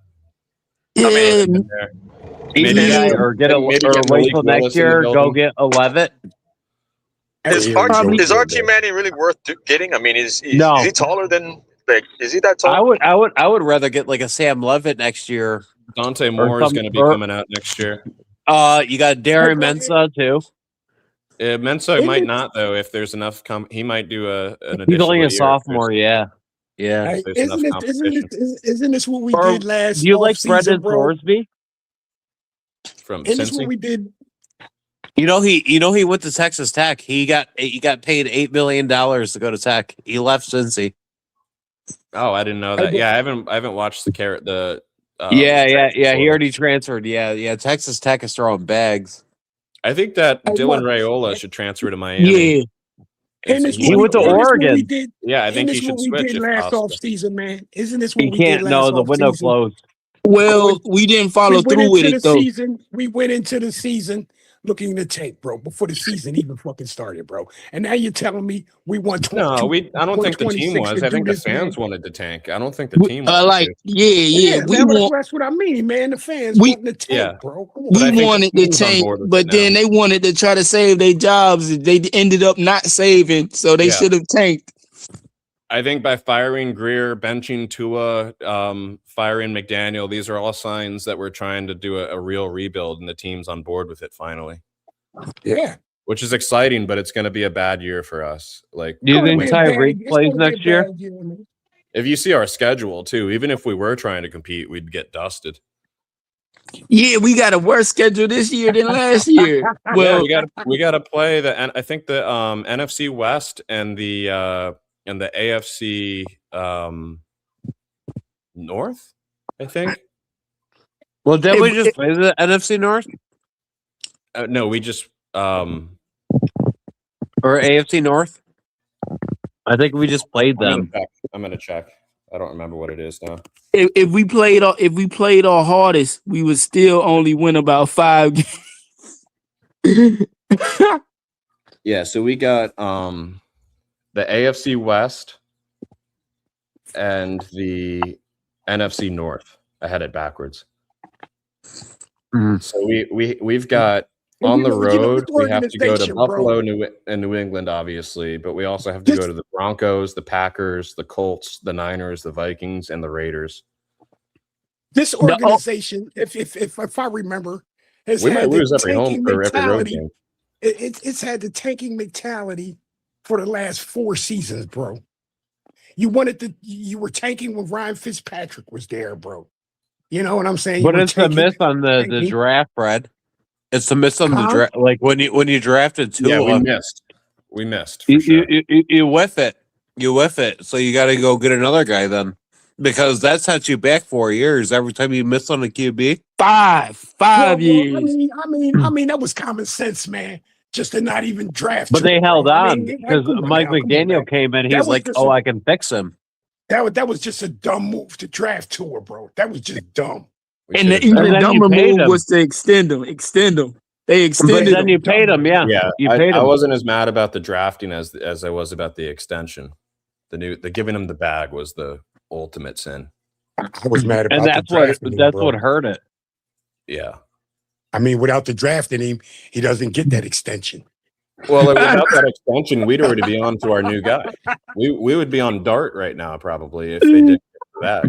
Yeah. Or wait till next year. Go get 11. Is Archie Manning really worth getting? I mean, is he taller than? Like, is he that tall? I would rather get like a Sam Levitt next year. Dante Moore is going to be coming out next year. You got Darren Mensa too. Mensa might not though. If there's enough, he might do an additional. He's only a sophomore. Yeah. Isn't this what we did last? Do you like Brendan Thorsby? From Isn't this what we did? He went to Texas Tech. He got paid $8 million to go to Tech. He left Cincy. Oh, I didn't know that. Yeah, I haven't watched the carrot. He already transferred. Yeah. Texas Tech is throwing bags. I think that Dylan Raiola should transfer to Miami. Yeah. He went to Oregon. Yeah, I think he should switch if last possible. off season, man. Isn't this what he we can't? did last No, the window season? closed. Well, we didn't follow through with it though. We went into the season looking to tank, bro, before the season even fucking started, bro. And now you're telling me we won 20. No, I don't think the team 26 was. to I think do the this, fans man. wanted to tank. I don't think the team wanted like to. yeah, we want. That's what I mean, man. The fans We- wanting to tank, bro. Come on. But I We think wanted the to team's on tank, board with but it then now. they wanted to try to save their jobs. They ended up not saving, so they Yeah. should have tanked. I think by firing Greer, benching Tua, firing McDaniel, these are all signs that we're trying to do a real rebuild, and the team's on board with it finally. Yeah. Which is exciting, but it's going to be a bad year for us. Like, Do you think It's gonna be a Tyreek bad- plays it's gonna be a next year? bad man. if you see our schedule too, even if we were trying to compete, we'd get dusted. Yeah, we got a worse schedule this year than last year. Well, we got to play and I think the NFC West and the AFC North. I think. Well, did we just play the NFC North No, we just or AFC North? I think we just played them. I'm gonna check. I don't remember what it is now. if we played our hardest, we would still only win about 5 games. Yeah, so we got the AFC West and the NFC North. I had it backwards. So we've got on the road. We have to go to Buffalo, New England, obviously, but we also have to go to the Broncos, the Packers, the Colts, the Niners, the Vikings, and the Raiders. This organization, if I remember, we might lose every home for every road game. It's had the tanking mentality for the last 4 seasons, bro. You were tanking when Ryan Fitzpatrick was there, bro. You know what I'm saying? But it's a miss on the draft, Brad. It's a miss on the draft. Like when you drafted Tua, yeah, we missed. You whiff it. You whiff it. So you got to go get another guy then, because that sets you back 4 years every time you miss on a QB. 5 years. I mean, that was common sense, man. Just to not even draft. But they held on because Mike McDaniel came in. He's like, "Oh, I can fix him." That was just a dumb move to draft Tua, bro. That was just dumb. And the even dumber move was to extend them. They extended. But then you paid him, yeah. You paid him. I wasn't as mad about the drafting as I was about the extension. The giving him the bag was the ultimate sin. I was mad about, and that's what hurt it. Yeah. I mean, without the drafting him, he doesn't get that extension. Well, without that extension, we'd already be on to our new guy. We would be on Dart right now, probably, if they did get that.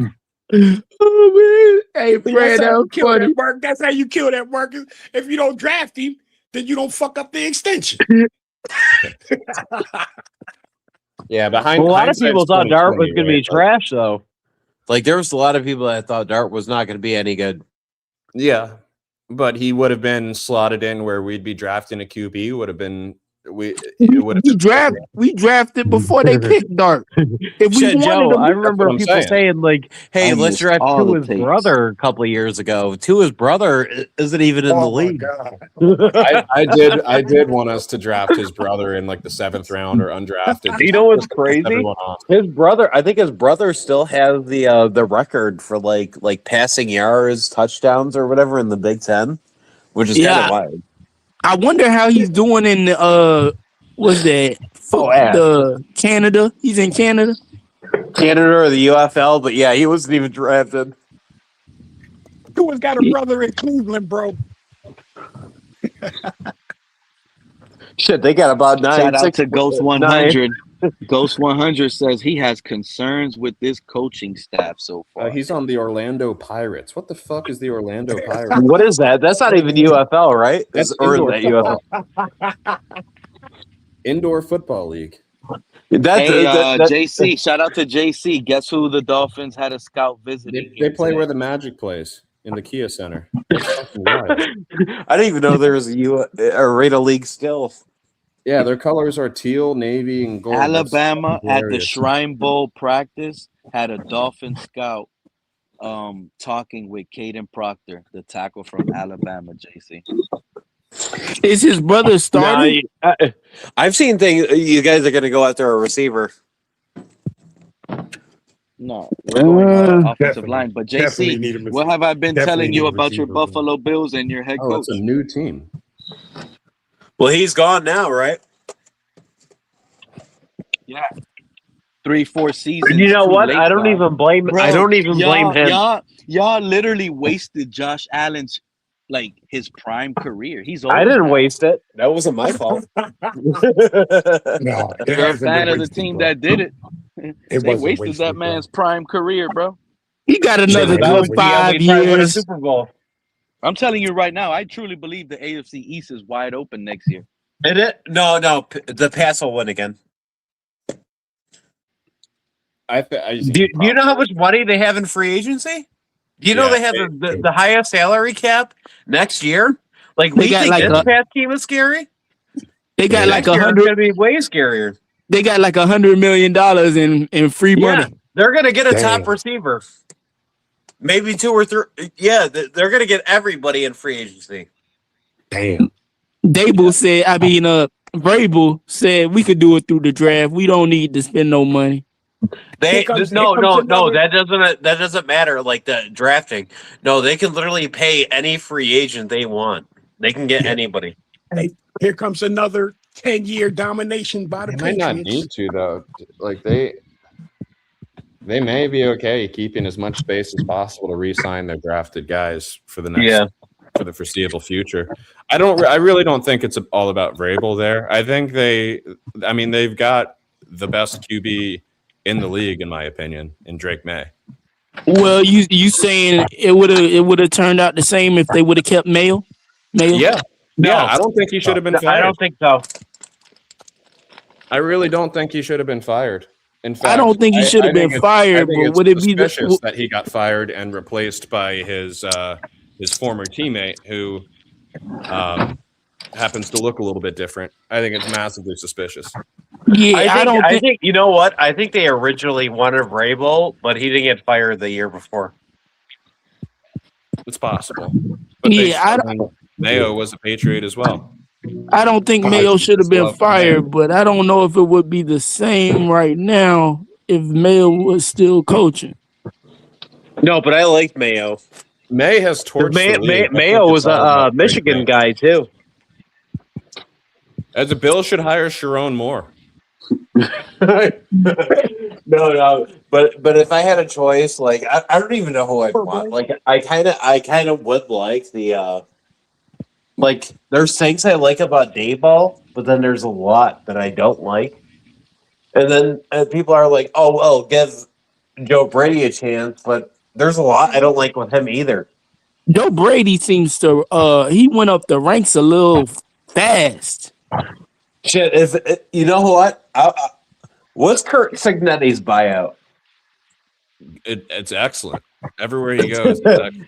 Oh man! Hey, Fred, that's how you kill that, Marcus. If you don't draft him, then you don't fuck up the extension. Yeah, but a lot of people thought Dart was going to be trash, though. Like there was a lot of people that thought Dart was not going to be any good. Yeah, but he would have been slotted in where we'd be drafting a QB. Would have been we drafted before they picked Dart. If we Joe, I remember people saying like, "Hey, let's draft Tua's brother" a couple of years ago. Tua's brother isn't even in the league. I did want us to draft his brother in like the 7th round or undrafted. You know what's crazy? His brother, I think his brother still has the record for like passing yards, touchdowns, or whatever in the Big Ten, which is kind of wild. I wonder how he's doing in the the Canada. He's in Canada. Canada or the UFL, but yeah, he wasn't even drafted. Tua's got a brother in Cleveland, bro. Shit, they got about 9. Shout out to Ghost 100. Ghost 100 says he has concerns with this coaching staff so far. He's on the Orlando Pirates. What the fuck is the Orlando Pirates? What is that? That's not even UFL, right? That's UFL. Indoor Football League. JC, shout out to JC. Guess who the Dolphins had a scout visiting? They play where the Magic plays, in the Kia Center. I didn't even know there was a Arena League still. Yeah, their colors are teal, navy, and gold. Alabama at the Shrine Bowl practice had a Dolphin scout talking with Caden Proctor, the tackle from Alabama, JC. Is his brother starting? I've seen things. You guys are going to go after a receiver. No, we're going offensive line. But JC, what have I been telling you about your Buffalo Bills and your head coach? It's a new team. Well, he's gone now, right? Yeah. 3-4 seasons. And you know too what? late, I don't dog. even blame. Bro, I don't even blame him. Y'all literally wasted Josh Allen's his prime career. He's old. I didn't now. waste it. That wasn't my fault. No, it You're a hasn't fan been of the wasted, team bro. that did it. It They wasn't wasted wasted, that bro. man's prime career, bro. He got Yeah, another it That good was was. 5 we probably won a years. Super Bowl. I'm telling you right now, I truly believe the AFC East is wide open next year. Did it? No. The Pats will win again. Do you know how much money they have in free agency? Do you know they have the highest salary cap next year? Like, They we got think like this a Pats team is scary. they got like Next year it's 100. gonna be way scarier. They got like $100 million in free Yeah, money. they're gonna get a top Damn. receiver, maybe 2 or 3. Yeah, they're gonna get everybody in free agency. Damn. Vrabel said we could do it through the draft. We don't need to spend no money. Here comes No. another- That doesn't matter. Like the drafting. No, they can literally pay any free agent they want. They can get anybody. Hey, here comes another 10-year domination by the They might not Patriots. need to though. Like they may be okay keeping as much space as possible to re-sign their drafted guys for the next for the foreseeable future. I really don't think it's all about Vrabel there. I think they've got the best QB in the league, in my opinion, in Drake May. Well, you saying it would have turned out the same if they would have kept Mayo? Yeah. No. Yeah, I don't think he should have been fired. I don't think so. I really don't think he should have been fired. In fact, I don't think he should have been fired, but would it be suspicious that he got fired and replaced by his former teammate who happens to look a little bit different? I think it's massively suspicious. Yeah, I think you know what? I think they originally wanted Vrabel, but he didn't get fired the year before. It's possible. But Mayo was a Patriot as well. I don't think Mayo should have been fired, but I don't know if it would be the same right now if Mayo was still coaching. No, but I like Mayo. May has torched the league. Mayo was a Michigan guy too. As the Bills should hire Sharon Moore. No. But if I had a choice, like I don't even know who I'd want. Like I kind of would like the like there's things I like about Dayball, but then there's a lot that I don't like. And then people are like, "Oh well, give Joe Brady a chance," but there's a lot I don't like with him either. Joe Brady seems to he went up the ranks a little fast. Shit, you know what? What's Kurt Cignetti's buyout? It's excellent. Everywhere he goes,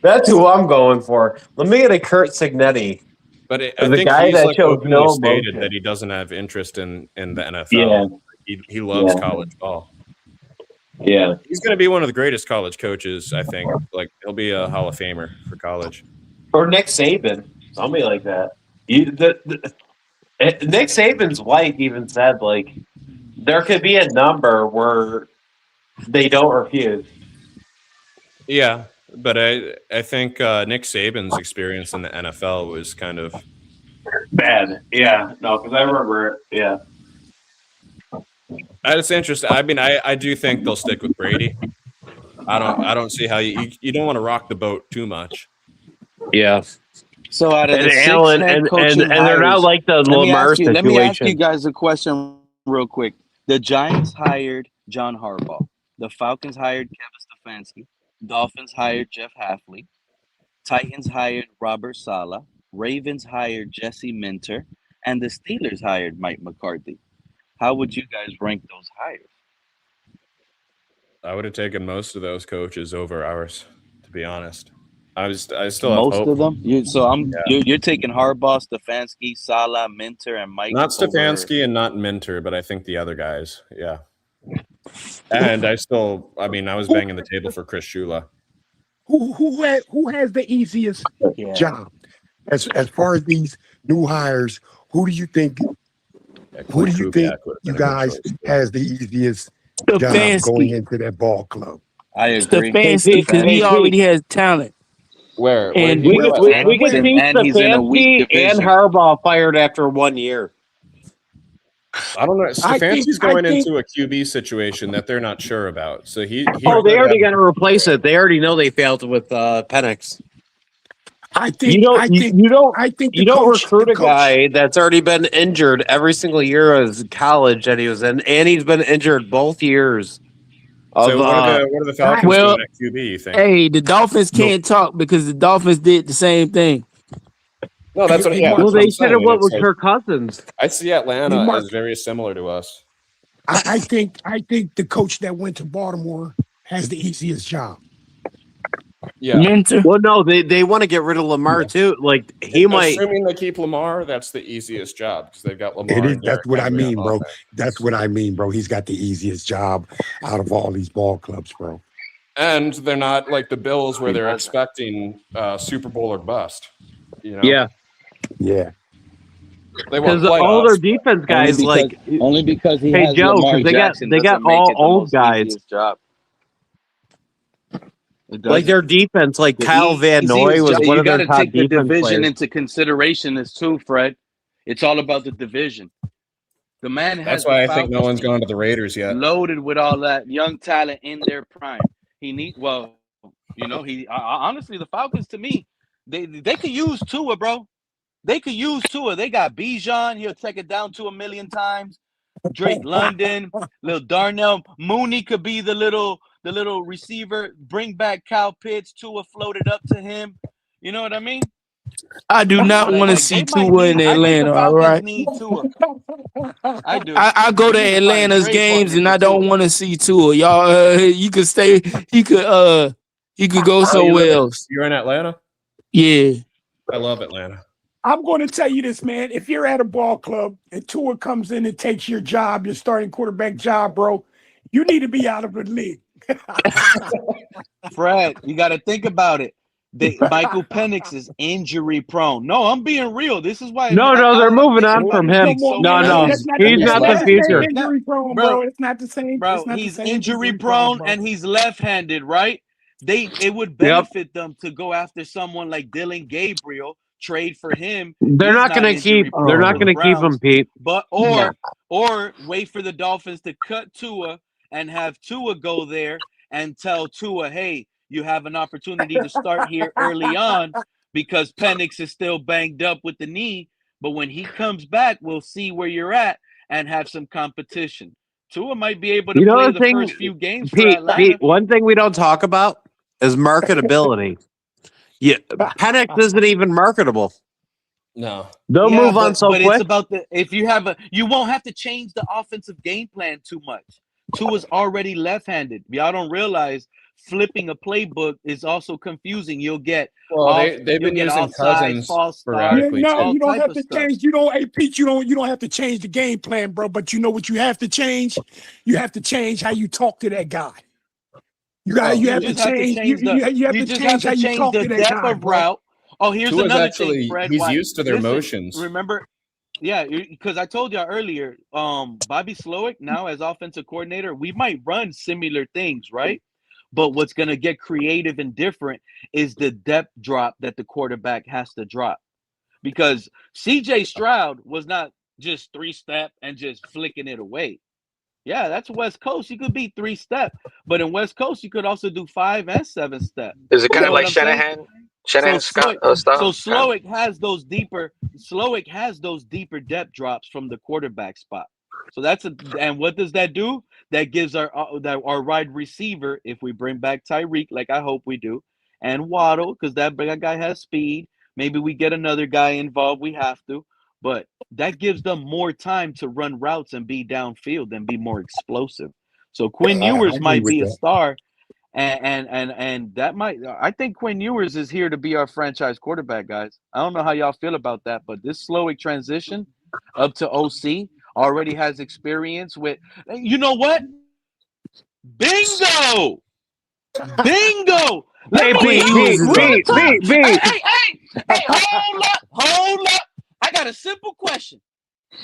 That's who I'm going for. Let me get a Kurt Cignetti. But I The think guy he's that like shows openly no stated emotion. that he doesn't have interest in the NFL. Yeah. He loves Yeah. college ball. Yeah. He's going to be one of the greatest college coaches, I think. Like he'll be a Hall of Famer for college. Or Nick Saban. Somebody like that. Nick Saban's wife even said, like, there could be a number where they don't refuse. Yeah, but I think Nick Saban's experience in the NFL was kind of Bad. Yeah. No, because I remember it. Yeah. It's interesting. I mean, I do think they'll stick with Brady. I don't see how you don't want to rock the boat too much. Yeah. So out of the six Allen head coaching and they're not hires- like the Lamar situation. Let me ask you guys a question real quick. The Giants hired John Harbaugh. The Falcons hired Kevin Stefanski. Dolphins hired Jeff Hafley. Titans hired Robert Saleh. Ravens hired Jesse Minter. And the Steelers hired Mike McCarthy. How would you guys rank those hires? I would have taken most of those coaches over ours, to be honest. I still have Most hope. of them? You're taking Harbaugh, Stefanski, Saleh, Minter, and Mike. Not Stefanski and not Minter, but I think the other guys. Yeah. And I was banging the table for Chris Shula. Who has the easiest job as far as these new hires? Who do you think? Who do you think you guys has the easiest job going into that ball club? I agree. Stefanski, because he already has talent. Where And he We go, could Atlanta? we could keep And he's in a weak Stefanski and division. Harbaugh fired after 1 year. I don't know. I think Stefanski's going into a QB situation that they're not sure about. So he Oh, they could already have. got to replace it. They already know they failed with Penix. I You think don't I you, think you don't I think you don't recruit a guy that's already been injured every single year of college that he was in, and he's been injured both years. Of So what are the Falcons well, doing at QB? You think? hey, the Dolphins No, can't talk because the Dolphins did the same thing. No, that's what. hey Yeah, Mark, well, that's what they I'm should have saying. went It's with like Kirk Cousins. I see hey Atlanta Mark, as very similar to us. I think the coach that went to Baltimore has the easiest job. Yeah, Mentor. Well, no, they want to get rid of Lamar too. Like he might. assuming they keep Lamar, that's the easiest job because they've got It Lamar is. and That's Derrick what I Henry on mean, bro. offense. That's what I mean, bro. He's got the easiest job out of all these ball clubs, bro. And they're not like the Bills where they're expecting Super Bowl or bust. You know, Yeah, Yeah. they want because all their playoffs. defense guys only because he hey has Joe, Lamar because Jackson they got doesn't make all it the old most guys. easiest job. It Like doesn't. their defense, like The Kyle Van Noy easiest was job. one You of got their to top take the defense division players. into consideration as too, Fred. It's all about the division. The man That's has why the I think no Falcons one's team gone to the Raiders yet. loaded with all that young talent in their prime. Honestly, the Falcons to me, they could use Tua, bro. They could use Tua. They got Bijan. He'll take it down to 1,000,000 times. Drake London, little Darnell Mooney could be the little receiver. Bring back Kyle Pitts. Tua floated up to him. You know what I mean? I do not want to Like see they might Tua in need. I think the Atlanta. All Falcons right, need Tua. I do. I go We to need to find a Atlanta's trade games partner and for I don't Tua. want to see Tua. Y'all, you could stay. He could go Oh, somewhere else. you're in Atlanta? Yeah. I love Atlanta. I'm going to tell you this, man. If you're at a ball club and Tua comes in and takes your job, your starting quarterback job, bro, you need to be out of the league. Fred, you got to think about it. Michael Penix is injury prone. No, I'm being real. This is why. No, I they're don't like moving thinking on about from this him. league Come on, so No, man. no, close. That's not he's the not same. the That's the same future. injury prone, Bro, bro. It's not the same. Bro, It's not the he's same injury prone, prone bro. and he's left-handed, right? It would Yep, benefit them to go after someone like Dylan Gabriel, trade for him. they're He's not not going to keep. injury They're prone not for the going to keep him, Browns. Pete. But No. or wait for the Dolphins to cut Tua and have Tua go there and tell Tua, hey, you have an opportunity to start here early on because Penix is still banged up with the knee. But when he comes back, we'll see where you're at and have some competition. Tua might be able to You know play the the first thing, few games for Pete. Atlanta. One thing we don't talk about is marketability. Yeah, Penix isn't even marketable. No. They'll Yeah, move on so but it's quick. about you won't have to change the offensive game plan too much. Tua's already left-handed. Y'all don't realize flipping a playbook is also confusing. You'll get Well, they've been using offside, Cousins false start, Yeah, sporadically no, too. you don't type have of to stuff. change. You don't, hey Pete, you don't have to change the game plan, bro. But you know what you have to change? You have to change how you talk to that guy. You have to just have to change. change the. You have You to just have change how to you change talk the to that depth guy, of bro. route. Oh, here's Tua's another actually thing, Fred. he's used to their Listen, motions. remember, yeah, because I told y'all earlier, Bobby Slowick now as offensive coordinator, we might run similar things, right? But what's going to get creative and different is the depth drop that the quarterback has to drop. Because CJ Stroud was not just 3-step and just flicking it away. Yeah, that's West Coast. You could be 3-step, but in West Coast, you could also do 5 and 7-step. Is it You kind of know like what I'm saying? Shanahan So style? Slowick has those deeper depth drops from the quarterback spot. So and what does that do? That gives our wide receiver, if we bring back Tyreek, like I hope we do, and Waddle, because that guy has speed. Maybe we get another guy involved. We have to, but that gives them more time to run routes and be downfield and be more explosive. So Quinn I Ewers agree might with be a that. star. And that might I think Quinn Ewers is here to be our franchise quarterback, guys. I don't know how y'all feel about that, but this Slowick transition up to OC already has experience with you know what? Bingo! Bingo! Let Hey, me Pete, know Pete, real Pete, time. Pete, Pete. Hey, hold up. I got a simple question.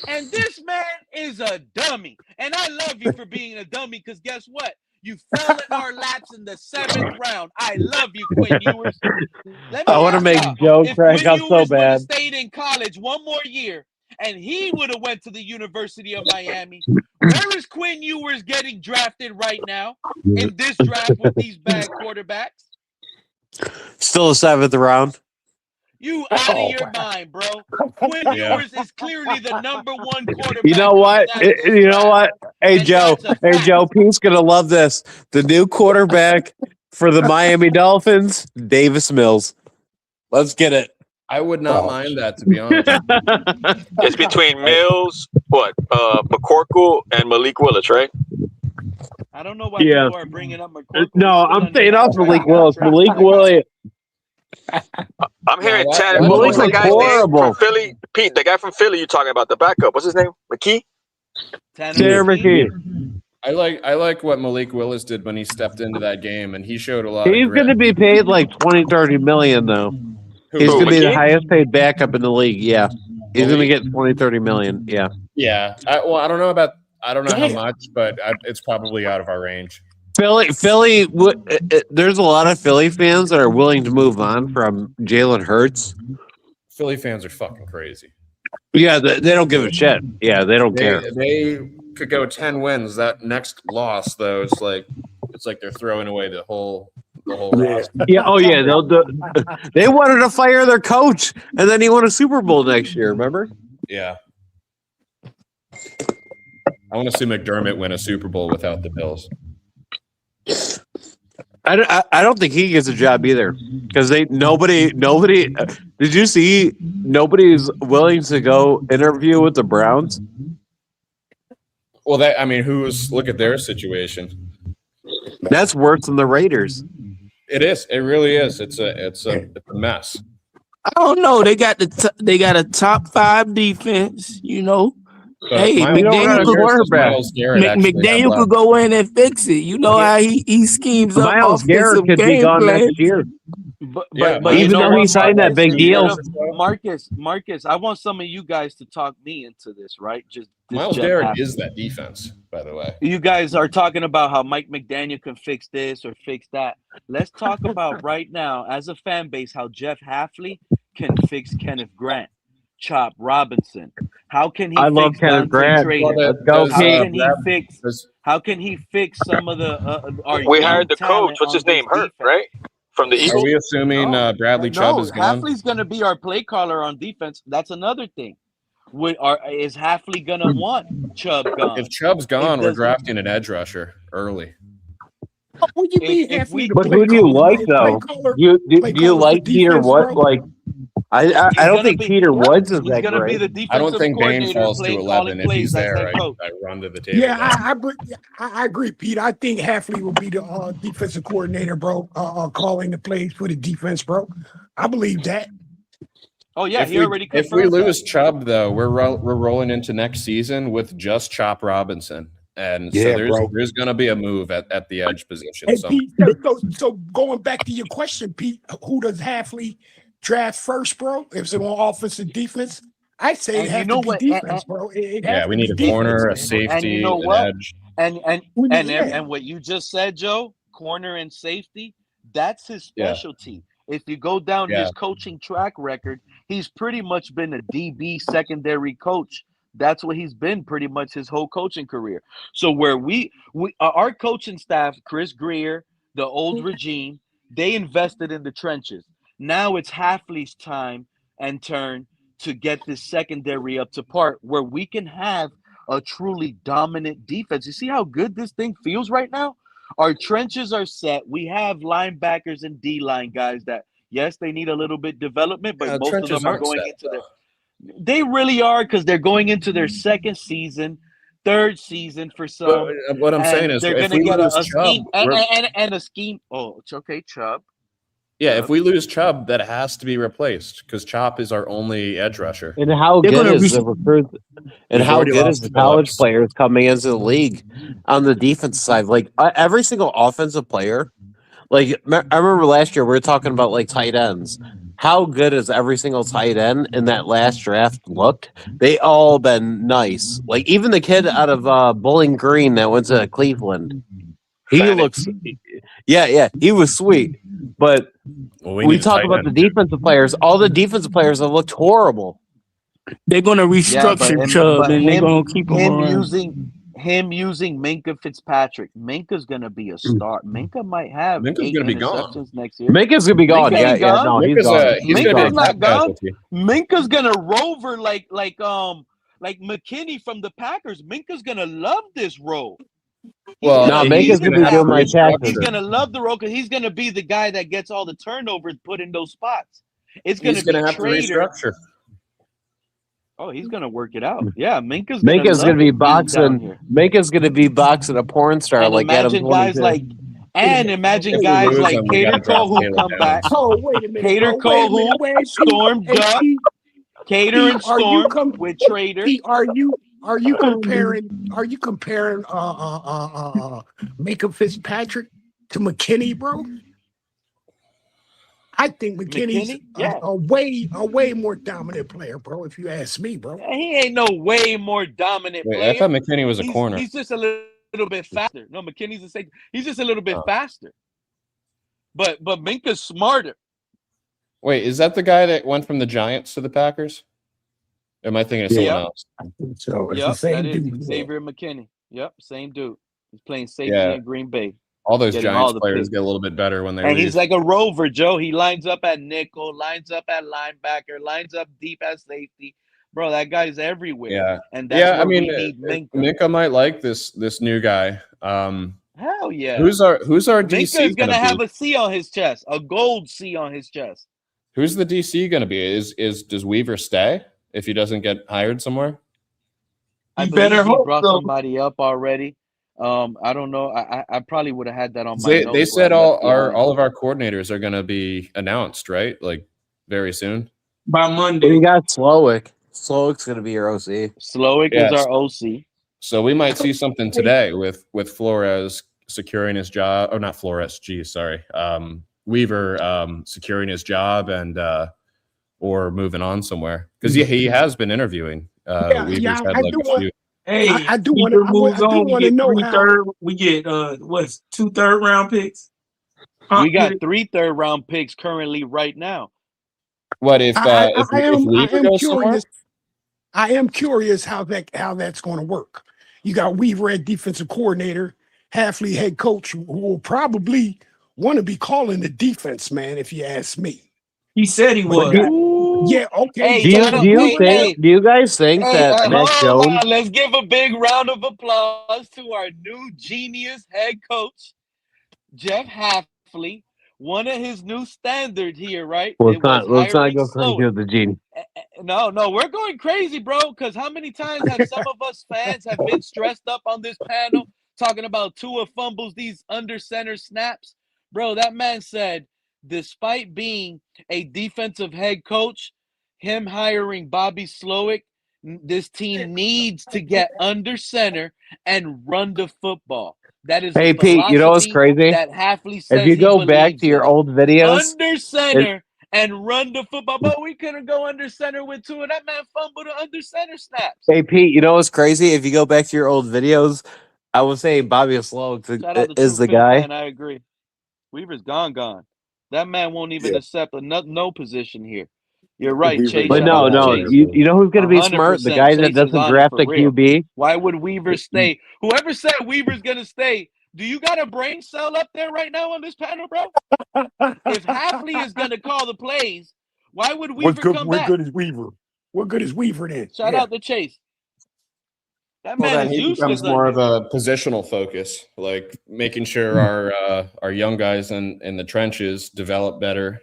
And this man is a dummy. And I love you for being a dummy because guess what? You fell in our laps in the 7th round. I love you, Quinn Ewers. Let me I want to ask make y'all, Joe if crack Quinn up so Ewers would have bad. stayed in college one more year and he would have went to the University of Miami, where is Quinn Ewers getting drafted right now in this draft with these bad quarterbacks? Still a 7th round. You out of Oh, your mind, bro. Quinn Ewers is clearly the number 1 quarterback You know coming what? out of this You know draft. what? Hey And Joe. that's a Hey fact. Joe. Pete's gonna love this. The new quarterback for the Miami Dolphins, Davis Mills. Let's get it. I would not mind that, to be honest. It's between Mills, McCorkle, and Malik Willis, right? I don't know why Yeah. people are bringing up McCorkle. No, He's still I'm staying off underdrafted. Malik Willis. Malik Willis. I'm hearing No, Tanner. that- What's that Malik guy's was name from horrible. Philly? Pete, the guy from Philly you're talking about, the backup. What's his name? McKee? Tanner McKee. I like what Malik Willis did when he stepped into that game, and he showed a lot He's of grit. going to be paid like 20-30 million though. He's Who, going to be the McKee? highest paid backup in the league. Yeah, he's going to Malik? get 20-30 million. Yeah. Yeah. I don't know how much, but it's probably out of our range. Philly. There's a lot of Philly fans that are willing to move on from Jalen Hurts. Philly fans are fucking crazy. Yeah, they don't give a shit. Yeah, they don't care. They could go 10 wins. That next loss, though, it's like they're throwing away the whole roster. Yeah. Oh yeah. They wanted to fire their coach, and then he won a Super Bowl next year. Remember? Yeah. I want to see McDermott win a Super Bowl without the Bills. I don't think he gets a job either because nobody. Did you see? Nobody's willing to go interview with the Browns. Well, look at their situation. That's worse than the Raiders. It is. It really is. It's a mess. I don't know. They got a top 5 defense. You know. But Hey, McDaniel McDaniel could go in and fix it. You know how he schemes up Myles Garrett offensive could be game gone plan. next year. But even though he signed that big deal. Marcus, I want some of you guys to talk me into this, right? Myles Garrett is that defense, by the way. You guys are talking about how Mike McDaniel can fix this or fix that. Let's talk about right now, as a fan base, how Jeff Hafley can fix Kenneth Grant, Chop Robinson. How can he I fix love Kenneth Grant. Trader? How can he fix some of the our We young hired the talent coach. What's his on name? this Hurt, defense? right? From the Are Eagles. we assuming Bradley Chubb is gone? Hafley's going to be our play caller on defense. That's another thing. Is Hafley going to want Chubb gone? If Chubb's gone, we're drafting an edge rusher early. What do you mean? But who do you like though? Do you like Peter Wood? Like I don't think Peter Woods is that great. I don't think Dane falls to 11 if he's there. I run to the table. Yeah, I agree, Pete. I think Hafley will be the defensive coordinator, bro. Calling the plays for the defense, bro. I believe that. Oh yeah, if we lose Chubb though, we're rolling into next season with just Chop Robinson. And so there's going to be a move at the edge position. Hey, Pete, so going back to your question, Pete, who does Hafley draft first, bro? If it's on offense and defense, I'd say it has to be defense, bro. We need a corner, a safety, an edge. And what you just said, Joe, corner and safety, that's his specialty. If you go down his coaching track record, he's pretty much been a DB secondary coach. That's what he's been pretty much his whole coaching career. So where we our coaching staff, Chris Greer, the old regime, they invested in the trenches. Now it's Hafley's time and turn to get this secondary up to par where we can have a truly dominant defense. You see how good this thing feels right now? Our trenches are set. We have linebackers and D-line guys that, yes, they need a little bit development, but most of them are going into their – they really are because they're going into their second season, third season for some. But what I'm saying is they're going to get a scheme and a scheme. Oh, it's okay, Chubb. Yeah, if we lose Chubb, that has to be replaced because Chop is our only edge rusher. And how good is the recruits? And how good is the college players coming into the league on the defense side? Like every single offensive player. Like I remember last year we were talking about like tight ends. How good is every single tight end in that last draft looked? They all been nice. Like even the kid out of Bowling Green that went to Cleveland. He Fannin. looks, yeah, he was sweet. But Well, we need a talk tight about the end. defensive players. All the defensive players have looked horrible. They're gonna restructure Chubb, and they're gonna keep him around. him using Minka Fitzpatrick. Minka's gonna be a star. Minka might have Minka's 8 gonna be gone. interceptions next year. Minka's gonna be gone. Minka ain't gone. No, he's Minka's gone. he's gonna be a Minka's not cap gone. casualty. Minka's gonna rover like McKinney from the Packers. Minka's gonna love this role. Well, No, he's Minka's gonna be have doing my restructure. taxes. He's gonna love the role because he's gonna be the guy that gets all the turnovers put in those spots. It's He's gonna gonna be have to Trader. restructure. Oh, he's gonna work it out. Yeah, Minka's Minka's love gonna be it being down boxing. here. Minka's gonna be boxing a porn star And like Adam imagine guys 22. like, imagine If we guys lose like him, we Cater gotta drop Cole who Caleb come down. back. Oh, wait a minute. Cater bro. Wait a Cole minute. who Wait, stormed hey, up. Pete, Cater and Pete, are you Storm with Trader. Pete, are you comparing Minka Fitzpatrick to McKinney, bro? I think McKinney's McKinney? Yeah. a way more dominant player, bro. If you ask me, bro. He ain't no way more dominant Wait, player. I thought McKinney was a corner. He's just a little bit faster. No, McKinney's a safety. He's just a little bit faster. But Minka's smarter. Wait, is that the guy that went from the Giants to the Packers? Or am I thinking of someone Yep. else? So it's the Yep, same that is dude. Xavier McKinney. Yep, same dude. He's playing safety Yeah. in Green Bay. All those Getting all Giants the players picks. get a little bit better when they And leave. he's like a rover, Joe. He lines up at nickel, lines up at linebacker, lines up deep at safety. Bro, that guy's everywhere. Yeah. And that's Yeah, I where mean, we need Minka. Minka might like this new guy. Hell yeah. Who's our DC Minka's gonna have be? a C on his chest, a gold C on his chest. Who's the DC going to be? Does Weaver stay if he doesn't get hired somewhere? I You believe better he hope brought so. somebody up already. I don't know. I probably would have had that on my notes. They said when I left the all of our coordinators are going to be announced, right? Like very soon. By We Monday. got Slowick. Slowick's gonna be your OC. Slowick Yes. is our OC. So we might see something today with Flores securing his job, or not Flores. Geez, sorry. Weaver securing his job and or moving on somewhere because he has been interviewing. Weaver's had I like do a want- few. Hey, I do Weaver wanna- I moves do on. We wanna get know three how- third. We get what's 2 third-round picks. We got 3 third-round picks currently right now. What if if Weaver goes somewhere? curious. I am curious how that's going to work. You got Weaver at defensive coordinator, Hafley head coach, who will probably want to be calling the defense, man. If you ask me. He said he was. Yeah. Okay. Hey, Do Hey, you guys think that Mac hold Jones? on. Let's give a big round of applause to our new genius head coach, Jeff Hafley. One of his new standards here, right? Let's not hiring go crazy Slowick. with the genie. No, we're going crazy, bro. Because how many times have some of us fans have been stressed up on this panel talking about Tua fumbles these under center snaps? Bro, that man said, despite being a defensive head coach, him hiring Bobby Slowick, this team needs to get under center and run the football. That is Hey a Pete, you know what's philosophy crazy? that Hafley says If you he go back believes to your in. old videos, Under center and run the football. But we couldn't go under center with Tua. That man fumbled the under center snaps. hey Pete, you know what's crazy? If you go back to your old videos, I was saying Bobby Slowick Shout out to is True the Philly guy. fan, I agree. Weaver's gone. That man won't even accept no position here. You're right, Weaver- Chase. But Shout out no, to Chase. you know who's going to be smart? The 100% guy that Chase is doesn't on it draft for a real. QB. Why would Weaver stay? Whoever said Weaver's gonna stay, do you got a brain cell up there right now on this panel, bro? If Hafley is gonna call the plays, why would Weaver come What back? good is Weaver? What good is Weaver then? Shout out to Chase. That Well, man then is he useless. becomes more of a positional focus, like making sure our young guys in the trenches develop better,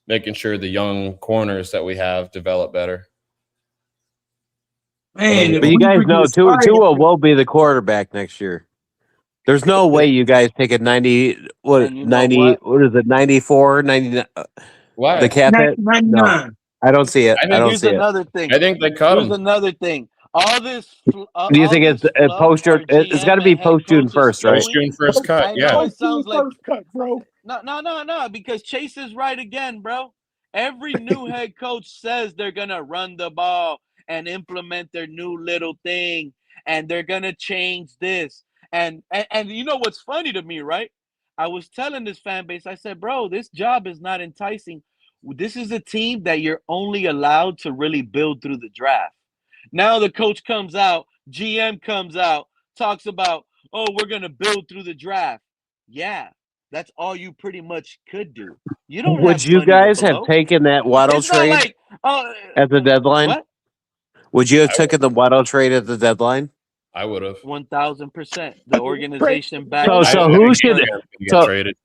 making sure the young corners that we have develop better. Man, But you guys know Tua will be the quarterback next year. There's no way you guys take a 90 And you know what is it, 94, 99 Why? the cap hit? 99. I don't see it. I I think don't Here's see it. another thing. I think they cut Here's him. another thing. All this. Do you think it's post? It's got to be post June 1st, right? Post June first cut. I know Yeah. it sounds like first cut, bro. no, because Chase is right again, bro. Every new head coach says they're gonna run the ball and implement their new little thing, and they're gonna change this, And you know what's funny to me, right? I was telling this fan base, I said, bro, this job is not enticing. This is a team that you're only allowed to really build through the draft. Now the coach comes out, GM comes out, talks about, oh, we're going to build through the draft. Yeah, that's all you pretty much could do. You don't Would have you money guys to have blow. taken that Waddle It's not trade like, at the deadline? what? Would you have I taken the Waddle trade at the deadline? I would have. 1,000%. The organization back. So who should? Get So traded?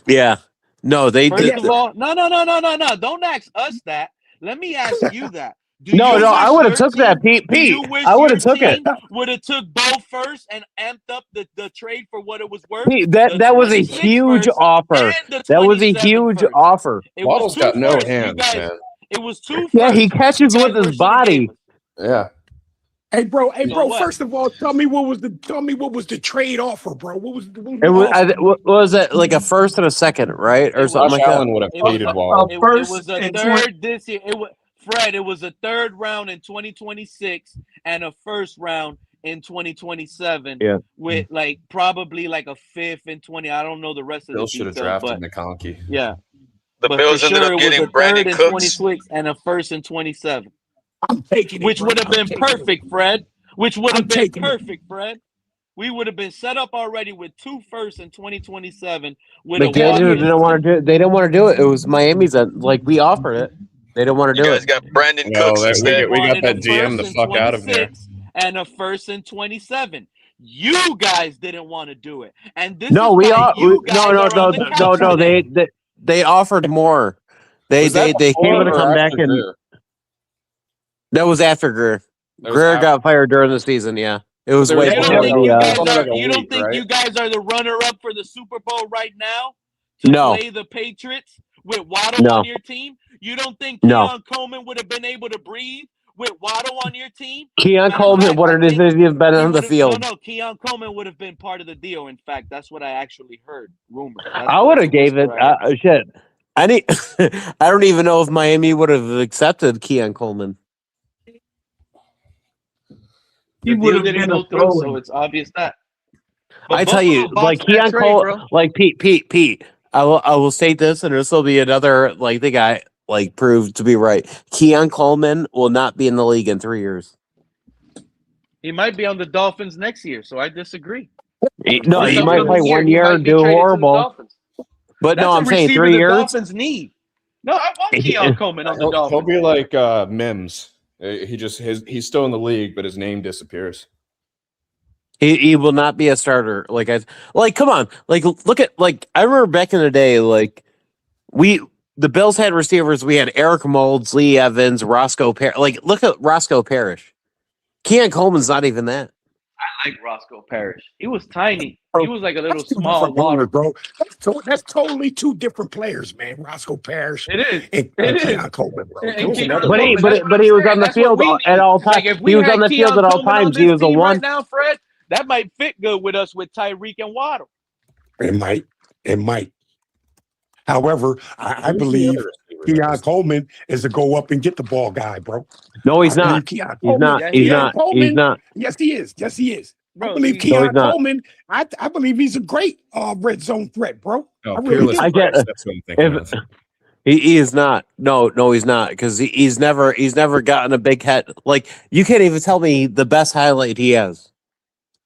yeah, no, they First did. of all, no. Don't ask us that. Let me ask you that. Do No, you no, I wish would have your took that, team- Pete. do you Pete, wish I would your have took it. team would have took Bo first and amped up the trade for what it was worth? Pete, The that was a 26 huge first offer. and the That was a 27 huge first. offer. It was Waddle's two got no firsts. You hands, guys, man. it was two Yeah, firsts he catches you with guys his shoulda body. gave us. Yeah. Hey, bro. So what? First of all, tell me what was the trade offer, bro? What was the It was, offer? what was it, like a first and a second, right, or It something was- like Josh that? Allen would have It was hated a- Waddle. It First was a and third this year. Fred, it was a third round in 2026 and a first round in 2027. Yeah. With like probably like a fifth in 20. I don't know the rest of Bill the should have details, drafted but McConkey. yeah. The But Bills for ended sure, up it was getting a third Brandon in Cooks. 26 and a first in 27, I'm taking it, which bro. would have I'm been taking it. perfect, Fred. Which would I'm have been taking it. perfect, Fred. We would have been set up already with 2 firsts in 2027 with a McDaniel walk-in. didn't want to do. They didn't want to do it. It was Miami's like we offered it. They didn't want to You do guys it. got Brandon No, Cooks we instead. got wanted that a GM first the in fuck out of there. 26 and a first in 27. You guys didn't want to do it, and this No, is we why are. you guys No, are on the couch today. They offered more. They Was that came before to or come back after and Greer? that was after Greer. That was Greer after- got fired during the season. Yeah, it was There way was You one before don't of think those. you guys Only are? like a You don't week, think right? you guys are the runner-up for the Super Bowl right now to No. play the Patriots with Waddle No. on your team? You don't think No. Keon Coleman would have been able to breathe with Waddle on your team? Keon Matter of Coleman, fact, what I it is, think he's been he on the would've- field. No, Keon Coleman would have been part of the deal. In fact, that's what I actually heard. Rumor. I would have gave it. Shit. I need. I don't even know if Miami would have accepted Keon Coleman. The He would deal have didn't been go a through, throw-in. so it's obvious that. I tell you, like Keon Coleman, like Pete. I will state this, and this will be another like thing I like proved to be right. Keon Coleman will not be in the league in 3 years. He might be on the Dolphins next year, so I disagree. No, This he might upcoming play year, 1 he year might and be do traded to the horrible. Dolphins. But no, That's a I'm saying receiver 3 the years. Dolphins need. No, I want Keon Coleman on the He'll Dolphins. be like Mims. He's still in the league, but his name disappears. He will not be a starter. Come on. Like look at I remember back in the day, the Bills had receivers. We had Eric Moulds, Lee Evans, Roscoe Parrish. Look at Roscoe Parrish. Keon Coleman's not even that. I like Roscoe Parrish. He was tiny. He was like a little That's two small different water. players, bro. That's totally two different players, man. Roscoe Parrish It is. and It Keon is. Coleman, bro. And Those are Keon another- But he Coleman, but he was on the that's what field we at need. all times. Like if we He was had on the Keon field at all Coleman on times. He this was a team one. right now, Fred, that might fit good with us with Tyreek and Waddle. It might. However, I believe Keon Coleman is a go up and get the ball guy, bro. No, he's I not. believe Keon He's Coleman- not. Yeah, He's Keon not. Coleman- He's not. Yes, he is. Yes, he is. I Bro, believe he's- Keon he's not. Coleman. I believe he's a great red zone threat, bro. No, I really Peerless do. I get- Price, that's what I'm thinking If, of. he is not. No, he's not because he's never gotten a big head. Like you can't even tell me the best highlight he has.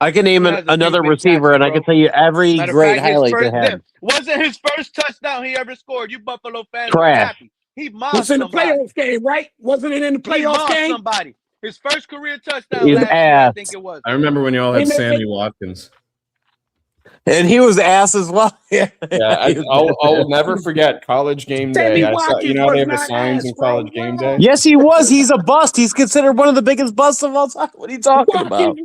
I can name He has a few another big receiver, catches, and I bro. can tell you every Matter of great fact, his highlight they first- had. wasn't his first touchdown he ever scored. You Buffalo fans Trash. are happy. He mossed Was in the somebody. playoff game, right? Wasn't it in the He playoff mossed game? somebody. His first career touchdown He's last year, I ass. think it was. I remember when you all had And they- Sammy Watkins. And he was ass as well. Yeah, I'll never forget college game day. Sammy I saw, Watkins you know how they have was the not signs in ass, bro. college game day? Yes, he was. He's a bust. He's considered one of the biggest busts of all time. What are you talking about?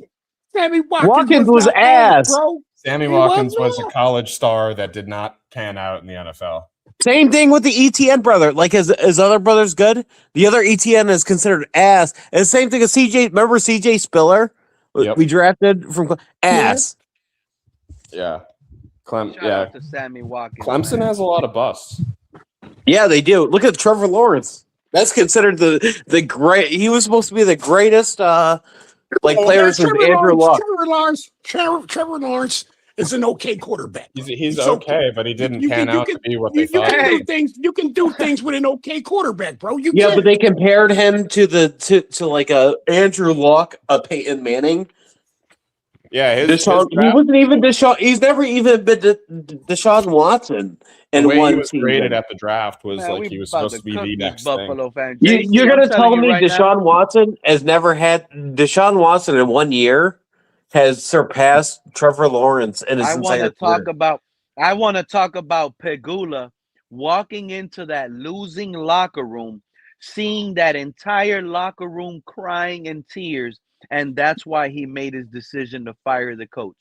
Sammy Watkins, Watkins was not ass. bro. Sammy He Watkins was was a not. college star that did not pan out in the NFL. Same thing with the ETN brother. Like his other brother's good. The other ETN is considered ass. And the same thing as CJ. Remember CJ Spiller? Yep. We drafted from ass. Yeah. Shout out to Sammy Watkins. Clemson man. has a lot of busts. Yeah, they do. Look at Trevor Lawrence. That's considered the great. He was supposed to be the greatest like Oh, players man, with Andrew Luck. Trevor Lawrence is an okay quarterback. He's okay, but he didn't pan out to be what they You thought. can do things. You can do things with an okay quarterback, bro. You Yeah, can. but they compared him to like a Andrew Luck, a Peyton Manning. Yeah, He wasn't even Deshaun. He's never even been Deshaun Watson in the way one he was season. graded at the draft was Man, like he was about supposed to be the cook this next thing. Buffalo fan. You're JC, gonna I'm telling tell you me right now, Deshaun Watson has never had Deshaun Watson in 1 year has surpassed Trevor Lawrence in his I want entire to talk career. about Pegula walking into that losing locker room, seeing that entire locker room crying in tears, and that's why he made his decision to fire the coach.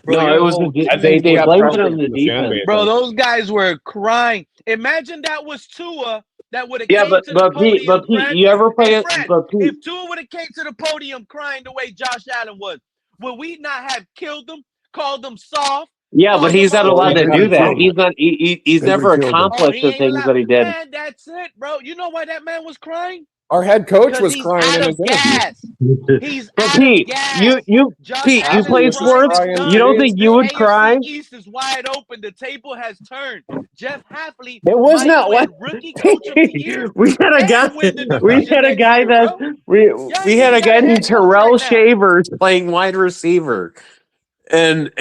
Bro, No, your it was whole they team he was got blamed it pressure on the from the fan defense. base. Bro, those guys were crying. Imagine that was Tua that would have Yeah, came to the but podium, Pete, Fred. you ever play Hey, it? Fred, But Pete, if Tua would have came to the podium crying the way Josh Allen was, would we not have killed him, called him soft? yeah, but he's not allowed to do that. He's not. He's They never would've killed him. accomplished the He ain't things allowed. that he did. Man, that's it, bro. You know why that man was crying? Our head coach Because was he's crying in out his of interview. gas. He's But out of Pete, gas. Josh Pete, you Allen's play was prime sports. is crying You done. don't think The you would AFC cry? East is wide open. The table has turned. Jeff Hafley It was might not win what Rookie Coach of the Year we had a guy. and win the We division had a next guy year, that bro. we Y'all we ain't had even a got guy a named head coach Terrell right now. Shavers playing wide receiver, and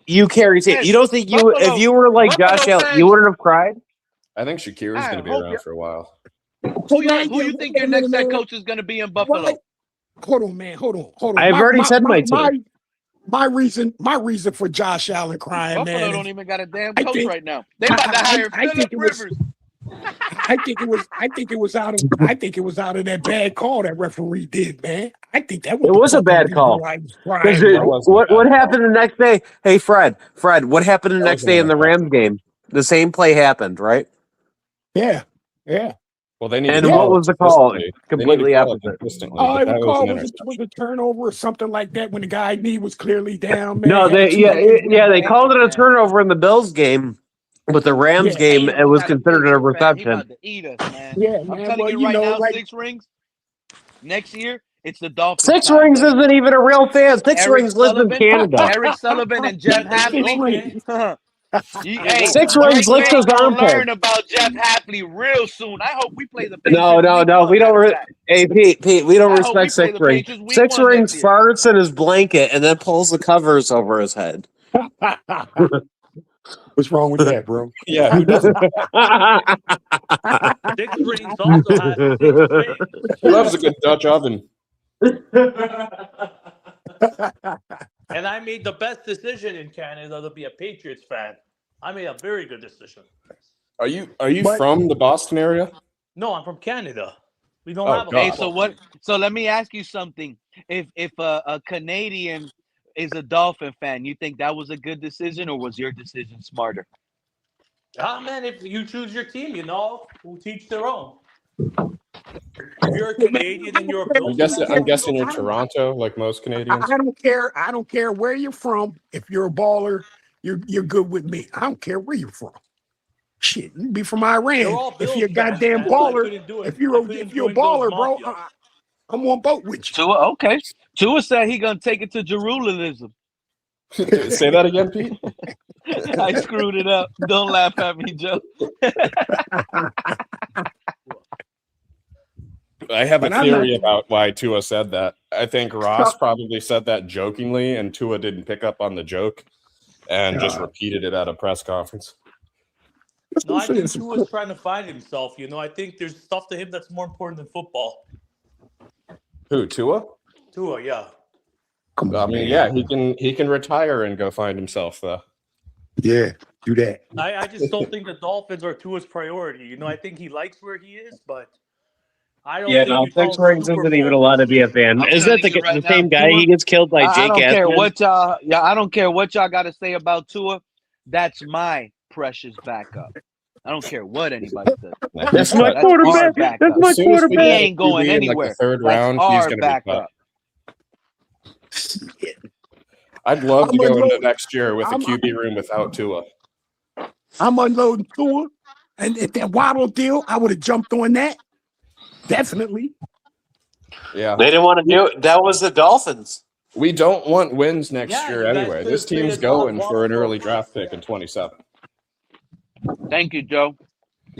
you carry it. You don't think you if you were like Josh Buffalo Allen, you fans. wouldn't have cried? I think Shakir is I going to be hope around you. for a while. Who you think your next head coach is going to be in Buffalo? Why? Hold on, man. Hold on. I've already said my two. My reason for Josh Allen crying, Buffalo man. don't even got a damn I coach think- right now. They about to hire Phillip it was- Rivers. I think it was out of that bad call that referee did, man. I think that was It the was a fucking bad reason call. why he was crying, That bro. wasn't a What bad happened the next day? Hey, Fred, what happened the That next wasn't day a in the bad Rams game? The same play happened, right? Yeah. Well, they need And to what call was it the call? consistently. Completely They need to call it opposite. consistently, Oh, but it that was was an called interception. was a turnover or something like that when the guy knee was clearly down, man. No, Had they two hands down. they called it a turnover in the Bills game, but the Rams Yeah. game Damn, it we was got a considered a Patriot fan. He reception. about to eat us, man. Yeah, I'm man. telling Well, you you right know, now, like 6 rings. Next year, it's the Dolphins. Six time, Rings buddy. isn't even a real fan. Six Eric Rings lives in Sullivan, Canada. Eric Sullivan, and Jeff Hafley. Hey, Six Rings Drake licks May his gonna armpit. learn about Jeff Hafley real soon. I hope we play the No, Patriots week one. we don't. Matter of fact, Hey, Pete, we don't I hope we respect play Six the Rings. Patriots week Six one Rings next year. farts in his blanket and then pulls the covers over his head. what's wrong with that, bro? Yeah, who doesn't? Six Rings also has 6 rings. He loves a good Dutch oven. And I made the best decision in Canada to be a Patriots fan. I made a very good decision. Are you from the Boston area? No, I'm from Canada. We don't Oh, have a God. Hey, football team. so let me ask you something. If a Canadian is a Dolphin fan, you think that was a good decision, or was your decision smarter? Ah, man, if you choose your team, who teach their own. If you're a Canadian and you're a Bills fan, I'm guessing you're Toronto, like most Canadians. I don't care. I don't care where you're from. If you're a baller, you're good with me. I don't care where you're from. Shit, you can be from they're Iran. all If Bills you're a fans, goddamn man, but I baller, couldn't do it. if you're I a couldn't baller, join those bro, mafias. I'm on boat with you. Tua, okay. Tua said he gonna take it to Jerusalem. Say that again, Pete. I screwed it up. Don't laugh at me, Joe. I have a But I'm theory not- about why Tua said that. I think Ross probably said that jokingly, and Tua didn't pick up on the joke and just repeated it at a press conference. No, I think Tua's trying to find himself. I think there's stuff to him that's more important than football. Who, Tua? Tua, yeah. I mean, yeah, he can retire and go find himself, though. Yeah, do that. I just don't think the Dolphins are Tua's priority. I think he likes where he is, but I don't think you Six call Rings Super isn't even Bowl allowed to be a fan. I'm Isn't it telling you right the now, same guy? Tua- He gets killed by I Jake don't care Asman? what y'all. Yeah, I don't care what y'all got to say about Tua. That's my precious backup. I don't care what anybody says. That's my That's quarterback. our backup. That's my As soon as we He get quarterback. a ain't going QB in, anywhere. the third That's round, he's our going to be cut. backup. I'd love to go into unloading. next year with a QB room without Tua. I'm unloading Tua, and if that Waddle deal, I would have jumped on that. Definitely. Yeah. They didn't want to do it. That was the Dolphins. We don't want wins next year you guys anyway. could've This team's traded going off for an Waddle early for draft pick in 27. Thank you, Joe.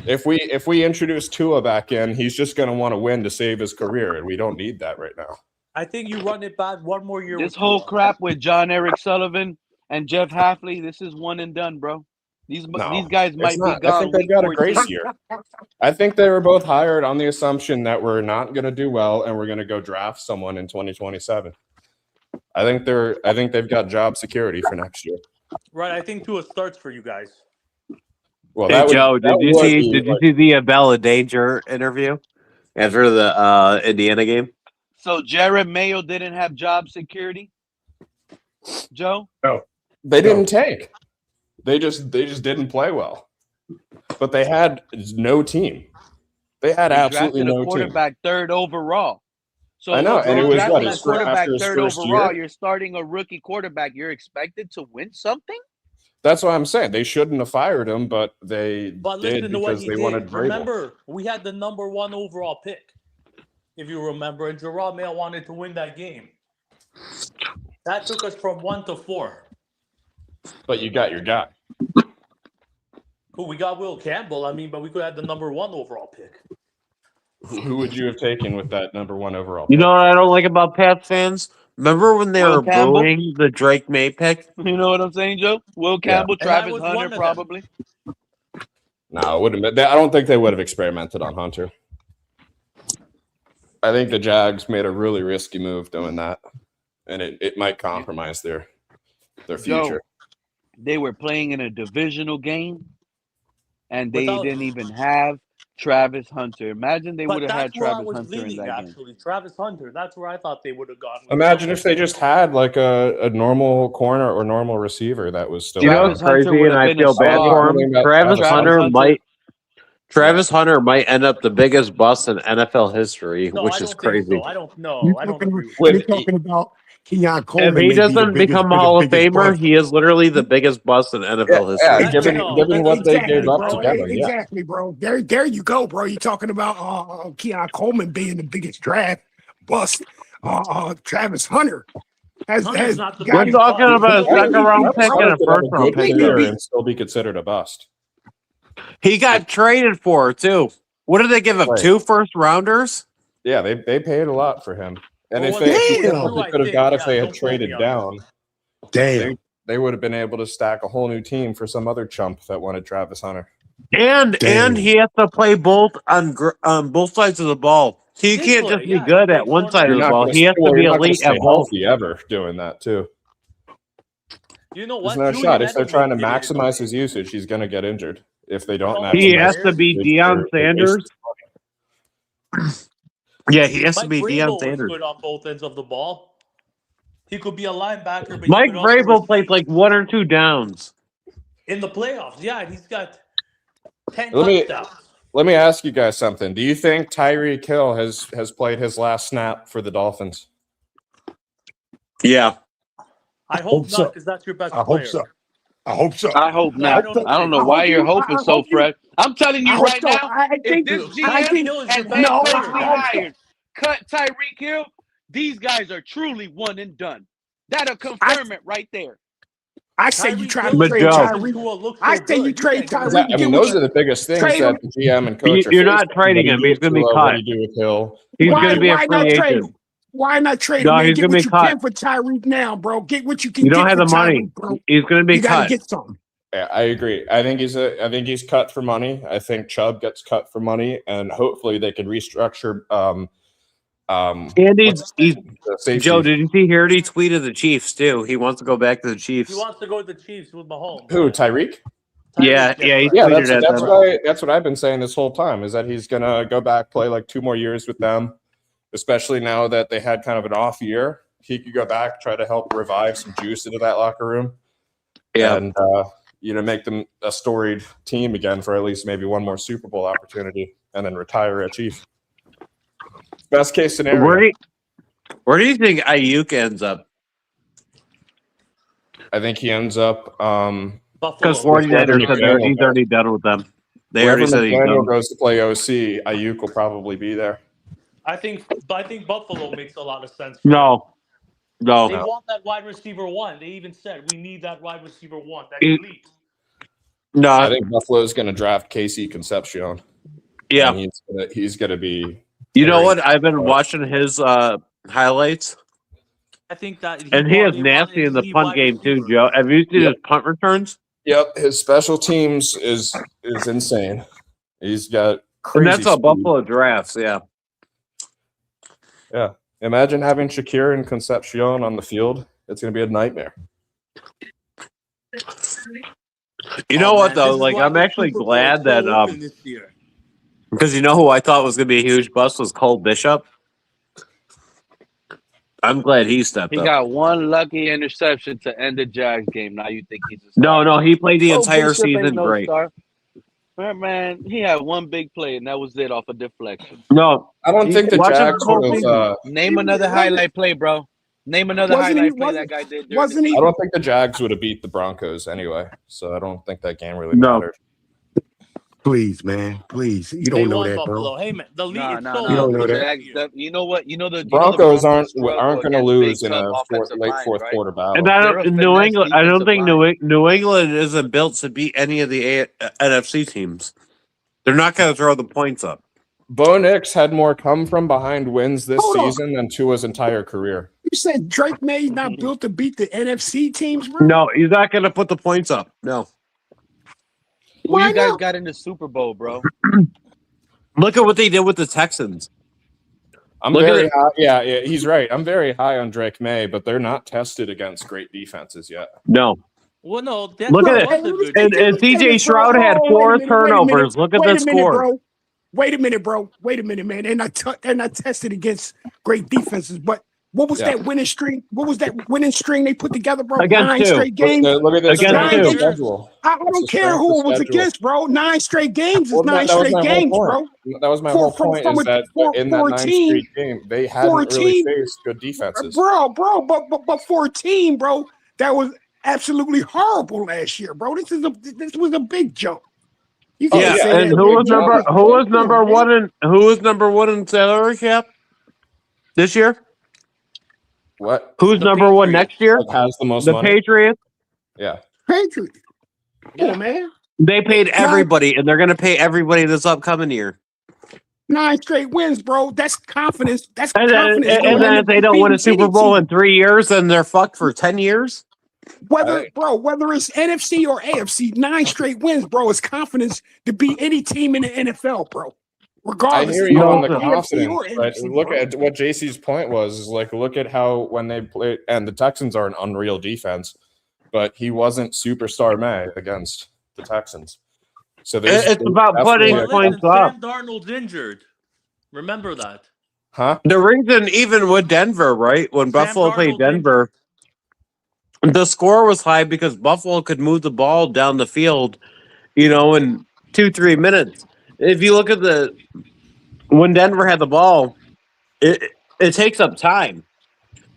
If we introduce Tua back in, he's just going to want to win to save his career, and we don't need that right now. I think you run it back one more year. This with whole Tua. crap with John Eric Sullivan and Jeff Hafley, this is one and done, bro. These guys might be not. gone. I think they've week got a 14. grace year. I think they were both hired on the assumption that we're not going to do well and we're going to go draft someone in 2027. I think they've got job security for next year. Right, I think Tua starts for you guys. Well, Hey, Joe, did you see the Bella Danger interview after the Indiana game? So Jared Mayo didn't have job security, Joe? No. They didn't tank. They just didn't play well. But they had no team. They had absolutely no team. Quarterback third overall. So I know, and it was what his quarterback his third first overall. year? You're starting a rookie quarterback. You're expected to win something. That's what I'm saying. They shouldn't have fired him, but they But did listen to what because he they did. wanted Vrabel. Remember, we had the number 1 overall pick, if you remember, and Gerard Mayo wanted to win that game. That took us from 1 to 4. But you got your guy. Who we got Will Campbell. I mean, but we could have the number 1 overall pick. Who would you have taken with that number 1 overall You pick? know what I don't like about Pats fans? Remember when they Will were Campbell? booing the Drake May pick? You know what I'm saying, Joe? Will Yeah. Campbell, And I Travis was one Hunter, of them. probably. No, it wouldn't have been. I don't think they would have experimented on Hunter. I think the Jags made a really risky move doing that, and it might compromise their future. Joe, they were playing in a divisional game, and they didn't even have Travis Hunter. Imagine they would But have had that's where I Travis was Hunter in leaning, that game. actually. Travis Hunter. That's where I thought they would have gone. With Imagine if they just had like a normal corner or normal receiver that was still. You know out. what's crazy, would and have I been a feel bad star. for him? Travis Travis Hunter might end up the biggest bust in NFL history, No, which I is don't crazy. think so. I don't know. You're I don't talking, agree with you're talking about Keon If Coleman. he may be the doesn't biggest- become a the Hall of biggest Famer, bust. he is literally the biggest bust in NFL Yeah, history. given what they gave up bro. together. Yeah. Exactly, bro. There you go, bro. You're talking about Keon Coleman being the biggest draft bust. Travis Hunter Hunter's not the got We're talking about a second round pick and a Travis Hunter could have first round good pick. career and still be considered a bust. He got traded for too. What did they give him? Right. 2 first rounders? Yeah, they paid a lot for him. And Well, if they I could have got if think, they yeah, had don't quote traded me on down, damn. they would have been able to stack a whole new team for some other chump that wanted Travis Hunter. And he has to play both on both sides of the ball. He Did can't play, just be yeah, good he at played one side of the You're not ball. gonna- He has to well, be you're not gonna elite stay at both. healthy ever doing that too. You know what? There's no Julian shot. If they're Edelman trying to did it in maximize the his usage, he's going to get injured. If they don't maximize, He has to be his Deion usage, they're Sanders. Yeah, he has to Mike be Vrabel Deion was Sanders. good on both ends of the ball. He could be a linebacker, but Mike he could also Vrabel played receive. like 1 or 2 downs. In the playoffs. Yeah, he's got 10 Let me- touchdowns. Let me ask you guys something. Do you think Tyreek Hill has played his last snap for the Dolphins? Yeah. I hope so. not, because that's your best I player. hope so. I hope so. I hope No, not. I don't I don't know I why hope you're you- hoping I so, hope you- Fred. I'm telling I you hope right so. now, I if think this I GM think- Hill is your and best head player. coach we I hope so. hired cut Tyreek Hill, these guys are truly one and done. That'll confirm it right there. I say you try to But trade Joe- Tyreek. I say you trade Tyreek. I mean, those are the biggest things Trade that him. the GM and coach are You're not facing. trading What him. do you He's do gonna be with Tua? cut. What do you do with Hill? He's Why going to be a not free trade agent. him? Why not trade No, him? Man? he's Get gonna what be you cut. can for Tyreek now, bro. Get what you can You don't get have for the money. Tyreek, bro. He's going to be You got to cut. get something. Yeah, I agree. I think he's cut for money. I think Chubb gets cut for money, and hopefully they can restructure. And what's he's the safety. Joe, did you see here? He tweeted the Chiefs too. He wants to go back to the Chiefs. He wants to go to the Chiefs with Mahomes. Who, Tyreek? Yeah, he Yeah, tweeted at that's them. that's what I've been saying this whole time, is that he's gonna go back, play like 2 more years with them, especially now that they had kind of an off year. He could go back, try to help revive some juice into that locker room. Yeah. And make them a storied team again for at least maybe one more Super Bowl opportunity, and then retire a Chief. Best case scenario. Where do you think Ayuk ends up? I think he ends up Because Buffalo. 49ers said that he's already done with them. They wherever already said he's McDaniel done. goes to play OC, Ayuk will probably be there. I think Buffalo makes a lot of sense. No. They No. want that wide receiver one. They even said we need that wide receiver one. That It- elite. I No. think Buffalo is going to draft Casey Concepcion. Yeah. And he's going to be. You know what? I've been watching his highlights. I think that And he is nasty in the punt game too, Joe. Have you seen his punt returns? Yep, his special teams is insane. He's got crazy. And that's how speed. Buffalo drafts, yeah. Yeah. Imagine having Shakir and Concepcion on the field. It's going to be a nightmare. You know what, though? Like, I'm actually glad that because you know who I thought was going to be a huge bust was Cole Bishop. I'm glad he stepped up. He got one lucky interception to end the Jags game. Now you think he's a No, star? no, he played the Cole entire Bishop ain't season no great. star. Man, he had one big play, and that was it off a deflection. No, I don't think the watch him Jags the whole would season. have. Name another highlight play, bro. Name another highlight play that guy did. Wasn't he? I don't think the Jags would have beat the Broncos anyway, so I don't think that game really No. mattered. Please, man. Please. You don't know that, Buffalo. bro. Hey man, the league Nah, is nah, so You don't know The that. Jags, you know what? You know the Broncos aren't struggle going to against lose big, in a tough offensive late lines, fourth right? quarter battle. And They're a New finesse England, I don't think defensive New England isn't built to beat any of the NFC teams. They're not going to throw the points up. Bo Nix had more come from behind wins this Hold on. season than Tua's entire career. You said Drake May's not built to beat the NFC teams, bro? No, he's not going to put the points up. No. Who Why you guys not? got in the Super Bowl, bro? Look at what they did with the Texans. I'm Look at very it. high. Yeah, he's right. I'm very high on Drake May, but they're not tested against great defenses yet. No. Well, no, that Look at was it. a good And team. CJ Stroud had 4 turnovers. Look at the score. Bro. Wait a minute, bro. Wait a minute, man. They're not tested against great defenses, but what was that winning streak? What was that winning string they put together, bro? Against 9 who? straight games. Look at this Against strength of who? schedule. I don't care who it was against, bro. 9 straight games is Well, 9 that was straight my whole games, point. bro. That was my whole point. Is that in that 9 straight game, they hadn't really faced good defenses. Bro, but for a team, bro, that was absolutely horrible last year, bro. This was a big jump. You can't Yeah, say and that. who was number one in salary cap this year? What? Who's The number one Patriots. next year? Like, has the most The money? Patriots. Yeah. Patriots. Yeah, man. They paid everybody, and they're going to pay everybody this upcoming year. 9 straight wins, bro. That's confidence. That's And confidence. then if they don't win a Super Bowl in 3 years, then they're fucked for 10 years. Whether it's NFC or AFC, 9 straight wins, bro, is confidence to beat any team in the NFL, bro. I Regardless. hear you on the AFC confidence, or but NFC, look bro. at what JC's point was. Is like, look at how when they play, and the Texans are an unreal defense, but he wasn't superstar May against the Texans. So It's about putting Well, points listen, up. Sam Darnold's injured. Remember that. huh? The reason, even with Denver, right? When Buffalo played Darnold's Denver, the score was high because Buffalo could move the ball down the field, in 2-3 minutes. If you look at when Denver had the ball, it takes up time.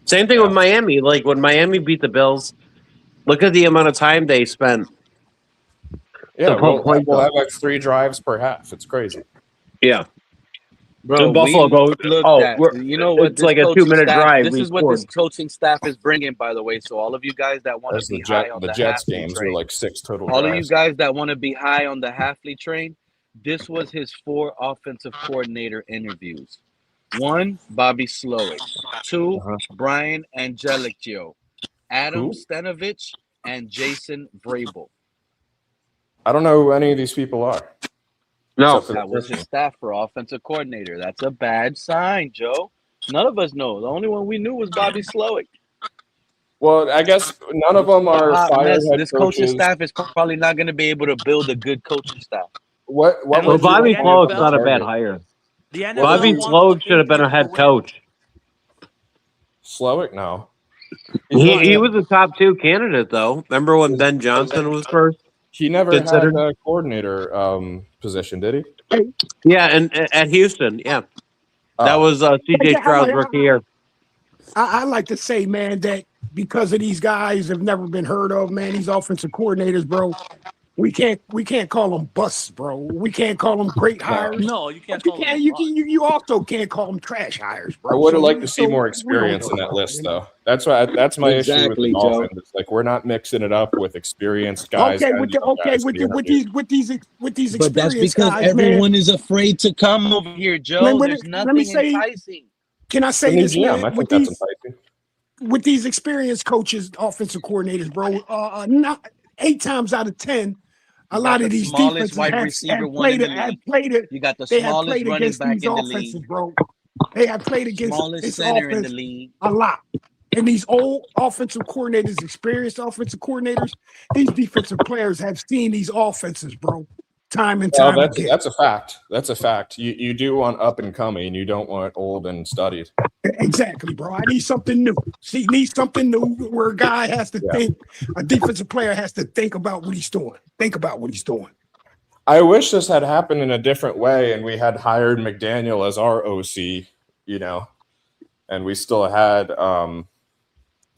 Same thing with Miami. Like when Miami beat the Bills, look at the amount of time they spent. Yeah, put points we'll up. have like 3 drives per half. It's crazy. Yeah. Bro, Buffalo goes, you know what? it's like a 2-minute drive. This we is what scored. this coaching staff is bringing, by the way. So all of you guys that want As to the, be high on the the Jets Hafley games train, were like 6 total all of you drives. guys that want to be high on the Hafley train, this was his 4 offensive coordinator interviews. 1, Bobby Slowick. 2, Brian Angelicchio. Adam Who? Stenovich and Jason Vrabel. I don't know who any of these people are. No. Except for That the was first his one. staff for offensive coordinator. That's a bad sign, Joe. None of us know. The only one we knew was Bobby Slowick. Well, I guess none of them are Hot fired mess. head This coaches. coaching staff is probably not going to be able to build a good coaching staff. What And was listen, Bobby the Slowick's NFL not a bad hire. The NFL Bobby wants Slowick the should have been a head Patriots to win. coach. Slowick? No. He was a top 2 candidate, though. Remember when Ben Johnson was first? He never Considered- had a coordinator position, did he? Yeah, and at Houston, yeah. That was CJ Stroud's rookie year. I like to say, man, that because of these guys have never been heard of, man, these offensive coordinators, bro. We can't call them busts, bro. We can't call them great hires. No, you can't But call them busts. you also can't call them trash hires, bro. I would have So- liked to see so more we don't experience in know, that list, you know? though. That's my issue with Exactly, the Joe. Dolphins. It's like we're not mixing it up with experienced guys. Okay, and with young guys to be interviewed. with these But that's experienced because guys, everyone man. is afraid to come over here, Joe. Let me- There's let nothing me say- enticing. Can I The say new this, GM, I man? think that's enticing. With these experienced coaches, offensive coordinators, bro, not 8 times out of 10, a You lot got of the these smallest defenses wide have receiver one in the league. You got the they have smallest played running against back these in the offenses, league. bro. They have played against Smallest this center in the offense league. a lot. And these old offensive coordinators, experienced offensive coordinators, these defensive players have seen these offenses, bro, time and Well, time again. that's a fact. That's a fact. You do want up and coming. You don't want old and studied. Exactly, bro. I need something new. See, need something new where a guy has to think, a defensive player has to think about what he's doing. Think about what he's doing. I wish this had happened in a different way, and we had hired McDaniel as our OC, and we still had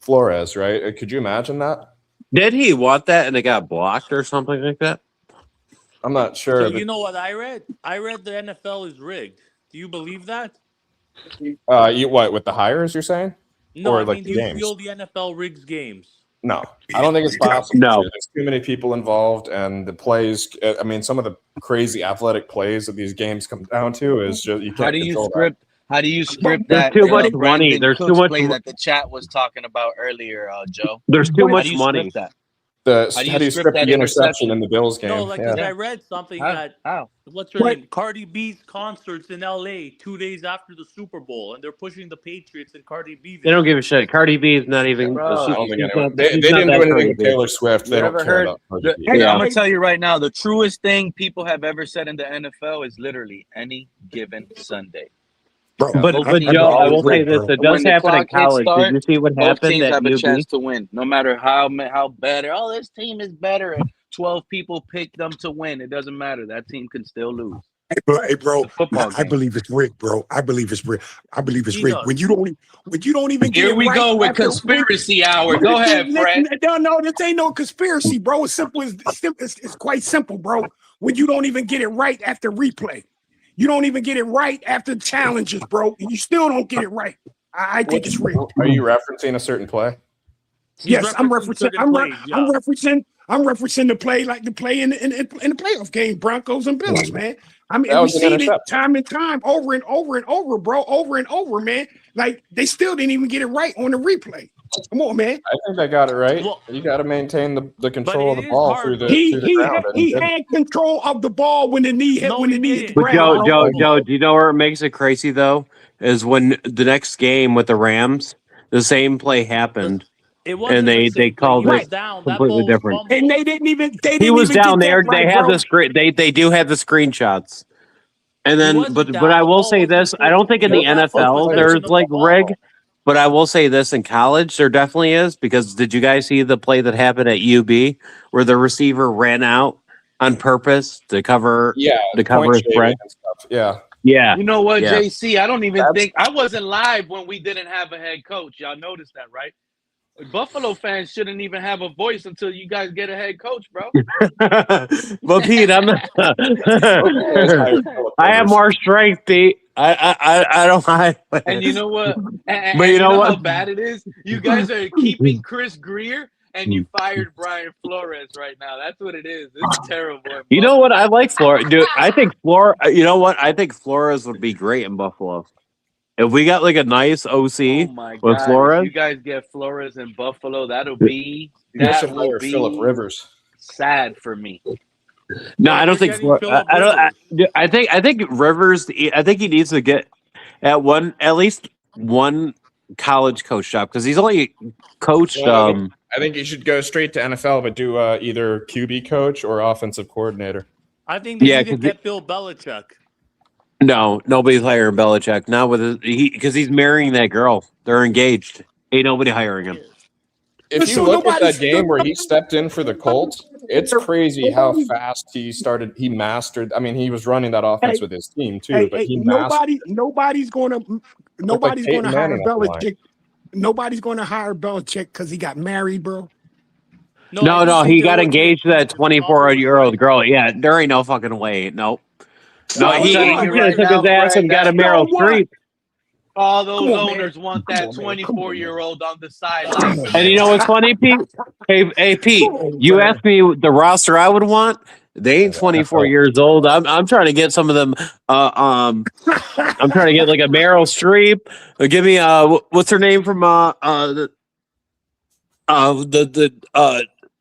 Flores, right? Could you imagine that? Did he want that and it got blocked or something like that? I'm not sure. So you know what I read? I read the NFL is rigged. Do you believe that? You what with the hires? You're saying? No, Or I like mean, the do you games? feel the NFL rigs games? No, I don't think it's possible. No. There's too many people involved, and the plays. I mean, some of the crazy athletic plays that these games come down to is just you can't How do you control script? How do you script There's that? too much Brandon money. There's Cooks too much play mo- that the chat was talking about earlier, Joe. There's too How much do you money. script that? that. How do you How do you script script that the interception interception? in the Bills game? No, like Yeah. 'cause I read something that How? what's her What? name? Cardi B's concerts in LA 2 days after the Super Bowl, and they're pushing the Patriots and Cardi B. They don't give a shit. Cardi B is not even. Bro, I don't think she's anyone. not- They she's didn't not do that anything with crazy. Taylor Swift. They You don't ever care heard about Cardi B. Hey, Yeah. I'm gonna tell you right now, the truest thing people have ever said in the NFL is literally any given Sunday. Bro. But Both but teams Joe, are I will always say rigged. this: it And does when the happen in clock hits college. start, Did you see what both happened teams at have a UB? chance to win, no matter how better. Oh, this team is better. 12 people pick them to win. It doesn't matter. That team can still lose. Hey, bro. It's a football I game. believe it's rigged, bro. I believe it's rigged. I believe it's He rigged. does. When you don't even get Here it we right go with after- conspiracy hour. Go ahead, Fred. No, this ain't no conspiracy, bro. It's simple as it's quite simple, bro. When you don't even get it right after replay, you don't even get it right after challenges, bro, and you still don't get it right. I think it's rigged. Are you referencing a certain play? He's Yes, I'm referencing. certain I'm plays, yeah. referencing the play like the play in the playoff game, Broncos and Bills, man. I mean, That we was an seen it interception. time and time, over and over and over, bro, over and over, man. Like they still didn't even get it right on the replay. Come on, man. I think I got it right. Well- You got to maintain the control of it the is ball hard, through the though. He through the ground. and he didn't. had control of the ball when the knee hit No, when the he knee hit the didn't. But Joe, ground. Joe, do you know where it makes it crazy though? Is when the next game with the Rams, the same play happened. It wasn't And the they same play. called He it was down. That completely ball was different. fumbled. And they didn't even He was get down that there. right, They had bro. the screen. They do have the screenshots. And He then, wasn't but down. I The will ball say wasn't this: I don't think in the full. That NFL was there's the like ball. rig. But I will say this: in college, there definitely is, because did you guys see the play that happened at UB where the receiver ran out on purpose to cover Yeah, to cover point his shaving spread? and stuff. Yeah, Yeah, You know what, Yeah. JC? I don't even That's- think I wasn't live when we didn't have a head coach. Y'all noticed that, right? Buffalo fans shouldn't even have a voice until you guys get a head coach, bro. but Pete, I'm not. I have more strength, Pete. I don't. And you know what? And But you know what? how bad it is? You guys are keeping Chris Greer and you fired Brian Flores right now. That's what it is. It's terrible. You know what? I like Flores, dude. I think Flores. You know what? I think Flores would be great in Buffalo. If we got like a nice OC Oh my with God. Flores. If you guys get Flores in Buffalo, that'll be you should that will hire be Phillip Rivers. sad for me. No, I don't think. Forgetting Phillip I don't. Rivers. I think Rivers. I think he needs to get at least one college coach job, because he's only coached. Well, I think you should go straight to NFL, but do either QB coach or offensive coordinator. I think they Yeah, need to 'cause get Bill Belichick. No, nobody's hiring Belichick. Not with because he's marrying that girl. They're engaged. Ain't nobody hiring him. If you So look at that nobody's- game where he stepped in for the Colts, it's crazy how fast he started. He mastered. I mean, he was running that offense with his team too, but he mastered. Nobody's going to Peyton hire Manning off the line. Belichick. Nobody's going to hire Belichick because he got married, bro. No, he got Joe engaged to that was 24-year-old right. girl. Yeah, there ain't no fucking way. Nope. No, I'm he telling you should have right took now, his ass Fred, and got a that Meryl So what? Streep. all Come those on, man. owners want Come that on, man. Come on, man. 24-year-old on the Come sidelines. on, And you man. know what's funny, Pete? Hey, Pete, Come on, you man. asked me the roster I would want. They ain't 24 years old. I'm trying to get some of them. I'm trying to get like a Meryl Streep. Give me what's her name from the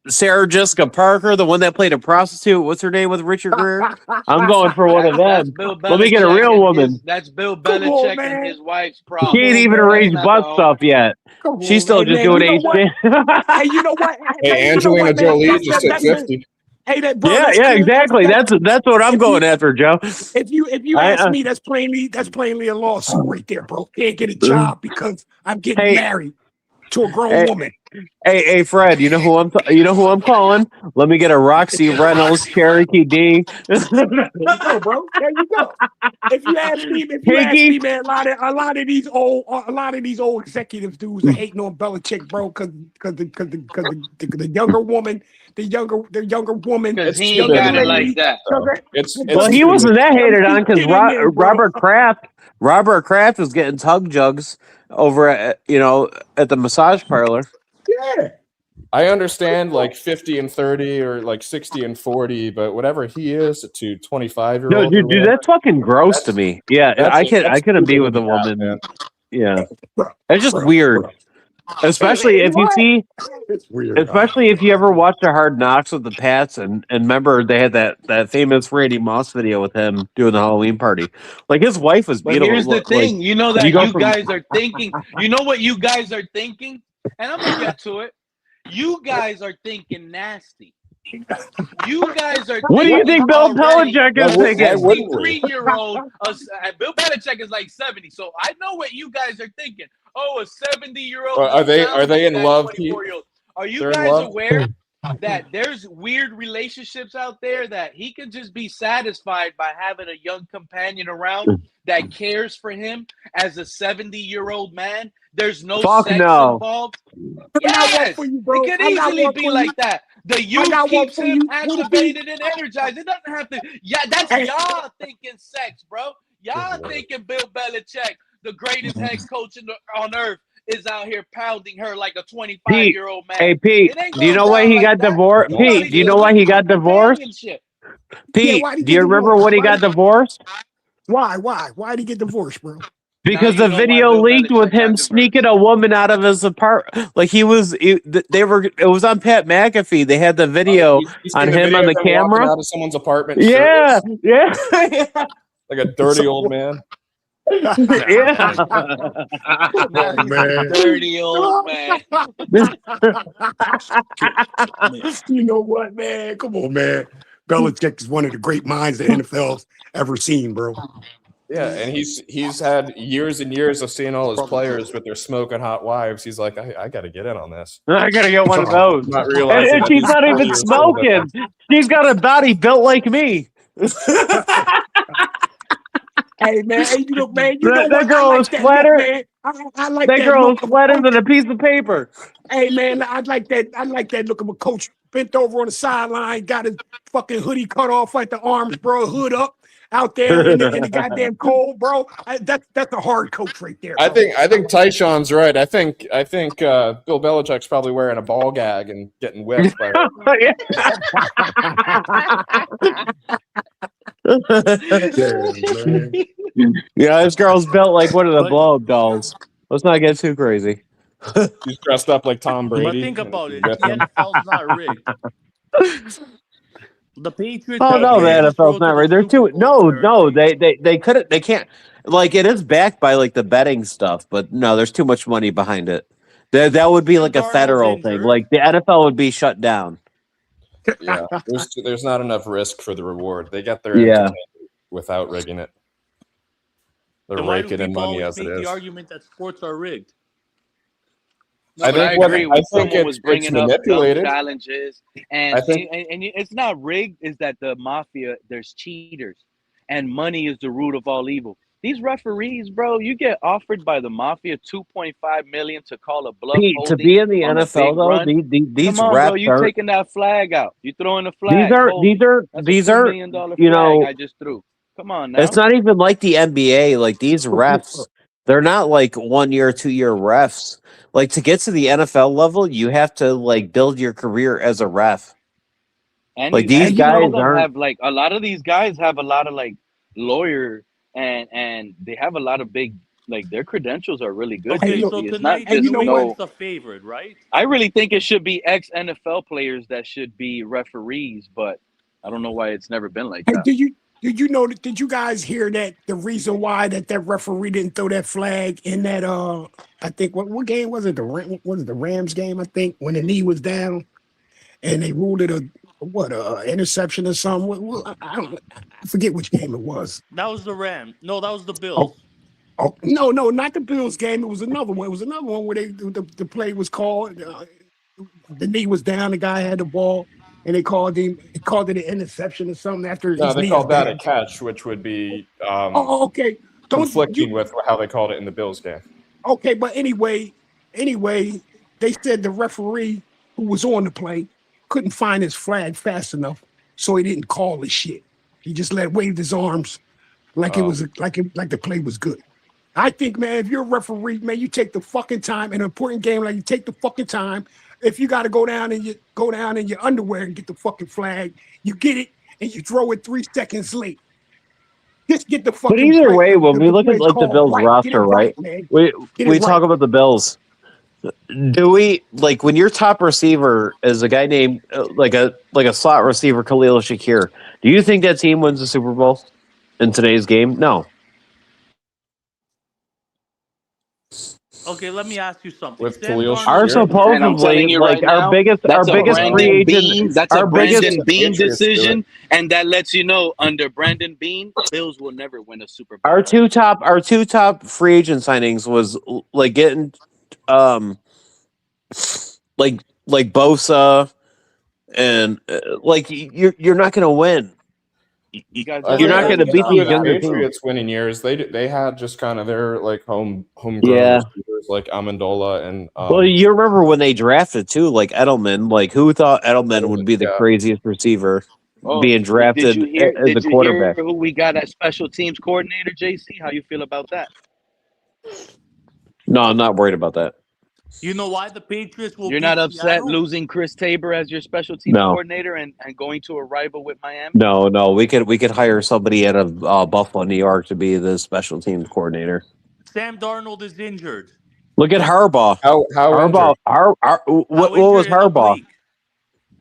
Sarah Jessica Parker, the one that played a prostitute. What's her name with Richard Gere? I'm going for one of That's them. Bill Let me get a Belichick real and woman. that's Bill Come on, Belichick and man. his wife's She Come problem. ain't on, even man. That's arranged not the butt owner. stuff yet. Come She's on, still man. just Man, doing you know what? HJ. Hey, you know what? Hey, Hey, you know Angelina what, man? Jolie just hit That's cool. 50. Hey, that bro, Yeah, that's yeah, cool. exactly. That's what I'm if going you after, Joe. if you ask me, that's plainly a lawsuit right there, bro. Can't get a job because I'm getting Hey, married to a grown hey, woman. hey, Fred. You know who I'm calling? Let me get a Roxy Reynolds Cherokee D. There you go, bro. There you go. If you ask Piggy. me, man, a lot of these old executives dudes are hating on Belichick, bro, because the younger woman, the younger woman, Because It's he ain't younger got it stupidity. like lady, that. younger, It's Well, he stupidity. wasn't that hated on because get in there, bro. Robert Kraft was getting tug jugs over at at the massage parlor. Yeah. I understand like 50 and 30 or like 60 and 40, but whatever he is to 25-year-old No, or dude, whatever, that's fucking gross to that's me. Yeah, I that's couldn't be stupid with in a half, man. woman. Yeah, Bro, it's just weird, especially Hey, if you what? see. It's weird. Especially if you ever watched the Hard Knocks with the Pats and remember they had that famous Randy Moss video with him doing the Halloween party. Like his wife was But beautiful. here's the Like thing, you know you that go you from guys are thinking, you know what you guys are thinking? And I'm gonna get to it. You guys are thinking nasty. You guys are what do you thinking think Bill already Belichick Why, is a why thinking? wouldn't we? 63-year-old, Bill Belichick is like 70. So I know what you guys are thinking. Oh, a 70-year-old Are doesn't are sound they like in that love, Pete? 24-year-old. Are you They're in guys love. aware that there's weird relationships out there that he can just be satisfied by having a young companion around that cares for him as a 70-year-old man? There's no Fuck sex no. involved. I got one Yes, for you, it bro. could I got easily one be for you. like that. The I youth got one keeps for him you. What if he? activated and energized. It doesn't have to. Yeah, that's Hey, y'all thinking sex, bro. Y'all thinking Bill Belichick, the greatest head coach on earth, is out here pounding her like a Pete, 25-year-old man. hey Pete, It ain't do you going know why down he like got that. divorced? He Pete, probably do you just know why he looking for got divorced? companionship. yeah, Pete, why'd he do get you remember divorced? when he got divorced? Why'd he get divorced, bro? Now Because you the know why video Bill leaked with Belichick him got sneaking divorced. a woman out of his apartment. Like they were. It was on Pat McAfee. They had the Oh, video you on seen the him video on of the him walking camera. out of someone's apartment Yeah, shirtless yeah, like a dirty old man? yeah. Come Now on, he's a man. dirty old man. You know what, man? Come on, man. Belichick is one of the great minds the NFL's ever seen, bro. Yeah, and he's had years and years of seeing all his players with their smoking hot wives. He's like, I got to get in on this. I gotta get one of those. Not realizing And that she's he's not 40 even years old at smoking. She's got a body built like me. Hey, man. Hey, you know, man. You know That what? I girl is like that look, flatter. man. I like That that girl look is of a flatter coach. than a piece of paper. Hey, man. I like that. I like that look of a coach bent over on the sideline, got his fucking hoodie cut off like the arms, bro, hood up out there in the goddamn cold, bro. That's a hard coach right there, bro. I think Tyshawn's right. I think Bill Belichick's probably wearing a ball gag and getting whipped by her. man. Yeah, this girl's built like one of the blow up dolls. Let's not get too crazy. He's dressed up like Tom But Brady. think about it. Whip The him. NFL's not rigged. The Patriots Oh have no, the the easiest NFL's road not to the right. They're Super too Bowl, no, apparently. they couldn't they can't like it is backed by like the betting stuff, but no, there's too much money behind it. That would be like a Darnold's federal thing. injured. Like the NFL would be shut down. Yeah, there's not enough risk for the reward. They get their Yeah. entertainment without rigging it. They're Then why do raking in people money always as it make the is. argument that sports are rigged? No, I but I think agree when someone was it's bringing up dumb manipulated. challenges, I think and it's not rigged. Is that the mafia? There's cheaters, and money is the root of all evil. These referees, bro, you get offered by the mafia 2.5 million to call a bluff Pete, to holding be in the on a NFL big though, run. these Come on, bro, refs you aren't. taking that flag out. You throwing the These flag are holding. That's a these $2 are million you flag know. I just threw. Come on It's now. not even like the NBA. Like these refs, they're not like 1 year, 2 year refs. Like to get to the NFL level, you have to like build your career as a ref. Like these And some guys of them aren't. have like a lot of these guys have a lot of like lawyer and they have a lot of big like their credentials are really good, Okay, look, so JC. It's not tonight and just you know New what? England's no. the favorite, right? I really think it should be ex NFL players that should be referees, but I don't know why it's never been like Hey, that. did you know that? Did you guys hear that the reason why that referee didn't throw that flag in that I think what game was it? Was it the Rams game? I think when the knee was down and they ruled it a interception or something. I forget which game it was. That was the Rams. No, that was the Oh, Bills. oh no, not the Bills game. It was another one. It was another one where the play was called. The knee was down. The guy had the ball, and they called it an interception or something after No, his they knee is called that a down. catch, which would be Okay. Don't conflicting you? with how they called it in the Bills game. Okay, but anyway, they said the referee who was on the play couldn't find his flag fast enough, so he didn't call the shit. He just waved his arms like it Oh. was like the play was good. I think, man, if you're a referee, man, you take the fucking time in an important game like you take the fucking time. If you got to go down in your underwear and get the fucking flag, you get it and you throw it 3 seconds late. Just get the But fucking either play, way, when we the look at plays like the called Bills right. Get it roster, right, right? man. We Get it we talk right. about the Bills. Do we like when your top receiver is a guy named like a slot receiver, Khalil Shakir? Do you think that team wins the Super Bowl in today's game? No. Okay, let me ask you something. With Sam Khalil Darnold Our Shakir? is And I'm supposedly telling you like right now, our that's a biggest free Brandon agent, Bean. That's a our biggest. Brandon Bean Patriots do it. decision, and that lets you know under Brandon Bean, Bills will never win a Super Bowl. Our two top free agent signings was like getting um like Bosa and like you're not going to win. You guys I So don't You're let think me know not I going ask what to think you you're beat some of these the talking something. younger about. teams. Patriots winning years, they had just kind of their like homegrown Yeah. receivers like Amendola and Well, you remember when they drafted too, like Edelman. Like who thought Edelman would be the yeah. craziest receiver Oh, being did you drafted hear? as a Did you hear quarterback? who we got as special teams coordinator, JC? How you feel about that? No, I'm not worried about that. You know why the Patriots will You're not beat upset Seattle? losing Chris Tabor as your special teams No, coordinator and going to a rival with Miami? no. We could hire somebody out of Buffalo, New York, to be the special teams coordinator. Sam Darnold is injured. Look at Harbaugh. How injured? What How was injured and Harbaugh?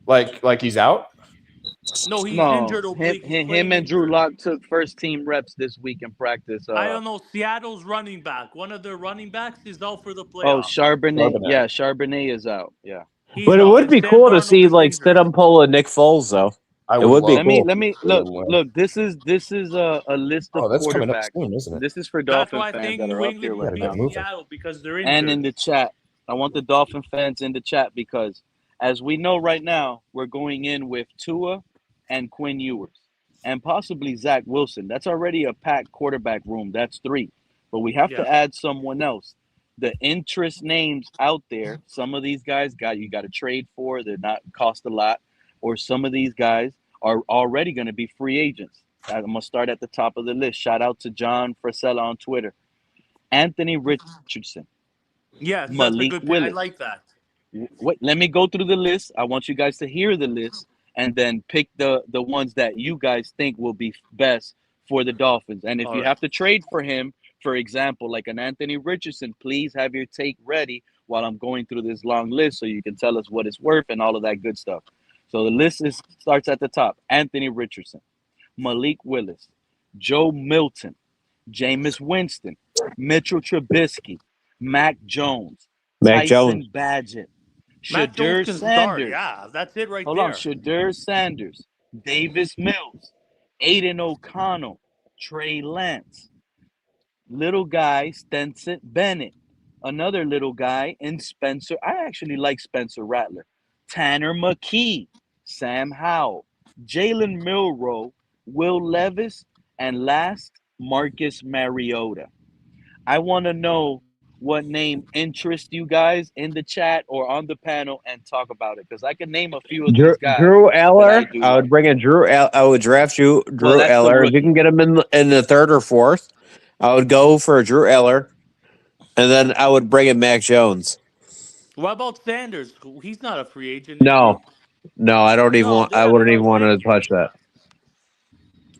oblique? Like he's out? No, he's No, injured oblique. He's him playing and Drew injured. Lock took first team reps this week in practice. I don't know. Seattle's running back. One of their running backs is out for the Oh, playoffs. Charbonnet. Charbonnet. Yeah, Charbonnet is out. Yeah. He's But it out, would and be Sam cool to Darnold see is like injured. Stidham pull a Nick Foles though. I It would would be love cool. Let me to look. win. Look, this is a list of Oh, that's coming up quarterbacks. soon, isn't it? This is for That's Dolphin why I fans think that are New up England here will right Gotta get beat now moving. Seattle because they're and injured. in the chat. I want the Dolphin fans in the chat because as we know right now, we're going in with Tua and Quinn Ewers and possibly Zach Wilson. That's already a packed quarterback room. That's three. But we have Yes. to add someone else. The interest names out there, some of these guys you got to trade for. They're not cost a lot. Or some of these guys are already going to be free agents. I'm going to start at the top of the list. Shout out to John Frisella on Twitter. Anthony Richardson, Yes, that's a Malik good pick. I Willis. like that. Wait, let me go through the list. I want you guys to hear the list and then pick the ones that you guys think will be best for the Dolphins. And if All you right. have to trade for him, for example, like an Anthony Richardson, please have your take ready while I'm going through this long list so you can tell us what it's worth and all of that good stuff. So the list starts at the top. Anthony Richardson, Malik Willis, Joe Milton, Jameis Winston, Mitchell Trubisky, Mac Jones, Mac Tyson Jones. Badgett, Matt Jones Shadur can start. Sanders. Yeah, that's it right Hold on, there. Shadur Sanders, Davis Mills, Aiden O'Connell, Trey Lance, little guy Stenson Bennett, another little guy in Spencer. I actually like Spencer Rattler, Tanner McKee, Sam Howell, Jalen Milroe, Will Levis, and last Marcus Mariota. I want to know what name interests you guys in the chat or on the panel and talk about it because I can name a few of these guys Drew that I Eller. do I would like. bring in I would draft you, Well, Drew that's the Eller. If you can rookie. get him in the third or fourth, I would go for Drew Eller, and then I would bring in Mac Jones. What about Sanders? He's not a free agent, is No, I don't even. No, I that's wouldn't what even I'm want to saying. touch that.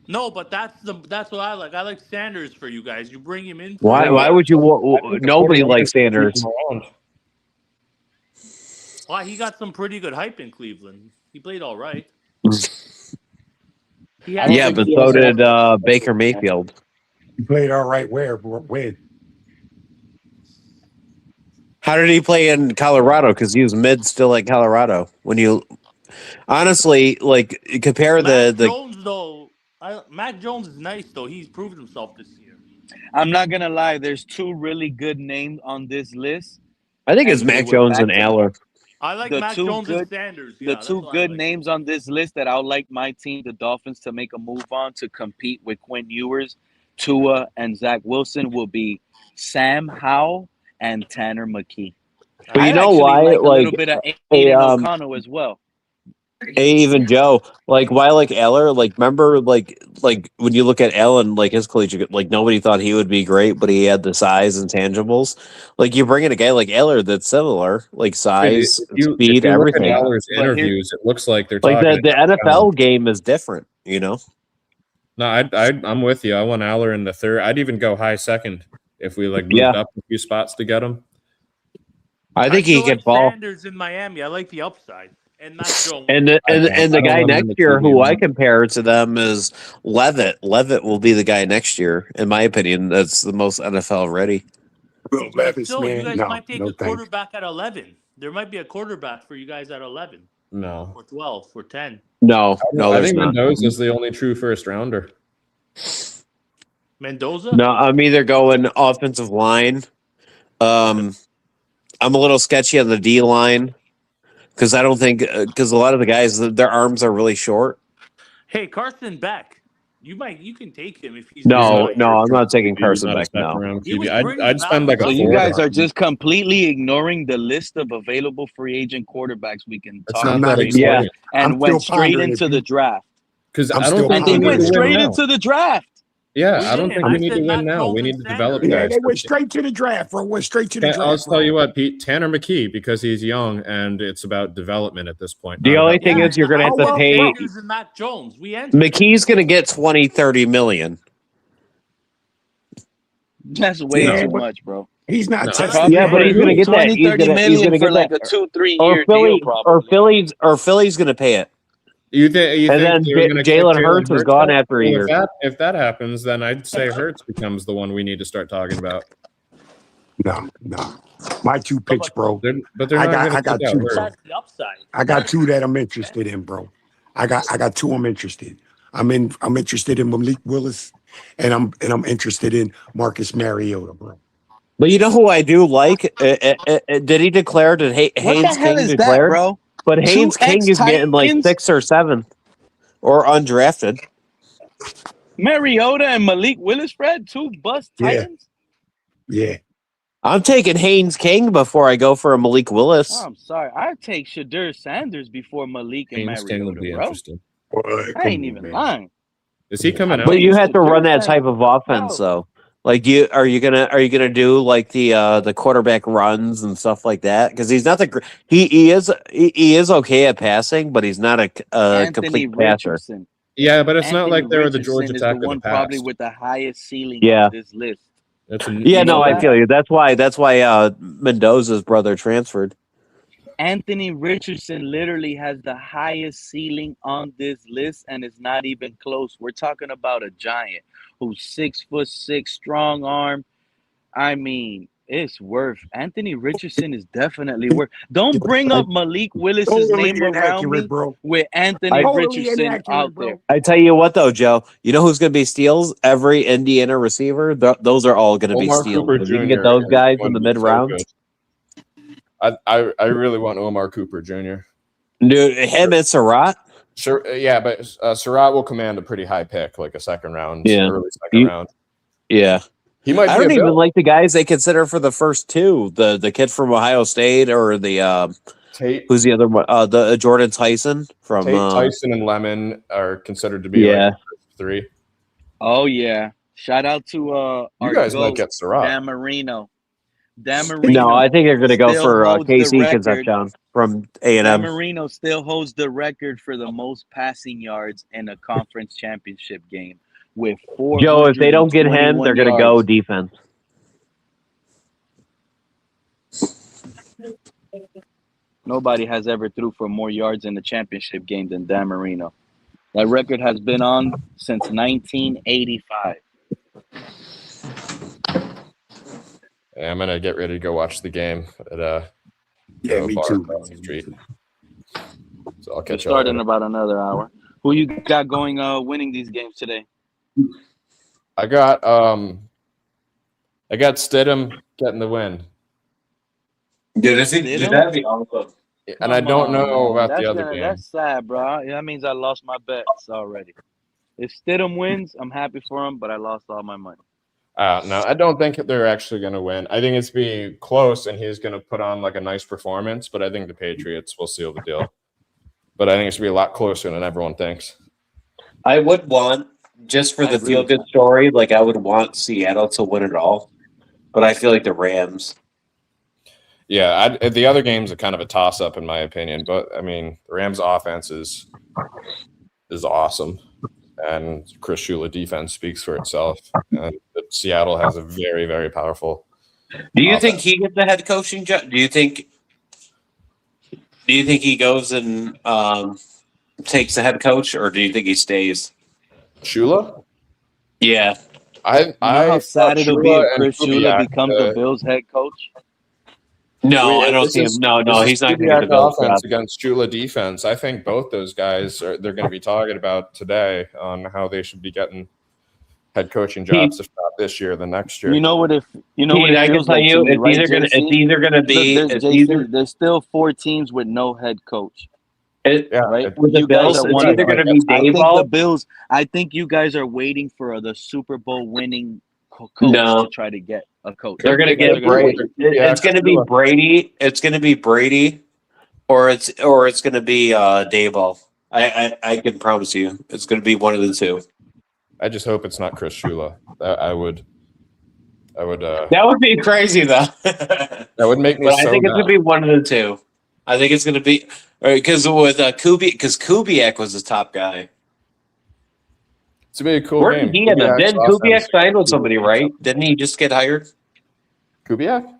No, but that's what I like. I like Sanders for you guys. You bring him in. Why? Yeah, Why would you? I think the Nobody 49ers likes should keep Sanders. him around. Why he got some pretty good hype in Cleveland. He played all right. He I had don't Yeah, think but he so has did a- Baker Mayfield. He played all right. Where? When? How did he play in Colorado? Because he was mid still at Colorado. When you honestly like compare Mac the Jones though. Mac Jones is nice though. He's proved himself this year. I'm not gonna lie. There's two really good names on this list, I think it's and they Mac were Jones back and to Aller. I like the Mac two Jones and good Sanders. the Yeah, that's two what I good like. names on this list that I would like my team, the Dolphins, to make a move on to compete with Quinn Ewers, Tua, and Zach Wilson will be Sam Howell and Tanner McKee. But I you know actually why? like a little Like bit of a Aiden O'Connell as well. even Joe, like why like Eller? Like remember like when you look at Allen, like his collegiate, like nobody thought he would be great, but he had the size and tangibles. Like you bring in a guy like Eller that's similar, like Dude, size, if speed, you look at everything. Aller's But here, interviews, it looks like they're Like talking the about NFL talent. game is different, you know. No, I'm with you. I want Aller in the third. I'd even go high second if we like moved Yeah, up a few spots to get him. I I think he still can like ball. Sanders in Miami. I like the upside. And Mac Jones. And I don't. the I don't guy want him in next the year, QB who I room. compare to them, is Levitt. Levitt will be the guy next year, in my opinion. That's the most NFL ready. Will But Levis, still, you man. guys No, might take no a thanks. quarterback at 11. There might be a quarterback for you guys at 11 No, or 12 or 10. No, I there's think not. Mendoza is the only true first rounder. Mendoza? No, I'm either going offensive line. I'm a little sketchy on the D line because I don't think because a lot of the guys their arms are really short. Hey, Carson Beck. You can take him if he's He's not No, a valuable. I'm first round not taking QB. He's Carson not a back. second No, round He was QB. pretty I'd spend like valued a so up you there. fourth guys on are him. just completely ignoring the list of available free agent quarterbacks we can It's talk I'm not not that about yeah, exciting and I'm went still straight pondering. into the draft. because I'm I don't still think And we they need pondering went to it, win straight bro. now. into the draft. Yeah, We I don't didn't. think we I need said to win Mac now. Jones We and need to Sanders. develop Yeah, guys. they went straight to the draft, bro. Went straight to the I'll draft, tell bro. you what, Pete, Tanner McKee, because he's young and it's about development at this point, the not only about thing Yeah, is winning. you're and gonna I have Oh to said well, pay. Sanders and Mac Jones. We answered. McKee's gonna get 20-30 million. That's way yeah, No, too but much, bro. he's not no. I like testing Probably Yeah, but yet. he's Tanner. gonna worth get that. 20, 30 He's million gonna for get like that. a 2-3 Or year deal, probably. Philly's gonna pay it. You And think then you're going to kick Jalen Jalen Hurts is Hurts gone out? after a Well, year. if that happens, then I'd say Hurts becomes the one we need to start talking about. No. My two picks, bro. But they're not going to I kick got out two, bro. Hurts. That's the upside. I got two that I'm interested in, bro. I got two I'm interested. I'm interested in Malik Willis, and I'm interested in Marcus Mariota, bro. But you know who I do like? Did he declare? Did What the Haynes hell King is that, declared? bro? But Two Haynes King ex is getting like Titans, 6th or 7th or undrafted. Mariota and Malik Willis, Fred, two bust Yeah, Titans. yeah. I'm taking Haynes King before I go for a Malik Oh, Willis. I'm sorry. I take Shadur Sanders before Malik and Haynes King would Mariota, be bro. interesting. Boy, I come ain't on, even man. lying. Is he coming I out? But you think have to run Shadur that type Sanders of offense, though. Like are you gonna do like the quarterback runs and stuff like that? Because he's not he is okay at passing, but he's not a Anthony complete passer. Richardson. Yeah, but it's not Anthony like they were the Richardson Georgia is the Tech of the one probably past. with the highest ceiling Yeah. on this list. That's Yeah, You know no, I that? feel you. That's why Mendoza's brother transferred. Anthony Richardson literally has the highest ceiling on this list, and it's not even close. We're talking about a giant who's 6'6", strong arm. I mean, it's worth. Anthony Richardson is definitely worth. Don't bring up Malik Willis's Totally name around inaccurate, me bro. with Anthony Totally Richardson inaccurate, out bro. there. I tell you what, though, Joe. You know who's going to be steals? Every Indiana receiver. Those are all going to be Omar steals. Cooper If you can Jr. get those is guys going in the to be mid so rounds, good. I really want Omar Cooper Jr. dude, him and Surratt. Sure, yeah, but Surratt will command a pretty high pick, like a second round, Yeah. early second round. Yeah. He might I be don't a even Bill. like the guys they consider for the first two. The kid from Ohio State or the Tate, who's the other one? The Jordan Tyson from Tyson, and Lemon are considered to be like yeah. the first three. Oh yeah. Shout out to You our guys might GOAT, get Syrah. Dan Marino. Dan No, I Marino think they're gonna go still for holds the KC record. Concepcion from A&M. Dan Marino still holds the record for the most passing yards in a conference championship game with Joe, if they don't get him, 421 they're gonna yards. go defense. Nobody has ever threw for more yards in the championship game than Dan Marino. That record has been on since 1985. Yeah, I'm gonna get ready to go watch the game at Yeah, me bar too. across the street. So I'll We'll catch you start in later. about another hour. Who you got going winning these games today? I got Stidham getting the win. Dude, Stidham? that'd be awesome. And I don't know about the other game. That's sad, bro. That means I lost my bets already. If Stidham wins, I'm happy for him, but I lost all my money. No, I don't think they're actually going to win. I think it's be close, and he's going to put on like a nice performance. But I think the Patriots will seal the deal. But I think it's going to be a lot closer than everyone thinks. I would want, just for the feel good story, like I would want Seattle to win it all. But I feel like the Rams. Yeah, the other games are kind of a toss-up in my opinion. But I mean, the Rams' offense is awesome, and Chris Shula defense speaks for itself. And Seattle has a very, very powerful. Do you think he gets the head coaching job? Do you think he goes and takes the head coach, or do you think he stays? Shula? Yeah. You know how sad it'll be if Chris Shula becomes the Bills head coach? No, I don't see him. No, he's not going to get the Bills offense job. against Shula defense. I think both those guys they're going to be talking about today on how they should be getting head coaching jobs, if not this year, the next year. You know what? If you know what I it can feels tell like you, to me, right, these are going to be. Look, there's still 4 teams with no head coach. Right? With the You guys Bills, are it's one either of going to be I think the Dayball. Bills. I think you guys are waiting for the Super Bowl winning coach to try to get a coach. They're going to get Brady. It's going to be Brady. It's going to be Brady, or it's going to be Dayball. I can promise you, it's going to be one of the two. I just hope it's not Chris Shula. I would. That would be crazy, though. That would make me. But I think it's going to be one of the two. I think it's going to be because with Kubiak was the top guy. It's a very cool Where game. did he end up? Didn't Kubiak signed with somebody, right? Didn't he just get hired? Kubiak?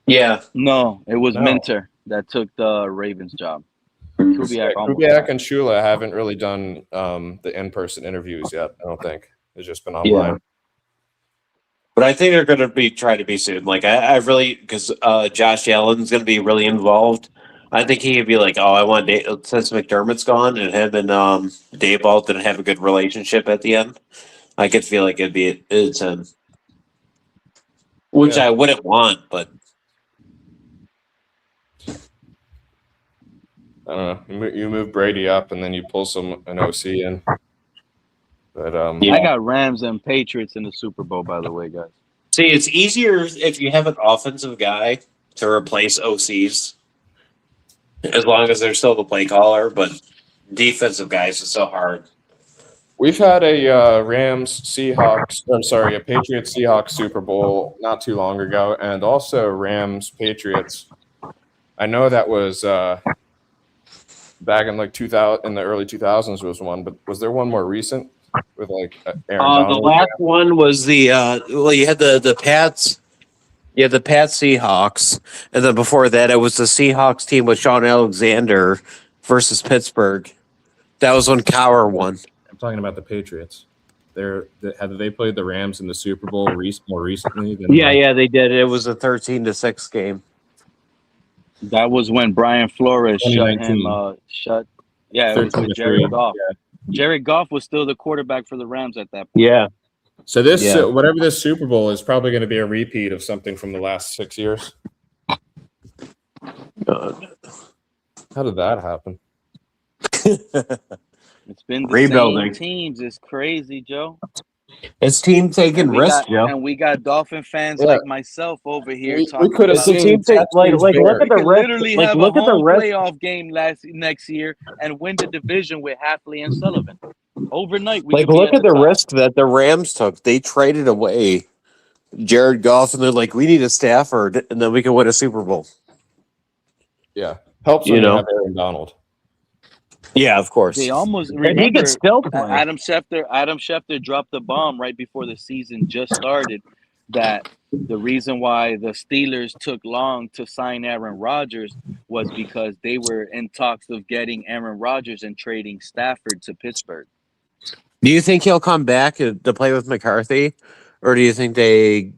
Yeah. No, it was Minter that took the Ravens job. Kubiak and Shula haven't really done the in-person interviews yet. I don't think it's just been online. Yeah. But I think they're going to be trying to be soon. Like I really, because Josh Allen's going to be really involved. I think he would be like, "Oh, I want since McDermott's gone and him and Dayball didn't have a good relationship at the end. I could feel like it's him, which I wouldn't want, but I don't know. You move Brady up and then you pull an OC in. But I got Rams and Patriots in the Super Bowl, by the way, guys. See, it's easier if you have an offensive guy to replace OCs, as long as they're still the play caller. But defensive guys is so hard. We've had a Patriots Seahawks Super Bowl not too long ago, and also Rams Patriots. I know that was back in like 2000, in the early 2000s was one, but was there one more recent with like Aaron Donald? The last one was you had the Pats. Yeah, the Pats Seahawks, and then before that, it was the Seahawks team with Sean Alexander versus Pittsburgh. That was when Cowher won. I'm talking about the Patriots. Have they played the Rams in the Super Bowl more recently? Yeah, they did. It was a 13-6 game. That was when Brian Flores shut him. Yeah, it was with Jared Goff. Yeah. Jared Goff was still the quarterback for the Rams at that point. Yeah. So whatever this Super Bowl is, probably going to be a repeat of something from the last 6 years. God. How did that happen? It's been the same teams. It's crazy, Joe. It's team taking risks, Joe. And we got Dolphin fans Yeah. like myself over here We talking could have about It's a seen team take, like Texans look at Bears. the we could risk. literally Like have a look at the home risk. playoff game next year and win the division with Hafley and Sullivan. Overnight, we Like could be look at at the the top. risk that the Rams took. They traded away Jared Goff, and they're like, we need a Stafford, and then we can win a Super Bowl. Yeah, helps when you have Aaron Donald. Yeah, of course. They almost And he remember can still play. Adam Schefter dropped the bomb right before the season just started that the reason why the Steelers took long to sign Aaron Rodgers was because they were in talks of getting Aaron Rodgers and trading Stafford to Pittsburgh. Do you think he'll come back to play with McCarthy, or do you think they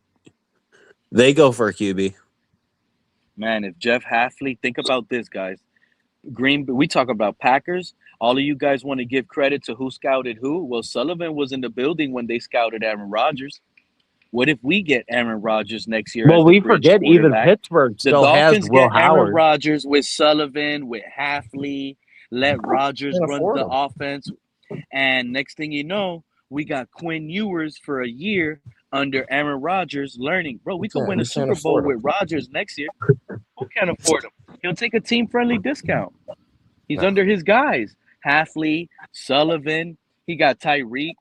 go for a QB? Man, if Jeff Hafley, think about this, guys. We talk about Packers. All of you guys want to give credit to who scouted who. Well, Sullivan was in the building when they scouted Aaron Rodgers. What if we get Aaron Rodgers next year? Well, as the we bridge forget even quarterback? Pittsburgh The still has Dolphins Will get Aaron Howard. Rodgers with Sullivan, with Hafley, let Rodgers Can't run afford the him. offense. And next thing you know, we got Quinn Ewers for a year under Aaron Rodgers learning. Bro, we could win a Super Bowl with Rodgers next year. Who can't afford him? He'll take a team-friendly discount. He's under his guys. Hafley, Sullivan. He got Tyreek.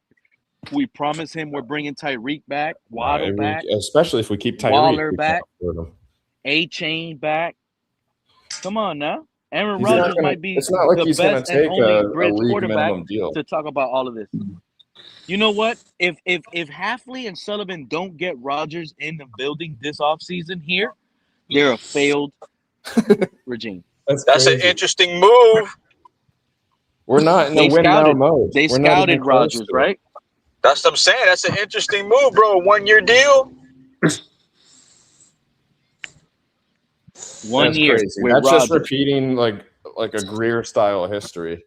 We promise him we're bringing Tyreek back, Waddle back, especially if we keep Tyreek. Waller back, A-Chain back. Come on now. Aaron Rodgers might be it's not like the he's going to best and take only a bridge league quarterback minimum deal. to talk about all of this. You know what? If Hafley and Sullivan don't get Rodgers in the building this offseason here, they're a failed regime. That's an interesting move. We're not in the win now mode. They scouted Rodgers, right? That's what I'm saying. That's an interesting move, bro. 1-year deal. 1 year. Crazy. That's just repeating like a Greer style history,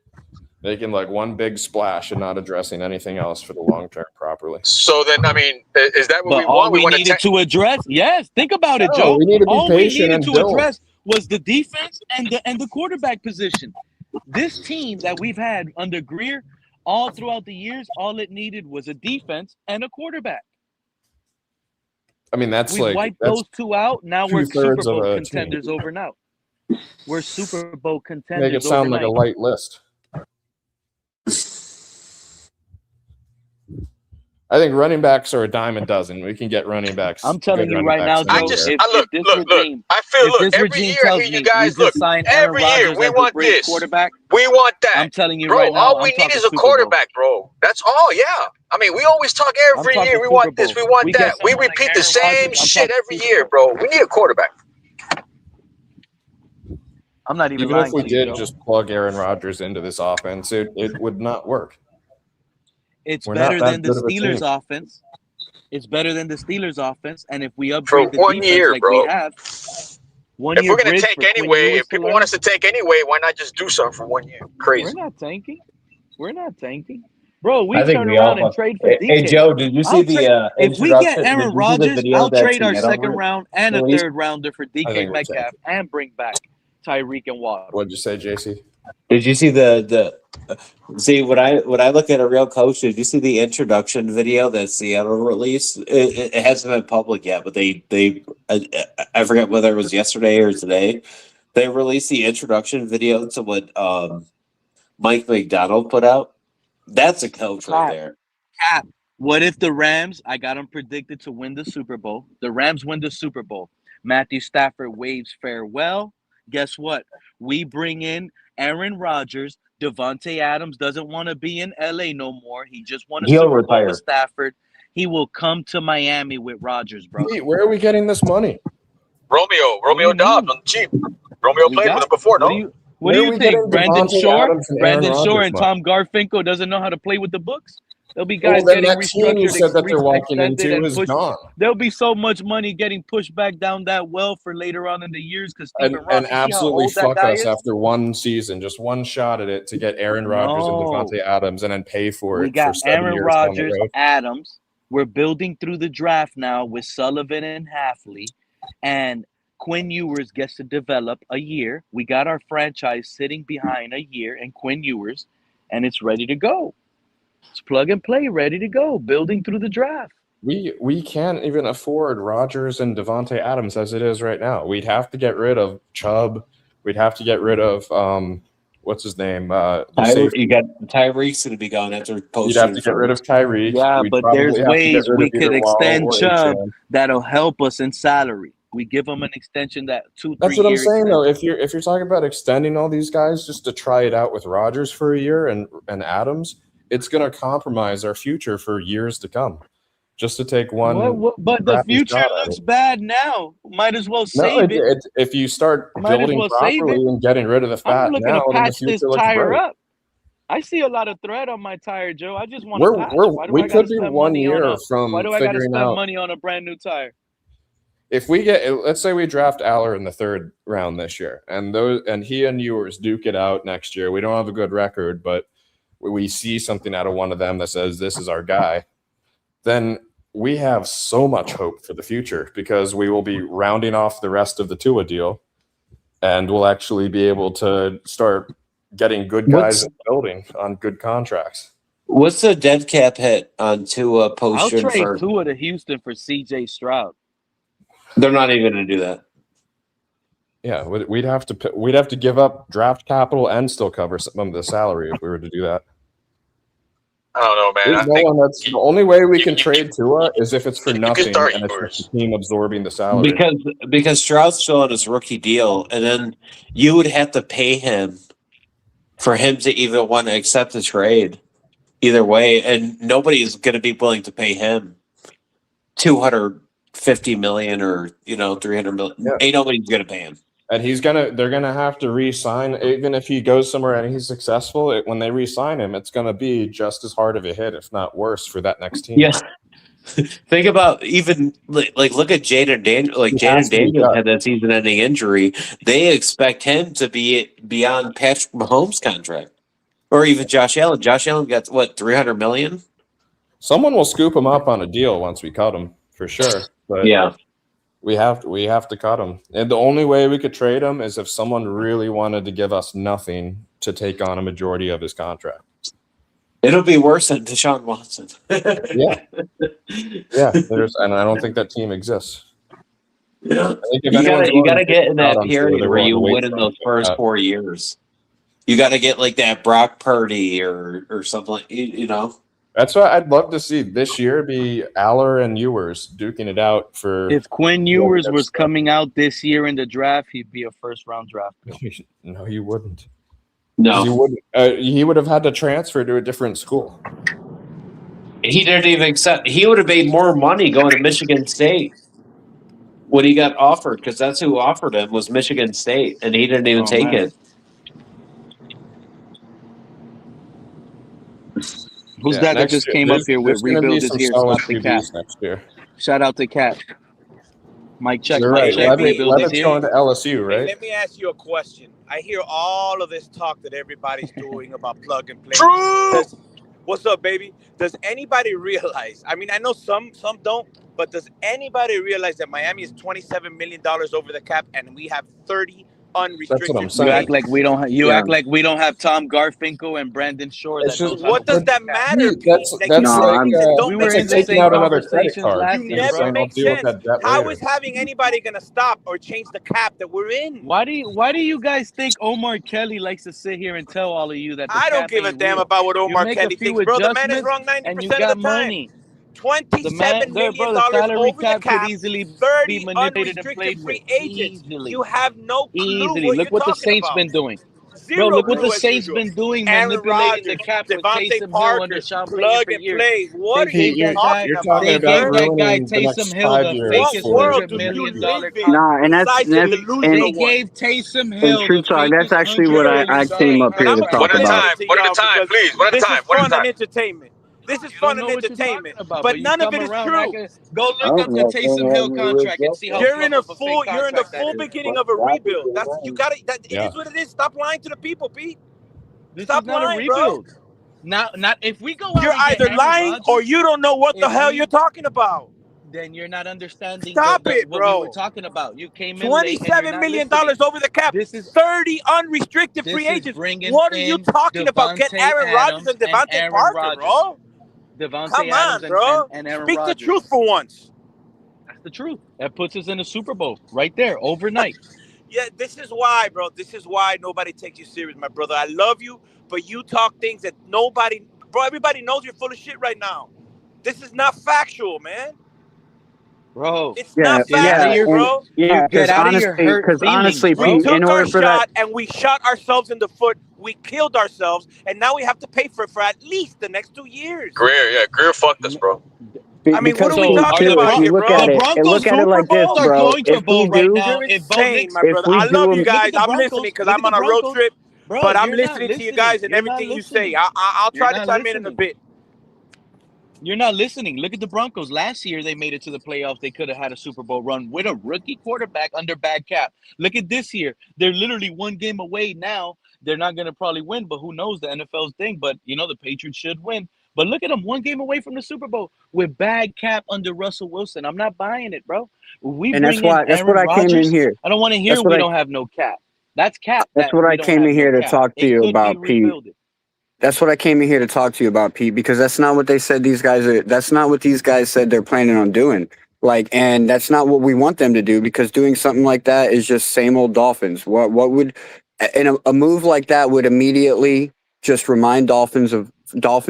making like one big splash and not addressing anything else for the long term properly. So then, I mean, is that what we want? All we needed to address, yes. Think about it, No, Joe. we need to be all we patient needed and to build. address was the defense and the quarterback position. This team that we've had under Greer all throughout the years, all it needed was a defense and a quarterback. I mean, that's we wiped those two out. Now we're Super Bowl contenders overnight. We're Super Bowl contenders. Make it sound overnight. like a light list. I think running backs are a dime a dozen. We can get running backs. I'm telling you right now, Joe. I feel every year I hear you guys every year we want this. Quarterback. We want that. I'm telling you bro, right now. all we need is a quarterback, bro. That's all. Yeah. I mean, we always talk every year. We want this. We want that. We repeat the same shit every year, bro. We need a quarterback. I'm not even if we did Joe. just plug Aaron Rodgers into this offense, it would not work. It's better than the Steelers' offense. It's better than the Steelers' offense. And if we upgrade for 1 year, like bro. we have, if we're going to tank anyway, if people want us to tank anyway, why not just do something for 1 year? Crazy. We're not tanking. Bro, we turn around and trade for DK. Hey, Joe, did you see the if we get Aaron Rodgers, I'll trade our second round and a third rounder for DK Metcalf and bring back Tyreek and Waddle. What'd you say, JC? Did you see see when I look at a real coach? Did you see the introduction video that Seattle released? It hasn't been public yet, but I forget whether it was yesterday or today. They released the introduction video to what Mike McDonald put out. That's a coach right there. Cap. What if the Rams? I got them predicted to win the Super Bowl. The Rams win the Super Bowl. Matthew Stafford waves farewell. Guess what? We bring in Aaron Rodgers. Devontae Adams doesn't want to be in LA no more. He just wants to Super Bowl with Stafford. He will come to Miami with Rodgers, bro. Wait, where are we getting this money? Romeo Dobbs on the cheap. Romeo played with him before, no? What do you think? Brandon Shore and Tom Garfinkel doesn't know how to play with the books? There'll be guys getting restructured. You said that they're walking into is gone. There'll be so much money getting pushed back down that well for later on in the years because and absolutely fuck us after one season, just one shot at it to get Aaron Rodgers and Devontae Adams and then pay for it. We got for 7 Aaron years Rodgers, Adams. We're building through the draft now with Sullivan and Hafley, and Quinn Ewers gets to develop a year. We got our franchise sitting behind a year and Quinn Ewers, and it's ready to go. It's plug and play, ready to go, building through the draft. We can't even afford Rodgers and Devontae Adams as it is right now. We'd have to get rid of Chubb. We'd have to get rid of what's his name? You got Tyreek's going to be gone after post. You'd have to get rid of Tyreek. Yeah, We'd but probably there's have to get ways rid we of could either Waddle extend or Chubb Achane. that'll help us in salary. We give them an extension that 2-3 That's what I'm years saying, though. extension. If you're talking about extending all these guys just to try it out with Rodgers for a year and Adams, it's going to compromise our future for years to come. Just to take one. But the future looks bad now. Might as well save it. If you start building well save properly and getting rid of the fat I'm looking now, to then the patch this future looks tire bright. up. I see a lot of thread on my tire, Joe. I just want to patch. We could be 1 year from why do I got to figuring spend out money on a brand new tire? if we get, let's say we draft Aller in the 3rd round this year, and he and Ewers duke it out next year. We don't have a good record, but we see something out of one of them that says this is our guy. Then we have so much hope for the future because we will be rounding off the rest of the Tua deal, and we'll actually be able to start getting good guys in the building on good contracts. What's the dead cap hit on Tua post? I'll trade Tua to Houston for C.J. Stroud. They're not even going to do that. Yeah, we'd have to give up draft capital and still cover some of the salary if we were to do that. I don't know, man. That's the only way we can trade Tua is if it's for nothing and it's just the team absorbing the salary. Because Stroud's still on his rookie deal, and then you would have to pay him for him to even want to accept the trade. Either way, and nobody's going to be willing to pay him $250 million or $300 million. Yeah. Ain't nobody's going to pay him. And they're gonna have to re-sign, even if he goes somewhere and he's successful. When they re-sign him, it's gonna be just as hard of a hit, if not worse, for that next team. Yeah. Think about even look at Jaden Daniels. Like Jaden Daniels had that season-ending injury. They expect him to be beyond Patrick Mahomes' contract, or even Josh Allen. Josh Allen got what, $300 million? Someone will scoop him up on a deal once we cut him for sure. But yeah. We have to cut him. And the only way we could trade him is if someone really wanted to give us nothing to take on a majority of his contract. It'll be worse than Deshaun Watson. Yeah. And I don't think that team exists. Yeah. You gotta get in that period where you win in those first 4 years. You gotta get like that Brock Purdy or something like. That's what I'd love to see this year be Aller and Ewers duking it out for. If Quinn Ewers was coming out this year in the draft, he'd be a first-round draft pick. No, he wouldn't. No, he wouldn't. He would have had to transfer to a different school. He didn't even accept. He would have made more money going to Michigan State when he got offered, because that's who offered him was Michigan State, and he didn't even take it. Who's that just came up here with rebuild his ears? Next year. Shout out to Cat. Mike check. You're right. Levitt's going to LSU, right? Hey, let me ask you a question. I hear all of this talk that everybody's doing about plug and play. True. What's up, baby? Does anybody realize? I mean, I know some don't, but does anybody realize that Miami is $27 million over the cap and we have 30 unrestricted? That's what I'm saying. You act like we don't have. Act like we don't have Tom Garfinkel and Brandon Shore. What does that matter? We were in the same conversations last year, never bro. makes sense. How is having anybody gonna stop or change the cap that we're in? Why do you guys think Omar Kelly likes to sit here and tell all of you that I don't give a damn about what Omar Kelly thinks, bro? The man is wrong 90% of the time. Money. $27 million salary over the cap, could easily 30 be manipulated and played unrestricted free with. agents. Easily. You have no clue Easily. Look what the Saints been doing. Bro, look what the Saints been doing, manipulating the cap with Taysom Hill and Deshaun plug and play. What are you talking about? They gave that guy Taysom Hill the fakest $100 million contract. Nah, and they gave Taysom Hill. True talk. That's actually what I came up here to talk about. One at a time, please. One at a time. This is fun and entertainment. This is fun and entertainment, but none of it is true. Go look up the Taysom Hill contract and see how you're in the full beginning of a rebuild. That's you got it. It is what it is. Stop lying to the people, Pete. Stop lying, bro. Not if we go. You're either lying or you don't know what the hell you're talking about. then you're not understanding Stop it, what we were bro. talking about. You came in late and you're $27 not million listening. over the cap. This is 30 unrestricted free this is agents. bringing What are you in talking about? Get Devontae Aaron Rodgers Adams and and Devontae Aaron Parker, Rodgers. bro. Devontae Come Adams on, bro. and Aaron Speak the Rodgers. truth for once. That's the truth. That puts us in the Super Bowl right there overnight. Yeah, this is why, bro. This is why nobody takes you serious, my brother. I love you, but you talk things that nobody, bro, everybody knows you're full of shit right now. This is not factual, man. Bro, It's Yeah, not get out of yeah, factual, your and bro. yeah. get Because out of your hurt feelings, honestly, We bro. Pete, in took our order for that, shot and we shot ourselves in the foot. We killed ourselves, and now we have to pay for it for at least the next 2 years. Greer fucked us, bro. I mean, what because are we So Pete, talking too, about if you here, look bro? at the it, and Broncos look at it Super like this, Bowl are bro. going to a bowl right now. You're If Bo insane, Nix, my if brother. we I do love them, you look at guys. the I'm Broncos. listening because Look I'm at on the a road Broncos, trip, bro. but I'm You're not listening to you guys and You're not everything you say. listening. I'll You're try to not chime in a listening. bit. You're not listening. Look at the Broncos. Last year, they made it to the playoffs. They could have had a Super Bowl run with a rookie quarterback under bad cap. Look at this year. They're literally one game away now. They're not going to probably win, but who knows the NFL's thing. But, the Patriots should win. But look at them, one game away from the Super Bowl with bad cap under Russell Wilson. I'm not buying it, bro. We and bring in that's what Aaron I came in Rodgers. here. I don't want to hear That's what we I don't have no cap. That's cap that's that what we I don't came have in no here to cap. talk to It you could be about, Pete. rebuilded. That's what I came in here to talk to you about, Pete, because that's not what they said these guys are. That's not what these guys said they're planning on doing. And that's not what we want them to do, because doing something like that is just same old Dolphins. What would, and a move like that would immediately just remind Dolphin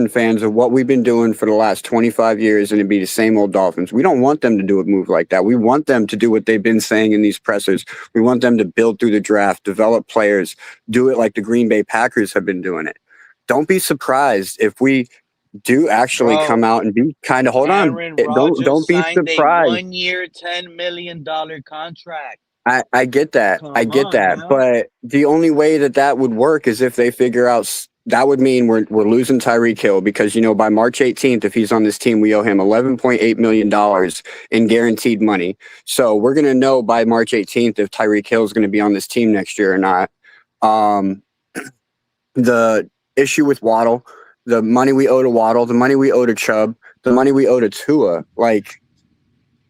fans of what we've been doing for the last 25 years, and it'd be the same old Dolphins. We don't want them to do a move like that. We want them to do what they've been saying in these pressers. We want them to build through the draft, develop players, do it like the Green Bay Packers have been doing it. Don't be surprised if we do actually come out and be kind of Aaron don't Rodgers be signed a surprised. 1-year, $10 million contract. I get that. I Come get on that. now. But the only way that would work is if they figure out that would mean we're losing Tyreek Hill, because, by March 18th, if he's on this team, we owe him $11.8 million in guaranteed money. So we're going to know by March 18th if Tyreek Hill is going to be on this team next year or not. The issue with Waddle, the money we owe to Waddle, the money we owe to Chubb, the money we owe to Tua,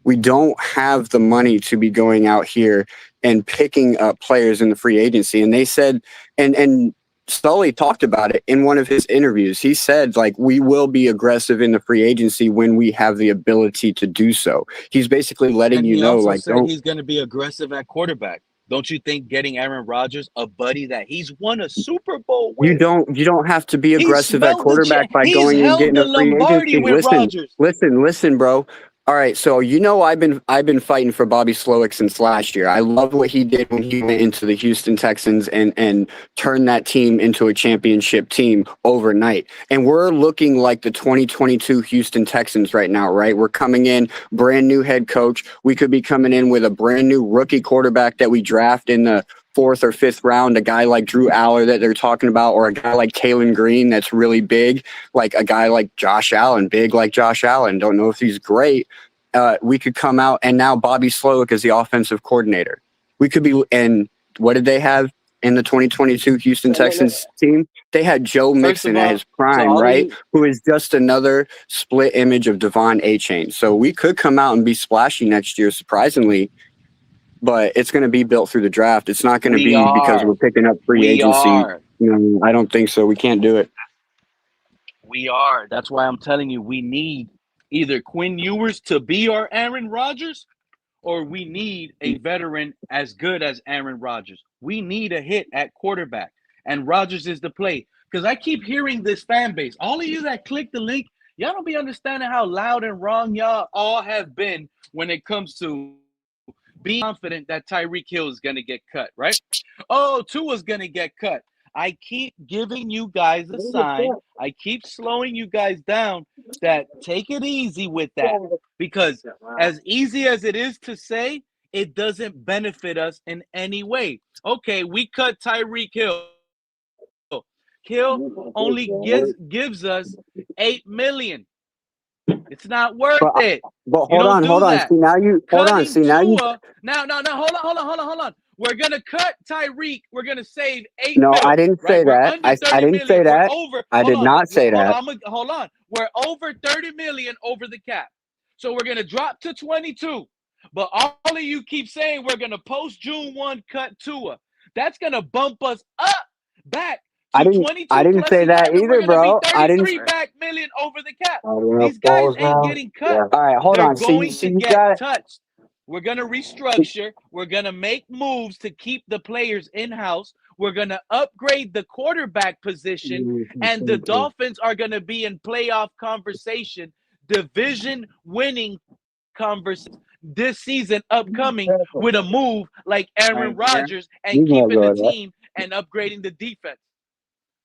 we don't have the money to be going out here and picking up players in the free agency. And they said, and Sully talked about it in one of his interviews. He said, we will be aggressive in the free agency when we have the ability to do so. He's basically letting And you he know, also said don't. he's going to be aggressive at quarterback. Don't you think getting Aaron Rodgers, a buddy that he's won a Super Bowl with? You don't have to be aggressive at quarterback by He's going and held getting the a free Lombardi agency. with Rodgers. Listen, bro. All right, so I've been fighting for Bobby Slowick since last year. I love what he did when he went into the Houston Texans and turned that team into a championship team overnight. And we're looking like the 2022 Houston Texans right now, right? We're coming in, brand new head coach. We could be coming in with a brand new rookie quarterback that we draft in the 4th or 5th round, a guy like Drew Aller that they're talking about, or a guy like Kalen Green that's really big, like a guy like Josh Allen, big like Josh Allen. Don't know if he's great. We could come out, and now Bobby Slowick is the offensive coordinator. We could be, and what did they have in the 2022 Houston Texans team? They had Joe Mixon at his prime, right? Who is just another split image of Devon Achane. So we could come out and be splashy next year, surprisingly. But it's going to be built through the draft. It's not going to be because we're picking up free agency. I don't think so. We can't do it. We are. That's why I'm telling you, we need either Quinn Ewers to be our Aaron Rodgers, or we need a veteran as good as Aaron Rodgers. We need a hit at quarterback, and Rodgers is the play. Because I keep hearing this fan base, all of you that click the link, y'all don't be understanding how loud and wrong y'all all have been when it comes to being confident that Tyreek Hill is going to get cut, right? Oh, Tua's going to get cut. I keep giving you guys a sign. I keep slowing you guys down that take it easy with that. Because as easy as it is to say, it doesn't benefit us in any way. Okay, we cut Tyreek Hill. Hill only gives us $8 million. It's not worth it. But hold on. See, now you hold on. See, now you. Now, hold on. We're gonna cut Tyreek. We're gonna save $8 No, million. I didn't say that. I didn't say that. I did not say that. Hold on. We're over $30 million over the cap. So we're going to drop to 22. But all of you keep saying we're going to post June 1 cut Tua. That's going to bump us up back to 22 I didn't plus say that 11. We're either, going to be bro. I didn't. 33 back million over the cap. I don't know These if guys balls ain't now. getting cut. Yeah. All right, hold They're on. going See, to you get got it. touched. We're going to restructure. We're going to make moves to keep the players in-house. We're going to upgrade the quarterback position, and the Dolphins are going to be in playoff conversation, division-winning conversation this season upcoming with a move like Aaron Rodgers and keeping the team and upgrading the defense.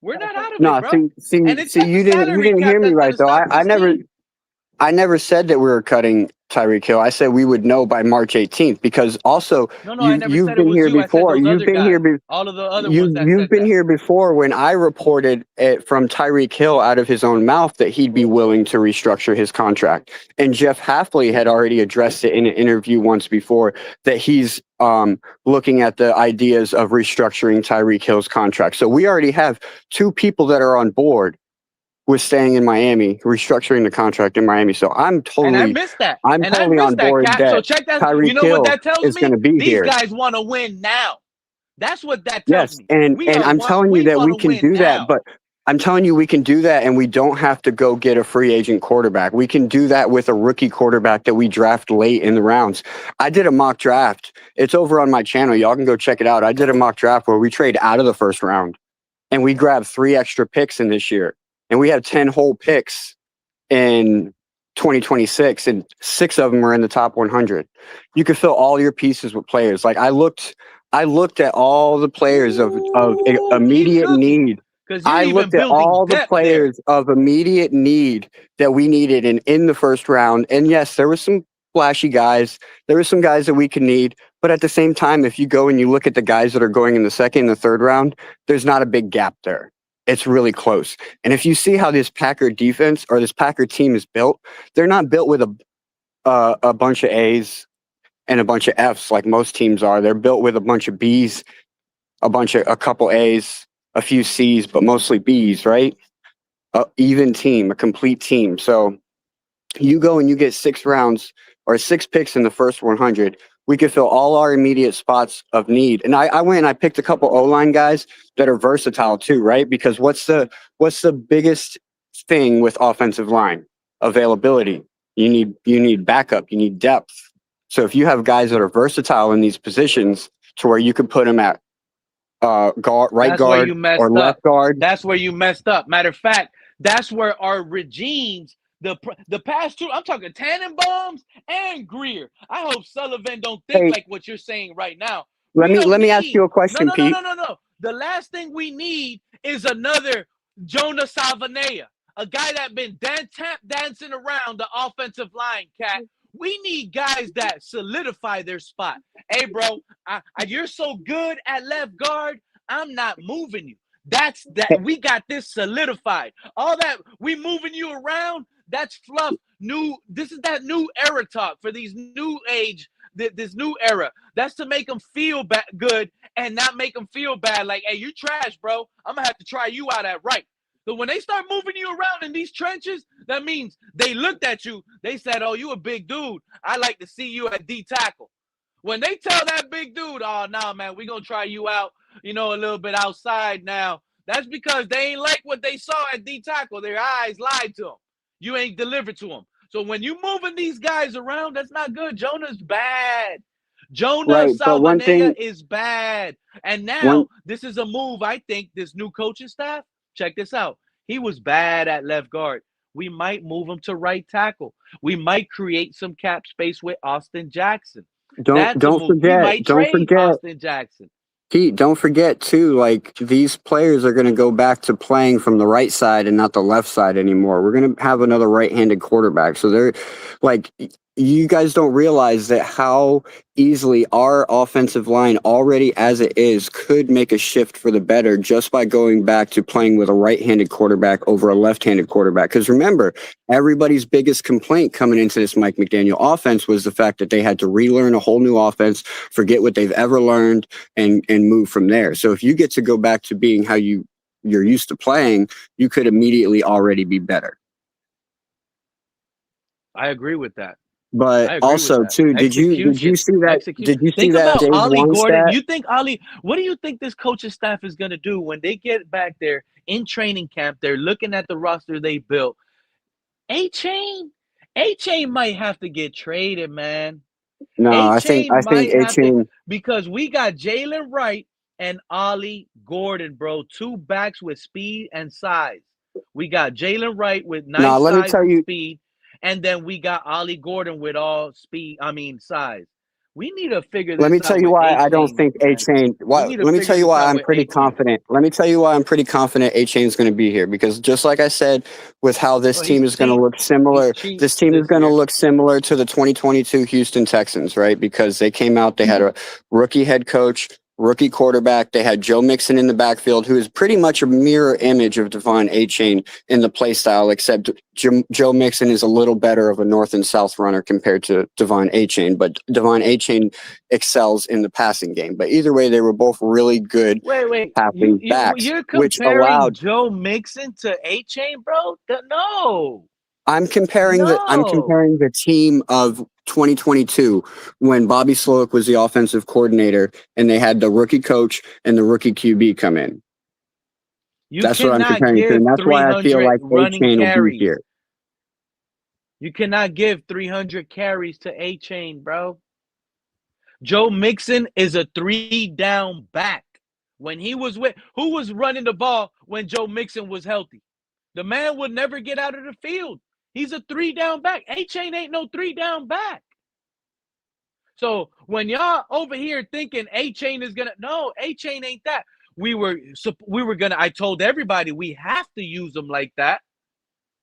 We're not out of it, No, bro. see, And it's just you the didn't salary cap hear me that's going right to though. stop this team. I never said that we were cutting Tyreek Hill. I said we would know by March 18th because also No, I never you've said it been was here you. I said before. those You've other been guys. here. All of the other ones that You've said been that. here before when I reported it from Tyreek Hill out of his own mouth that he'd be willing to restructure his contract. And Jeff Hafley had already addressed it in an interview once before that he's looking at the ideas of restructuring Tyreek Hill's contract. So we already have two people that are on board with staying in Miami, restructuring the contract in Miami. So I'm And I totally missed that. on board Cap. So that check that. You Tyreek know what Hill that tells is going me? to be These here. guys want to win now. That's what that tells Yes, me. and I'm telling you that we can do that, but I'm telling you we can do that, and we don't have to go get a free agent quarterback. We can do that with a rookie quarterback that we draft late in the rounds. I did a mock draft. It's over on my channel. Y'all can go check it out. I did a mock draft where we trade out of the first round, and we grabbed 3 extra picks in this year, and we have 10 whole picks in 2026, and 6 of them are in the top 100. You can fill all your pieces with players. Like I looked at all the players of immediate need. I looked at all the players of immediate need that we needed in the first round. And yes, there were some flashy guys. There were some guys that we could need. But at the same time, if you go and you look at the guys that are going in the second and the third round, there's not a big gap there. It's really close. And if you see how this Packer defense or this Packer team is built, they're not built with a bunch of A's and a bunch of F's like most teams are. They're built with a bunch of B's, a couple A's, a few C's, but mostly B's, right? Even team, a complete team. So you go and you get 6 rounds or 6 picks in the first 100. We could fill all our immediate spots of need. And I went and I picked a couple O-line guys that are versatile too, right? Because what's the biggest thing with offensive line? Availability. You need backup. You need depth. So if you have guys that are versatile in these positions to where you could put them at right guard or left guard. That's where you messed up. Matter of fact, that's where our regimes, the past 2, I'm talking Tannenbaums and Greer. I hope Sullivan don't think like what you're saying right now. Let me ask you a question, Pete. No. The last thing we need is another Jonah Salvanea, a guy that been tap dancing around the offensive line, Cat. We need guys that solidify their spot. Hey, bro, you're so good at left guard, I'm not moving you. That's that. We got this solidified. All that we moving you around, that's fluff. This is that new era talk for these new age, this new era. That's to make them feel good and not make them feel bad. Like, hey, you trash, bro. I'm gonna have to try you out at right. So when they start moving you around in these trenches, that means they looked at you. They said, oh, you a big dude. I like to see you at D tackle. When they tell that big dude, oh, no, man, we going to try you out, a little bit outside now. That's because they ain't like what they saw at D tackle. Their eyes lied to them. You ain't delivered to them. So when you moving these guys around, that's not good. Jonah's bad. Jonah Salvanea is bad. And now this is a move, I think, this new coaching staff. Check this out. He was bad at left guard. We might move him to right tackle. We might create some cap space with Austin Jackson. Don't forget Austin Jackson. Pete, don't forget too, like these players are going to go back to playing from the right side and not the left side anymore. We're going to have another right-handed quarterback. So they're like, you guys don't realize that how easily our offensive line already as it is could make a shift for the better just by going back to playing with a right-handed quarterback over a left-handed quarterback. Because remember, everybody's biggest complaint coming into this Mike McDaniel offense was the fact that they had to relearn a whole new offense, forget what they've ever learned, and move from there. So if you get to go back to being how you're used to playing, you could immediately already be better. I agree with that. But also too, did you see that? Did you see Think that about Dave Ollie won Gordon. stat? You think what do you think this coaching staff is going to do when they get back there in training camp? They're looking at the roster they built. A-Chain might have to get traded, man. No, I think might have to, A-Chain. because we got Jalen Wright and Ollie Gordon, bro. Two backs with speed and size. We got Jalen Wright with nice Let me size tell and you. speed, and then we got Ollie Gordon with all speed. I mean size. We need to figure Let this me out tell you with why I don't A-Chain, think man. A-Chain. We need to Let me figure tell you this why out I'm with pretty A-Chain. confident. Let me tell you why I'm pretty confident A-Chain is going to be here, because just like I said, with how this Well, team he's is going to cheap. look similar, He's cheap this team is this going to year. look similar to the 2022 Houston Texans, right? Because they came out, they had a rookie head coach, rookie quarterback. They had Joe Mixon in the backfield, who is pretty much a mirror image of Devon A-Chain in the play style, except Joe Mixon is a little better of a north and south runner compared to Devon A-Chain. But Devon A-Chain excels in the passing game. But either way, they were both really good Wait. passing backs, You're which comparing allowed. Joe Mixon to A-Chain, bro? No. I'm comparing the team of 2022 when Bobby Slowick was the offensive coordinator and they had the rookie coach and the rookie QB come in. That's what I'm comparing to, and that's why I feel like running A-Chain will be carries. here. You cannot give 300 carries to A-Chain, bro. Joe Mixon is a 3-down back. When he was who was running the ball when Joe Mixon was healthy? The man would never get out of the field. He's a 3-down back. A-Chain ain't no 3-down back. So when y'all over here thinking A-Chain is gonna, no, A-Chain ain't that. We were gonna. I told everybody we have to use them like that.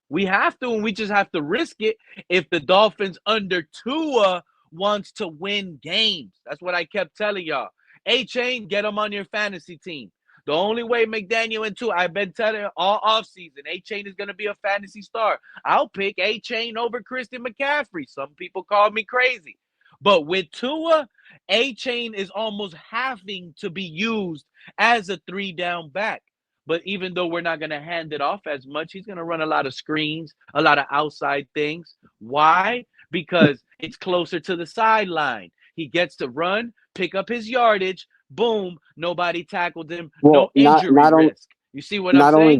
We have to, and we just have to risk it if the Dolphins under Tua wants to win games. That's what I kept telling y'all. A-Chain, get them on your fantasy team. The only way McDaniel and Tua, I've been telling all offseason, A-Chain is going to be a fantasy star. I'll pick A-Chain over Christian McCaffrey. Some people call me crazy. But with Tua, A-Chain is almost having to be used as a 3-down back. But even though we're not going to hand it off as much, he's going to run a lot of screens, a lot of outside things. Why? Because it's closer to the sideline. He gets to run, pick up his yardage, boom, nobody tackled him, no injury risk. You see what I'm saying? Not only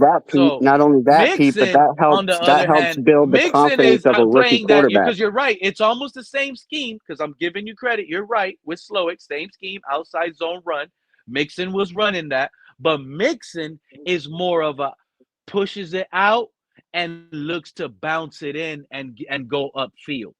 that, Pete, but Mixon, on the other helps hand, build the Mixon confidence is of a rookie playing that, quarterback. because you're right. It's almost the same scheme, because I'm giving you credit. You're right. With Slowick, same scheme, outside zone run. Mixon was running that. But Mixon is more of a pushes it out and looks to bounce it in and go upfield,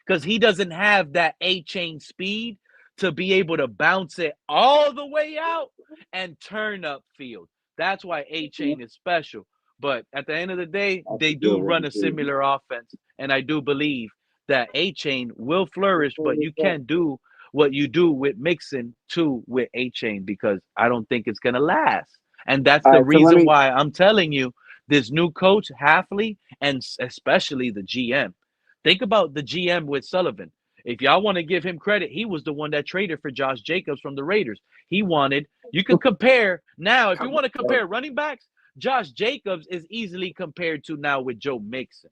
because he doesn't have that A-Chain speed to be able to bounce it all the way out and turn upfield. That's why A-Chain is special. But at the end of the day, they do run a similar offense, and I do believe that A-Chain will flourish, but you can't do what you do with Mixon too with A-Chain, because I don't think it's going to last. And that's the reason why I'm telling you, this new coach, Hafley, and especially the GM. Think about the GM with Sullivan. If y'all want to give him credit, he was the one that traded for Josh Jacobs from the Raiders. You can compare now, if you want to compare running backs, Josh Jacobs is easily compared to now with Joe Mixon.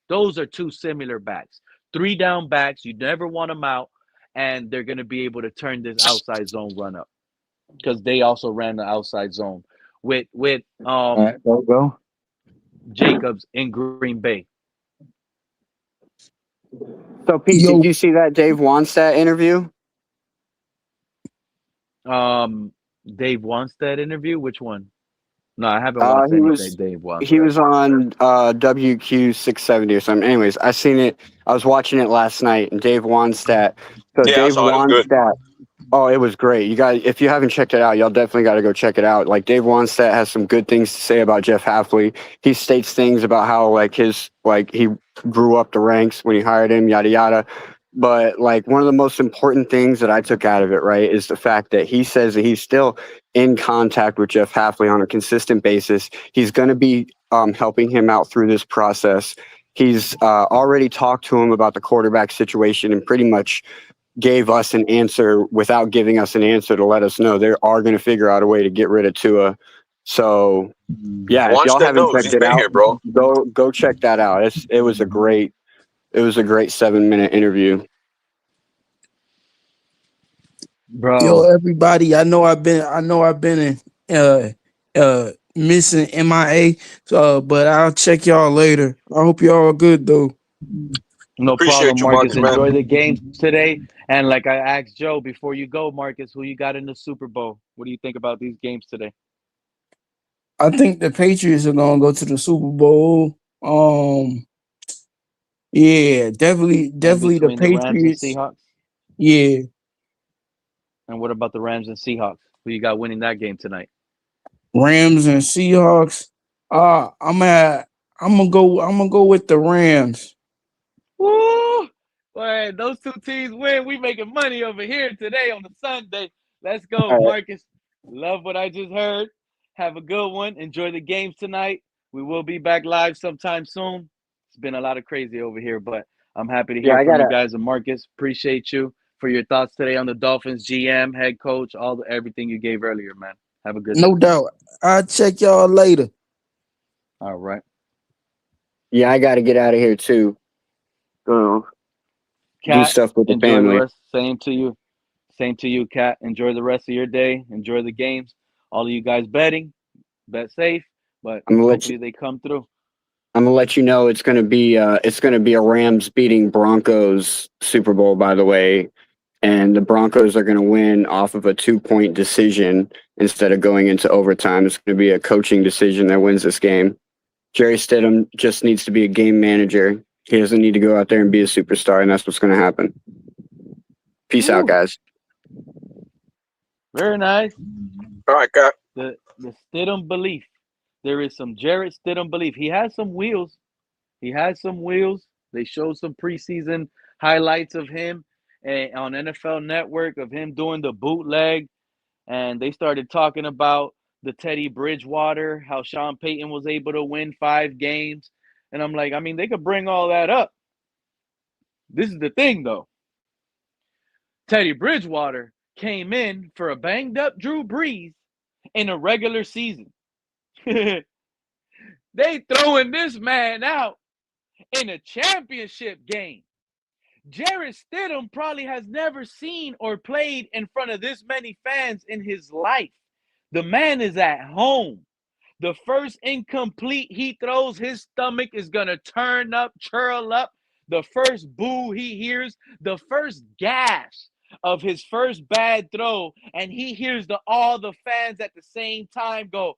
Those are two similar backs. 3-down backs, you never want them out, and they're going to be able to turn this outside zone run up, because they also ran the outside zone with go. Jacobs in Green Bay. So, Pete, did you see that Dave Wannstedt interview? Dave Wannstedt interview? Which one? No, I haven't watched anything Dave Wannstedt. He was on WQ 670 or something. Anyways, I seen it. I was watching it last night, and Dave Wannstedt. So Yeah, Dave Wannstedt. Oh, it was great. You guys, if you haven't checked it out, y'all definitely got to go check it out. Like, Dave Wannstedt has some good things to say about Jeff Hafley. He states things about how he grew up the ranks when he hired him, yada yada. But like, one of the most important things that I took out of it, right, is the fact that he says that he's still in contact with Jeff Hafley on a consistent basis. He's going to be helping him out through this process. He's already talked to him about the quarterback situation and pretty much gave us an answer without giving us an answer to let us know they are going to figure out a way to get rid of Tua. So, yeah, if y'all haven't checked it out, here, bro. go check that out. It was a great It was a great 7-minute interview. Bro. Yo, everybody, I know I've been missing MIA, but I'll check y'all later. I hope y'all are good though. No Appreciate problem, you, Marcus. Marcus, man. Enjoy the games today. And like I asked Joe before you go, Marcus, who you got in the Super Bowl? What do you think about these games today? I think the Patriots are gonna go to the Super Bowl. Yeah, definitely In the between the Rams and Patriots. Seahawks? Yeah, And what about the Rams and Seahawks? Who you got winning that game tonight? Rams and Seahawks. I'm gonna go with the Rams. Woo! Boy, those two teams win. We making money over here today on the Sunday. Let's go, All right. Marcus. Love what I just heard. Have a good one. Enjoy the games tonight. We will be back live sometime soon. It's been a lot of crazy over here, but I'm happy to Yeah, hear I from you gotta. guys. And Marcus, appreciate you for your thoughts today on the Dolphins, GM, head coach, everything you gave earlier, man. Have a good day. No doubt. I'll check y'all later. All right. Yeah, I gotta get out of here too. Go do Kat, stuff with the enjoy the family. rest. Same to you. Same to you, Kat. Enjoy the rest of your day. Enjoy the games. All of you guys betting, bet safe, but I'm gonna let hopefully you. they come through. I'm gonna let you know it's gonna be a Rams beating Broncos Super Bowl, by the way, and the Broncos are gonna win off of a 2-point decision instead of going into overtime. It's gonna be a coaching decision that wins this game. Jerry Stidham just needs to be a game manager. He doesn't need to go out there and be a superstar, and that's what's gonna happen. Peace out, Woo. guys. Very nice. All right, Kat. The Stidham belief. There is some Jarrett Stidham belief. He has some wheels. He has some wheels. They showed some preseason highlights of him on NFL Network of him doing the bootleg, and they started talking about the Teddy Bridgewater, how Sean Payton was able to win 5 games. And I'm like, I mean, they could bring all that up. This is the thing, though. Teddy Bridgewater came in for a banged up Drew Brees in a regular season. They throwing this man out in a championship game. Jarrett Stidham probably has never seen or played in front of this many fans in his life. The man is at home. The first incomplete he throws, his stomach is going to turn up, churl up. The first boo he hears, the first gas of his first bad throw, and he hears all the fans at the same time go,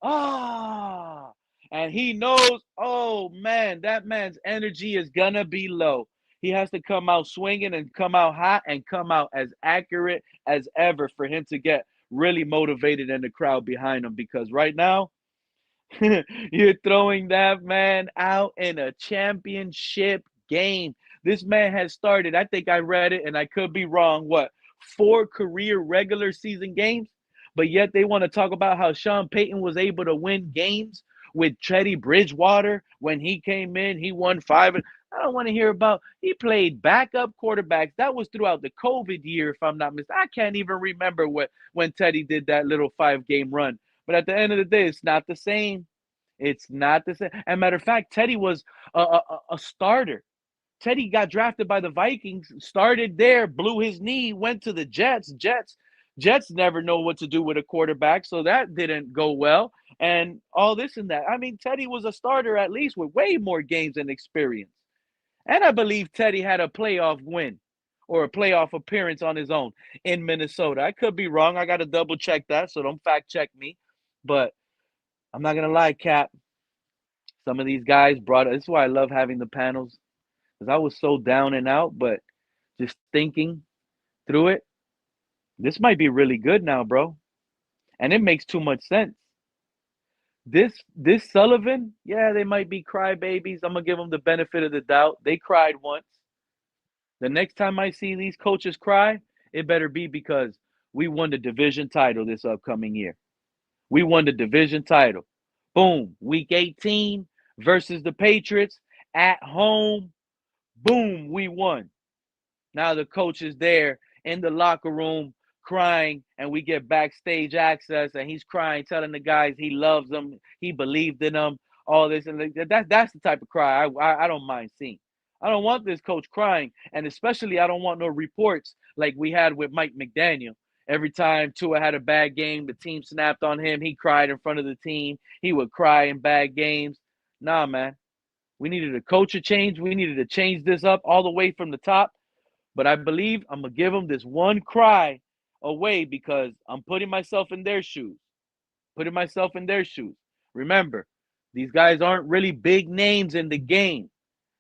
ah. And he knows, oh, man, that man's energy is going to be low. He has to come out swinging and come out hot and come out as accurate as ever for him to get really motivated in the crowd behind him, because right now, you're throwing that man out in a championship game. This man has started, I think I read it and I could be wrong, 4 career regular season games? But yet they want to talk about how Sean Payton was able to win games with Teddy Bridgewater. When he came in, he won 5. I don't want to hear about, he played backup quarterbacks. That was throughout the COVID year, if I'm not mistaken. I can't even remember when Teddy did that little 5-game run. But at the end of the day, it's not the same. It's not the same. As a matter of fact, Teddy was a starter. Teddy got drafted by the Vikings, started there, blew his knee, went to the Jets. Jets never know what to do with a quarterback, so that didn't go well. And all this and that. I mean, Teddy was a starter at least with way more games and experience. And I believe Teddy had a playoff win or a playoff appearance on his own in Minnesota. I could be wrong. I got to double check that, so don't fact check me. But I'm not going to lie, Cap. Some of these guys this is why I love having the panels, because I was so down and out, but just thinking through it, this might be really good now, bro. And it makes too much sense. This Sullivan, yeah, they might be crybabies. I'm going to give them the benefit of the doubt. They cried once. The next time I see these coaches cry, it better be because we won the division title this upcoming year. We won the division title. Boom. Week 18 versus the Patriots at home. Boom. We won. Now the coach is there in the locker room crying, and we get backstage access, and he's crying, telling the guys he loves them, he believed in them, all this. And that's the type of cry I don't mind seeing. I don't want this coach crying. And especially, I don't want no reports like we had with Mike McDaniel. Every time Tua had a bad game, the team snapped on him. He cried in front of the team. He would cry in bad games. Nah, man. We needed a culture change. We needed to change this up all the way from the top. But I believe I'm going to give them this one cry away because I'm putting myself in their shoes. Putting myself in their shoes. Remember, these guys aren't really big names in the game.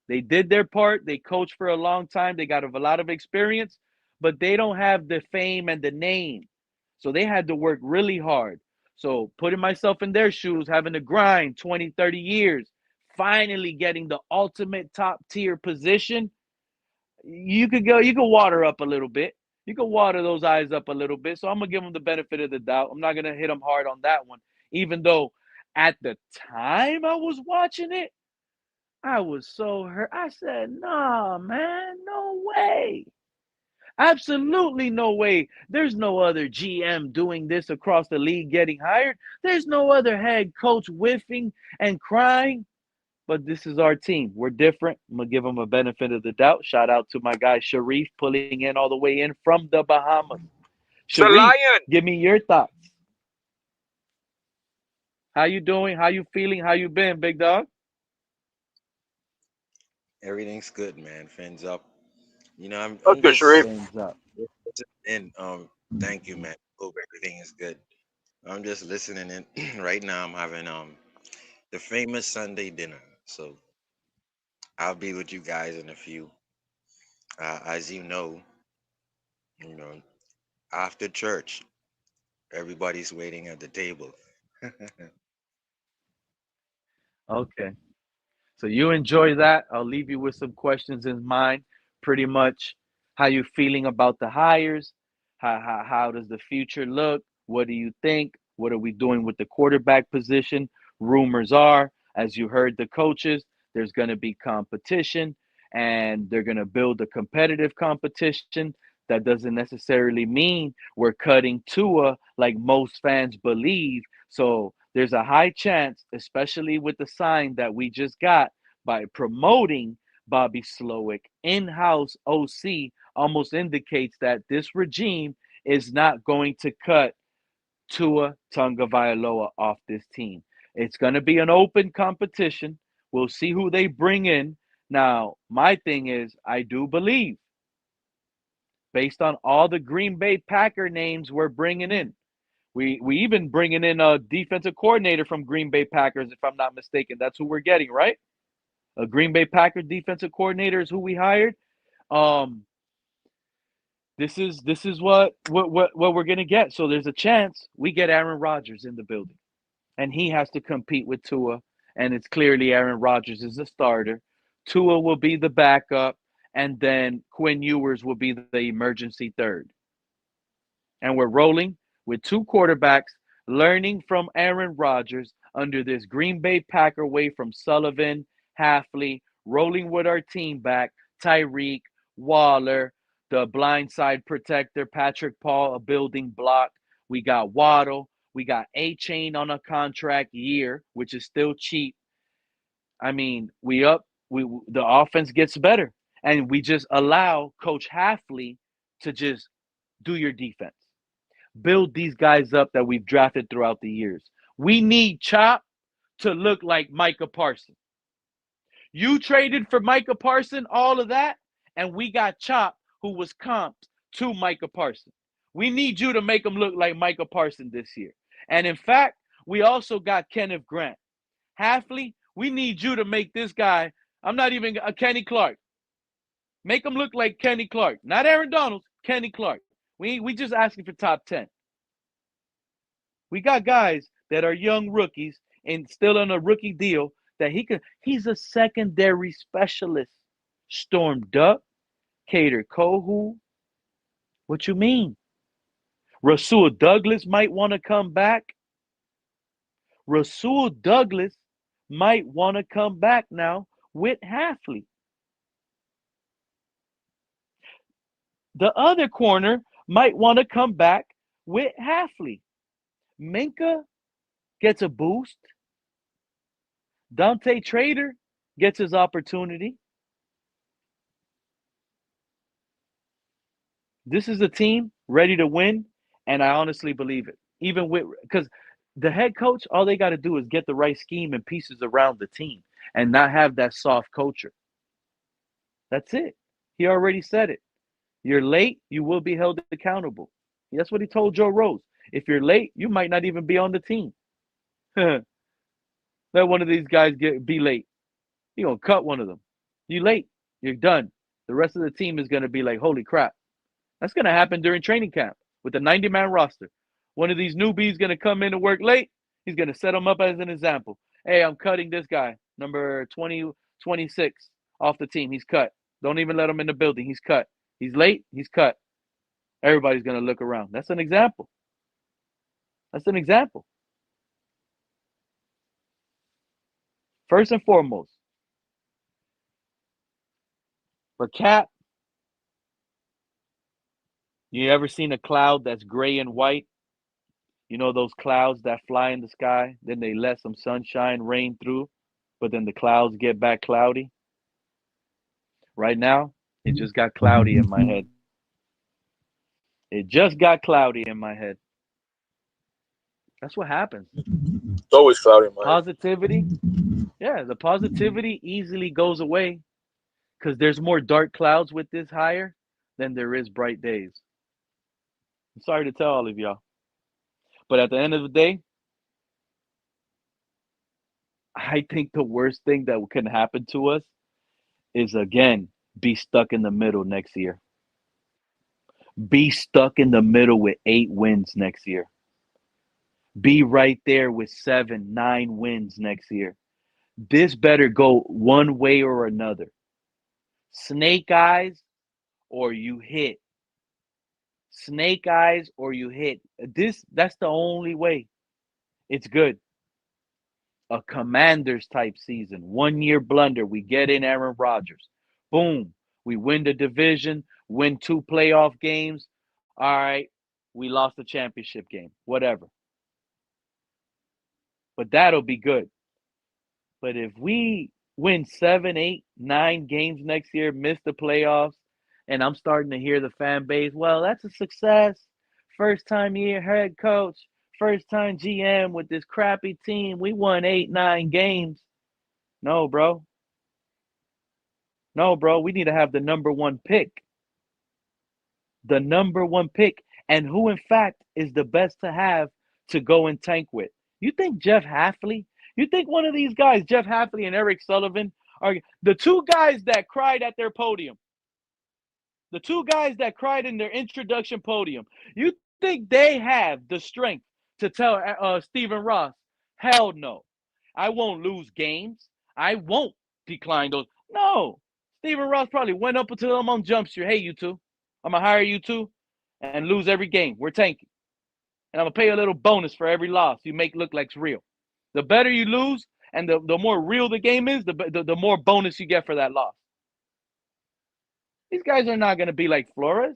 They did their part. They coached for a long time. They got a lot of experience, but they don't have the fame and the name. So they had to work really hard. So putting myself in their shoes, having to grind 20, 30 years, finally getting the ultimate top tier position, you could water up a little bit. You could water those eyes up a little bit. So I'm going to give them the benefit of the doubt. I'm not going to hit them hard on that one, even though at the time I was watching it, I was so hurt. I said, nah, man, no way. Absolutely no way. There's no other GM doing this across the league getting hired. There's no other head coach whiffing and crying. But this is our team. We're different. I'm going to give them a benefit of the doubt. Shout out to my guy Sharif pulling in all the way in from the Bahamas. Sharif, Lion. give me your thoughts. How you doing? How you feeling? How you been, big dog? Everything's good, man. Fins up. You know, I'm Okay, just Sharif. Fins up. and thank you, man. Hope everything is good. I'm just listening in right now. I'm having the famous Sunday dinner. So I'll be with you guys in a few. As you know, after church, everybody's waiting at the table. Okay. So you enjoy that. I'll leave you with some questions in mind. Pretty much how you feeling about the hires? How does the future look? What do you think? What are we doing with the quarterback position? Rumors are, as you heard the coaches, there's going to be competition and they're going to build a competitive competition. That doesn't necessarily mean we're cutting Tua like most fans believe. So there's a high chance, especially with the sign that we just got by promoting Bobby Slowick in-house OC, almost indicates that this regime is not going to cut Tua Tagovailoa off this team. It's going to be an open competition. We'll see who they bring in. Now, my thing is, I do believe, based on all the Green Bay Packer names we're bringing in, we even bringing in a defensive coordinator from Green Bay Packers, if I'm not mistaken. That's who we're getting, right? A Green Bay Packers defensive coordinator is who we hired. Um, this is what we're gonna get. So there's a chance we get Aaron Rodgers in the building, and he has to compete with Tua. And it's clearly Aaron Rodgers is the starter. Tua will be the backup, and then Quinn Ewers will be the emergency third. And we're rolling with two quarterbacks learning from Aaron Rodgers under this Green Bay Packer way from Sullivan, Hafley, rolling with our team back, Tyreek, Waller, the blindside protector, Patrick Paul, a building block. We got Waddle. We got A-Chain on a contract year, which is still cheap. I mean, the offense gets better. And we just allow Coach Hafley to just do your defense. Build these guys up that we've drafted throughout the years. We need Chop to look like Micah Parsons. You traded for Micah Parsons, all of that, and we got Chop, who was comped to Micah Parsons. We need you to make him look like Micah Parsons this year. And in fact, we also got Kenneth Grant. Hafley, we need you to make this guy, I'm not even a Kenny Clark. Make him look like Kenny Clark. Not Aaron Donald, Kenny Clark. We just asking for top 10. We got guys that are young rookies and still on a rookie deal that he's a secondary specialist. Storm Duck, Cater Kohu. What you mean? Rasul Douglas might want to come back. Rasul Douglas might want to come back now with Hafley. The other corner might want to come back with Hafley. Minka gets a boost. Dante Trader gets his opportunity. This is a team ready to win, and I honestly believe it. Even with because the head coach, all they got to do is get the right scheme and pieces around the team, and not have that soft culture. That's it. He already said it. You're late, you will be held accountable. That's what he told Joe Rose. If you're late, you might not even be on the team. Let one of these guys be late. You're gonna cut one of them. You late, you're done. The rest of the team is gonna be like, holy crap. That's gonna happen during training camp with the 90-man roster. One of these newbies gonna come in and work late. He's gonna set them up as an example. Hey, I'm cutting this guy, number 20, 26, off the team. He's cut. Don't even let him in the building. He's cut. He's late. He's cut. Everybody's gonna look around. That's an example. That's an example. First and foremost, for Cap, you ever seen a cloud that's gray and white? You know those clouds that fly in the sky, then they let some sunshine rain through, but then the clouds get back cloudy? Right now, it just got cloudy in my head. It just got cloudy in my head. That's what happens. It's always cloudy in my head. Positivity, yeah, the positivity easily goes away because there's more dark clouds with this higher than there is bright days. I'm sorry to tell all of y'all. But at the end of the day, I think the worst thing that can happen to us is, again, be stuck in the middle next year. Be stuck in the middle with 8 wins next year. Be right there with 7, 9 wins next year. This better go one way or another. Snake eyes or you hit. Snake eyes or you hit. That's the only way. It's good. A Commanders type season. 1 year blunder. We get in Aaron Rodgers. Boom. We win the division, win 2 playoff games. All right. We lost the championship game. Whatever. But that'll be good. But if we win 7, 8, 9 games next year, miss the playoffs, and I'm starting to hear the fan base, well, that's a success. First time year head coach, first time GM with this crappy team. We won 8, 9 games. No, bro. No, bro. We need to have the number 1 pick. The number 1 pick. And who, in fact, is the best to have to go and tank with? You think Jeff Hafley? You think one of these guys, Jeff Hafley and Eric Sullivan, are the 2 guys that cried at their podium? The 2 guys that cried in their introduction podium. You think they have the strength to tell Stephen Ross, hell no, I won't lose games. I won't decline those. No. Stephen Ross probably went up to them on Jump Street. Hey, you 2, I'm going to hire you 2 and lose every game. We're tanking. And I'm going to pay you a little bonus for every loss you make look like it's real. The better you lose and the more real the game is, the more bonus you get for that loss. These guys are not going to be like Flores.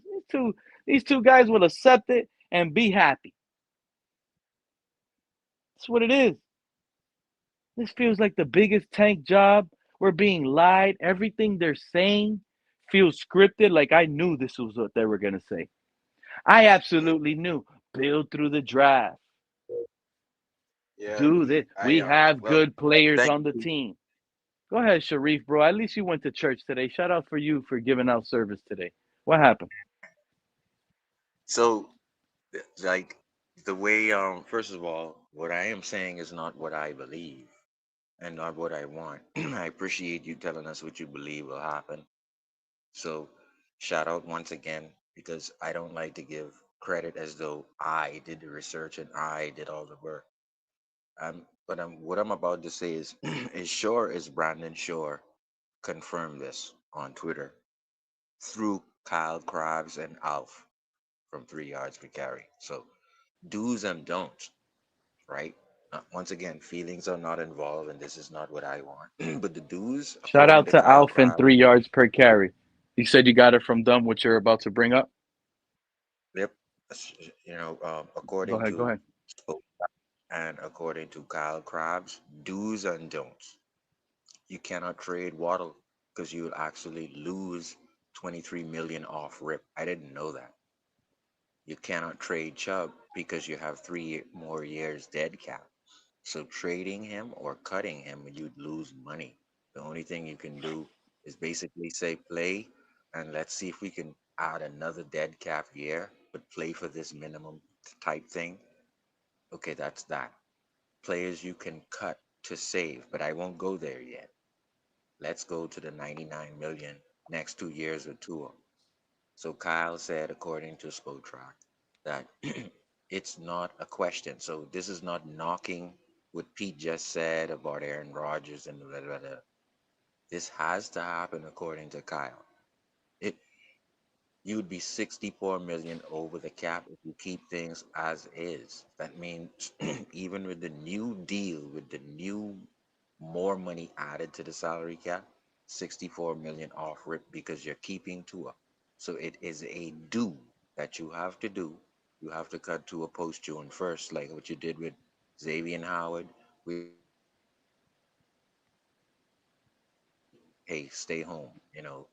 These two guys will accept it and be happy. That's what it is. This feels like the biggest tank job. We're being lied. Everything they're saying feels scripted. Like I knew this was what they were going to say. I absolutely knew. Build through the draft. Yeah, Do this. We have well, good players thank on the you. team. Go ahead, Sharif, bro. At least you went to church today. Shout out for you for giving out service today. What happened? So, like the way, first of all, what I am saying is not what I believe and not what I want. I appreciate you telling us what you believe will happen. So, shout out once again because I don't like to give credit as though I did the research and I did all the work. But what I'm about to say is, is Brandon Shore confirmed this on Twitter through Kyle Krabs and Alf from 3 yards per carry. So, do's and don'ts, right? Once again, feelings are not involved, and this is not what I want. But the do's, Shout according out to to Kyle Alf and Krabs, 3 yards per carry. You said you got it from them, what you're about to bring up? yep, Go according ahead. Go to ahead. and according to Kyle Krabs, do's and don'ts. You cannot trade Waddle because you'll actually lose 23 million off rip. I didn't know that. You cannot trade Chubb because you have 3 more years dead cap. So trading him or cutting him, you'd lose money. The only thing you can do is basically say play, and let's see if we can add another dead cap year, but play for this minimum type thing. Okay, that's that. Players you can cut to save, but I won't go there yet. Let's go to the 99 million next 2 years with Tua. So Kyle said, according to Spotrack, that it's not a question. So this is not knocking what Pete just said about Aaron Rodgers and blah, blah, blah. This has to happen according to Kyle. It You would be 64 million over the cap if you keep things as is. That means even with the new deal, with the new more money added to the salary cap, 64 million off rip because you're keeping Tua. So it is a do that you have to do. You have to cut Tua post June 1st, like what you did with Xavier and Howard. We hey, stay home.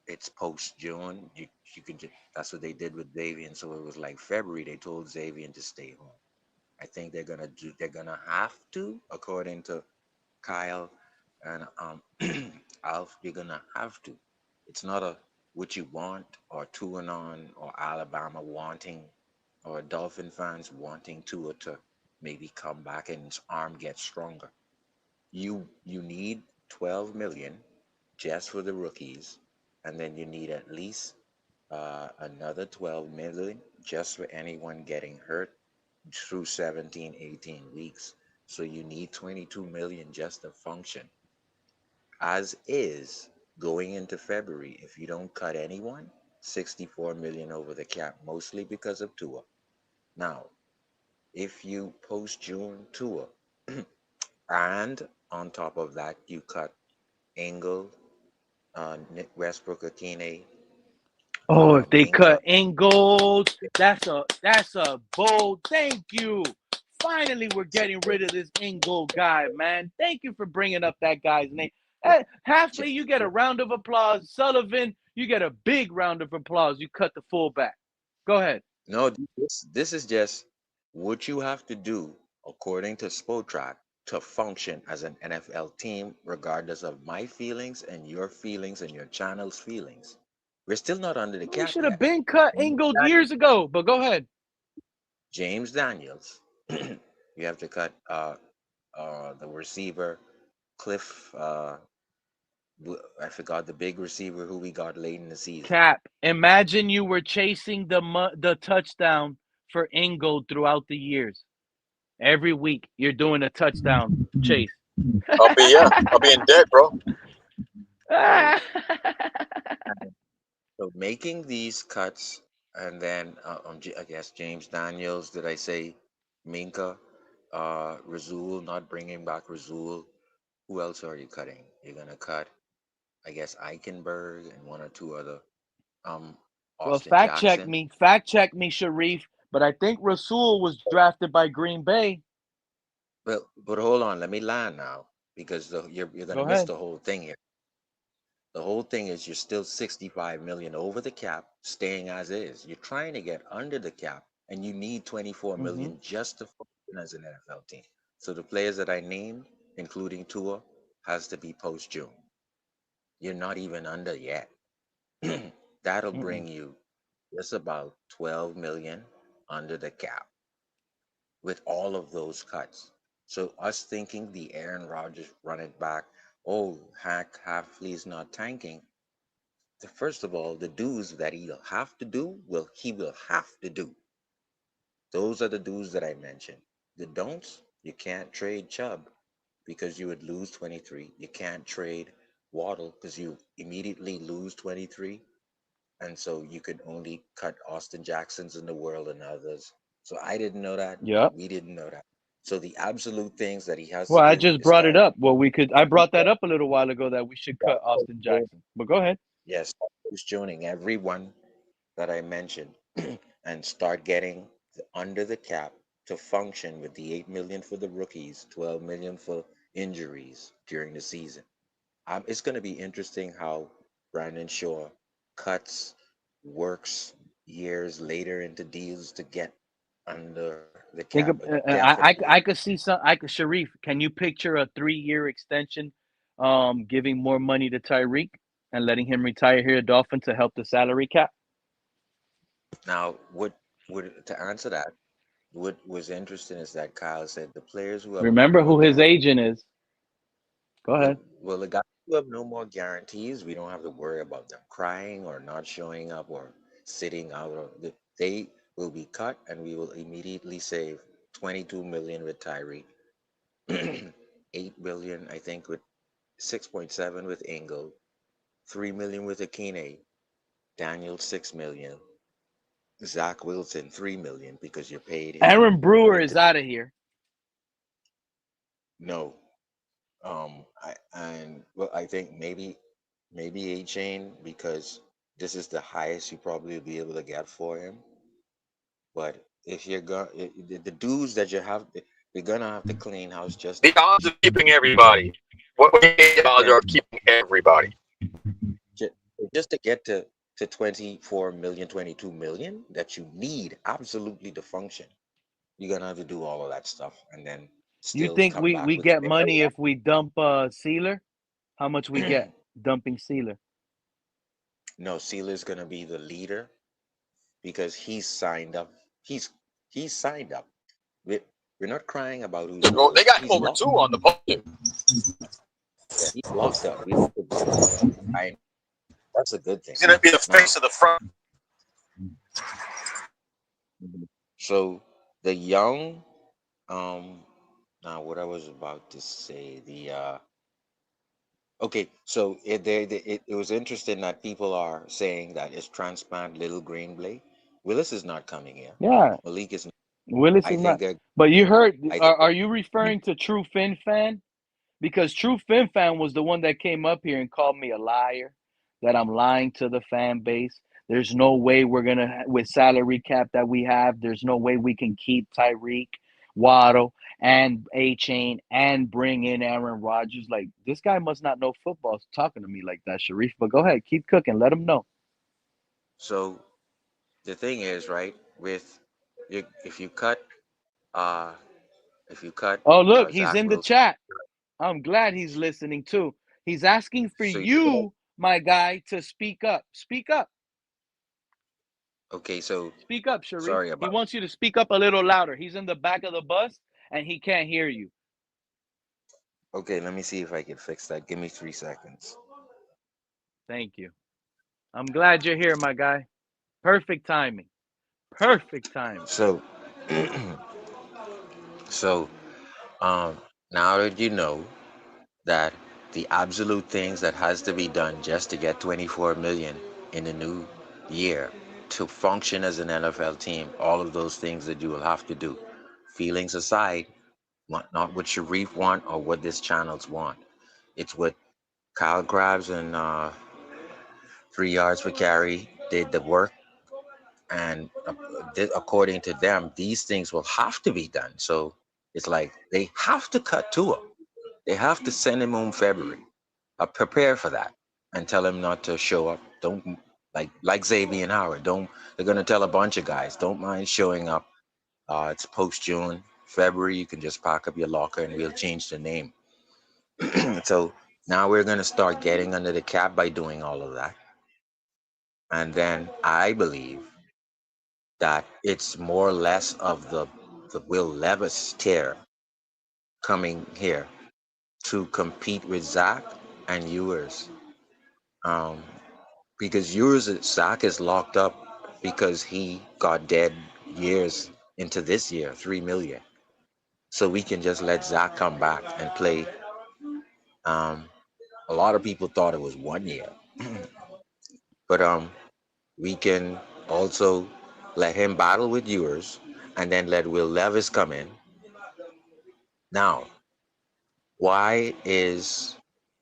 It's post June. You can just that's what they did with Xavier. So it was like February. They told Xavier to stay home. I think they're gonna have to, according to Kyle and Alf, you're gonna have to. It's not a what you want or two and on or Alabama wanting or Dolphin fans wanting to maybe come back and his arm get stronger. You need 12 million just for the rookies, and then you need at least another 12 million just for anyone getting hurt through 17, 18 weeks. So you need 22 million just to function. As is, going into February, if you don't cut anyone, 64 million over the cap, mostly because of Tua. Now, if you post June Tua, and on top of that, you cut Engel, Nick Westbrook, Akine, Oh, if they Minka. cut Ingold, that's a bold. Thank you. Finally, we're getting rid of this Ingold guy, man. Thank you for bringing up that guy's name. Hafley, you get a round of applause. Sullivan, you get a big round of applause. You cut the fullback. Go ahead. No, this is just what you have to do according to Spotrack to function as an NFL team, regardless of my feelings and your channel's feelings. We're still not under the We cap should have yet. been cut Ingold years ago, but go ahead. James Daniels, you have to cut the receiver, Cliff. I forgot the big receiver who we got late in the season. Cap, imagine you were chasing the touchdown for Ingold throughout the years. Every week, you're doing a touchdown chase. I'll be in debt, bro. So, so making these cuts, and then I guess James Daniels. Did I say Minka? Razul, not bringing back Razul. Who else are you cutting? You're gonna cut, I guess, Eichenberg and one or two other. Um, Well, Austin Jackson. fact check me, Sharif. But I think Rasul was drafted by Green Bay. Well, but hold on, let me land now because you're gonna Go miss ahead. the whole thing here. The whole thing is you're still 65 million over the cap, staying as is. You're trying to get under the cap, and you need 24 Mm-hmm. million just to function as an NFL team. So the players that I named, including Tua, has to be post June. You're not even under yet. That'll Mm-mm. bring you just about 12 million under the cap with all of those cuts. So us thinking the Aaron Rodgers run it back, oh, Hafley's not tanking. First of all, the do's that he'll have to do, he will have to do. Those are the do's that I mentioned. The don'ts, you can't trade Chubb because you would lose 23. You can't trade Waddle because you immediately lose 23. And so you could only cut Austin Jacksons in the world and others. So I didn't know that. Yep. We didn't know that. So the absolute things that he has to Well, I do just is brought it start. up. Well, I brought that up a little while ago that we should cut Austin Jackson. But go ahead. Yes, who's joining everyone that I mentioned and start getting under the cap to function with the 8 million for the rookies, 12 million for injuries during the season. It's going to be interesting how Brandon Shaw cuts, works years later into deals to get under the Think cap, of, but definitely. I could see some. I could Sharif. Can you picture a 3-year extension, giving more money to Tyreek and letting him retire here at Dolphin to help the salary cap? Now, what would to answer that? What was interesting is that Kyle said the players who have no Remember more who his guarantees. agent is. Go ahead. Well, the guys who have no more guarantees, we don't have to worry about them crying or not showing up or sitting out. They will be cut, and we will immediately save 22 million with Tyree, 8 billion, I think, with 6.7 with Engel, 3 million with Akine, Daniel 6 million, Zach Wilson 3 million because you're paid his Aaron Brewer is winter. out of here. No, I think maybe A Chain because this is the highest you probably will be able to get for him. But if you're going, the dudes that you're gonna have to clean house just The odds of keeping everybody. What do you think the odds are of keeping everybody? ju- just to get to 24 million, 22 million that you need absolutely to function. You're gonna have to do all of that stuff and then You still think come back we with a get big. money if we dump Sealer? How much we get dumping Sealer? No, Sealer's gonna be the leader because he's signed up. He's signed up. We're, we're not crying about who's They close. got him He's over locked. two on the budget. Yeah, he's locked up. We don't have to worry about him. That's a good thing. He's gonna be the Now, face of the front. so the young, now what I was about to say, okay, so it was interesting that people are saying that it's transplant Little Green Blade. Willis is not coming here. Yeah, Malik is. Willis I is not. think they're. But you heard? I think. Are you referring to True Fin Fan? Because True Fin Fan was the one that came up here and called me a liar, that I'm lying to the fan base. There's no way we're gonna, with salary cap that we have, there's no way we can keep Tyreek, Waddle, and A Chain and bring in Aaron Rodgers. Like, this guy must not know football talking to me like that, Sharif. But go ahead, keep cooking. Let him know. So the thing is, right? With you, uh, if you cut Oh, look, he's Zach in the Wilson, chat. I'm glad he's listening too. He's asking for so you you, my guy, to speak up. Speak up. okay. So Speak up, Sharif. sorry He about. wants you to speak up a little louder. He's in the back of the bus and he can't hear you. Okay, let me see if I can fix that. Give me 3 seconds. Thank you. I'm glad you're here, my guy. Perfect timing. Perfect timing. So, so now that you know that the absolute things that has to be done just to get 24 million in the new year to function as an NFL team, all of those things that you will have to do. Feelings aside, not what Sharif want or what this channels want. It's what Kyle Krabs and 3 yards per carry did the work, and according to them, these things will have to be done. So it's like they have to cut Tua. They have to send him home February. Prepare for that and tell him not to show up. Don't like Xavier and Howard. Don't They're gonna tell a bunch of guys don't mind showing up. It's post June, February. You can just pack up your locker and we'll change the name. So now we're gonna start getting under the cap by doing all of that. And then I believe that it's more or less of the Will Levis tier coming here to compete with Zach and Ewers. Um, because Zach is locked up because he got dead years into this year, 3 million. So we can just let Zach come back and play. Um, a lot of people thought it was 1 year, but we can also let him battle with Ewers and then let Will Levis come in. Now, why is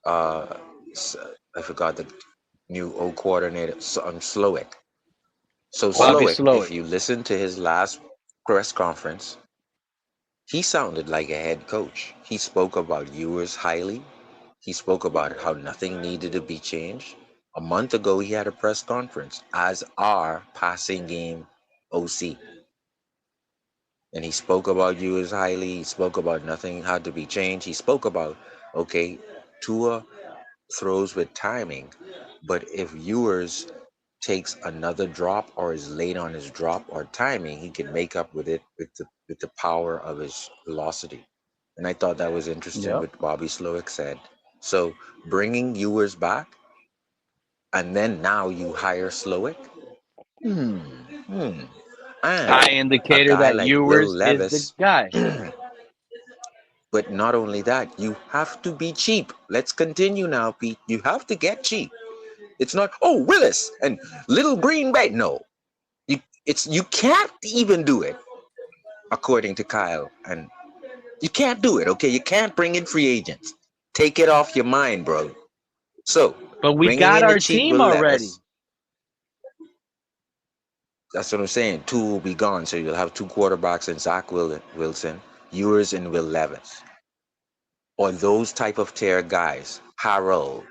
I forgot the new O coordinator, Slowick. So Bobby Slowick, if Slowick. you listen to his last press conference, he sounded like a head coach. He spoke about Ewers highly. He spoke about how nothing needed to be changed. A month ago, he had a press conference as our passing game OC. And he spoke about Ewers highly. He spoke about nothing had to be changed. He spoke about, okay, Tua throws with timing, but if Ewers takes another drop or is late on his drop or timing, he can make up with it with the power of his velocity. And I thought that was interesting Yep. what Bobby Slowick said. So bringing Ewers back, and then now you hire Slowick. And High a indicator guy that like Will Ewers is the Levis. guy. But not only that, you have to be cheap. Let's continue now, Pete. You have to get cheap. It's not, oh, Willis and Little Green Bay. No, you can't even do it, according to Kyle. And you can't do it, okay? You can't bring in free agents. Take it off your mind, bro. So, But we bringing got in the our cheap team Will already. Levis, that's what I'm saying. 2 will be gone. So you'll have 2 quarterbacks in Zach Wilson, Ewers, and Will Levis. Or those type of tier guys. Harold,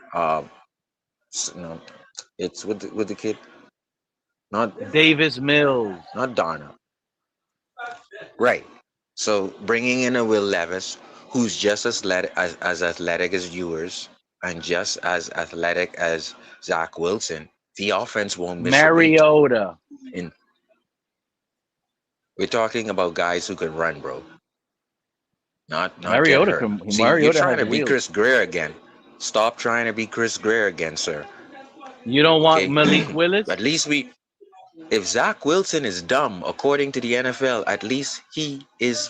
it's with the kid, not Davis Mills, not Darnold. Right. So bringing in a Will Levis, who's just as athletic as Ewers and just as athletic as Zach Wilson, the offense won't miss a beat. Mariota. We're talking about guys who can run, bro. Not Mariota get hurt. can. See, you're Mariota trying has to be wheels. Chris Greer again. Stop trying to be Chris Greer again, sir. You don't want Okay? Malik Willis? At least if Zach Wilson is dumb, according to the NFL, at least he is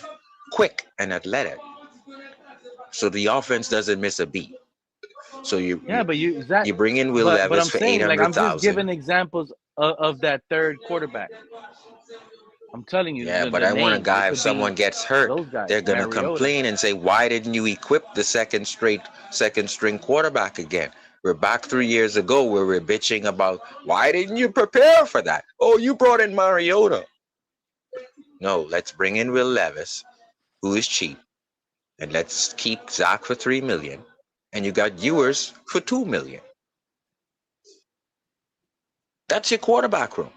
quick and athletic. So the offense doesn't miss a beat. So you bring in Will Levis but I'm for saying, like, I'm just 800,000. giving examples of that third quarterback. I'm telling you. Yeah, but the I want a names. guy, It if could someone be gets hurt, those guys. they're going to Mariota. complain and say, why didn't you equip the second string quarterback again? We're back 3 years ago where we're bitching about, why didn't you prepare for that? Oh, you brought in Mariota. No, let's bring in Will Levis, who is cheap, and let's keep Zach for $3 million, and you got Ewers for $2 million. That's your quarterback room.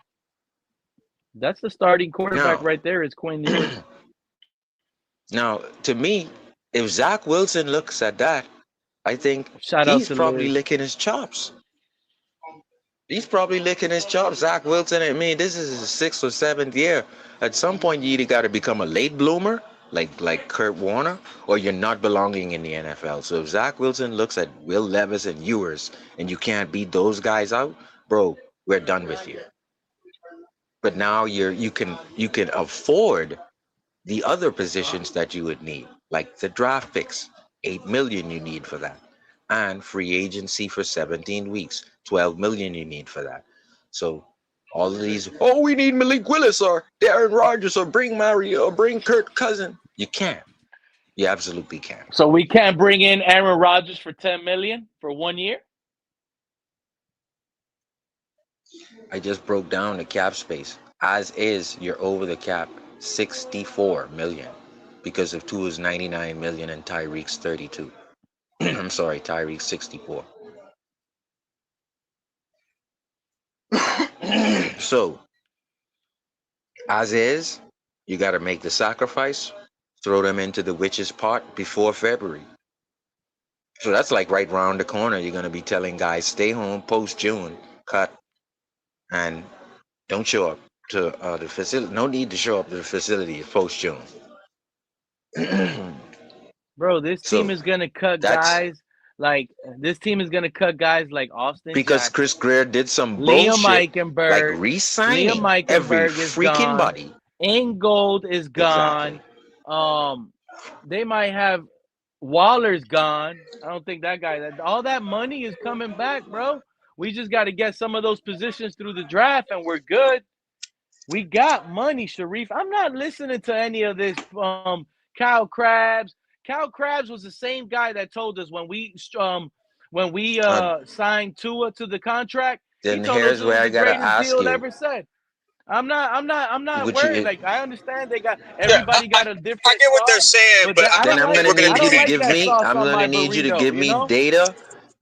That's the starting quarterback right there. Is Quinn Ewers. Now, to me, if Zach Wilson looks at that, I think he's probably licking his chops. He's probably licking his chops. Zach Wilson, I mean, this is his 6th or 7th year. At some point, you either got to become a late bloomer, like Kurt Warner, or you're not belonging in the NFL. So if Zach Wilson looks at Will Levis and Ewers, and you can't beat those guys out, bro, we're done with you. But now you can afford the other positions that you would need, like the draft picks, $8 million you need for that, and free agency for 17 weeks, $12 million you need for that. So all of these, we need Malik Willis or Darren Rodgers or bring Mario or bring Kirk Cousins. You can't. You absolutely can't. So we can't bring in Aaron Rodgers for $10 million for 1 year? I just broke down the cap space. As is, you're over the cap $64 million because of Tua's $99 million and Tyreek's $32. I'm sorry, Tyreek's $64. So, as is, you got to make the sacrifice, throw them into the witch's pot before February. So that's like right around the corner. You're going to be telling guys, stay home post-June, cut, and don't show up to the facility. No need to show up to the facility post-June. Bro, this team is going to cut guys like Austin because Jackson. Chris Greer did some Liam bullshit, Eichenberg, like re-signing every freaking body. Ingold is gone. Exactly. They might have Waller's gone. I don't think that guy. All that money is coming back, bro. We just got to get some of those positions through the draft, and we're good. We got money, Sharif. I'm not listening to any of this. Kyle Krabs. Kyle Krabs was the same guy that told us when we signed Tua to the contract. Then here's where I gotta ask you. Ever said. I'm not worried. Like, I understand they got everybody got a different. I get what they're saying, but then I'm gonna need you to give me. I'm gonna need you to give me data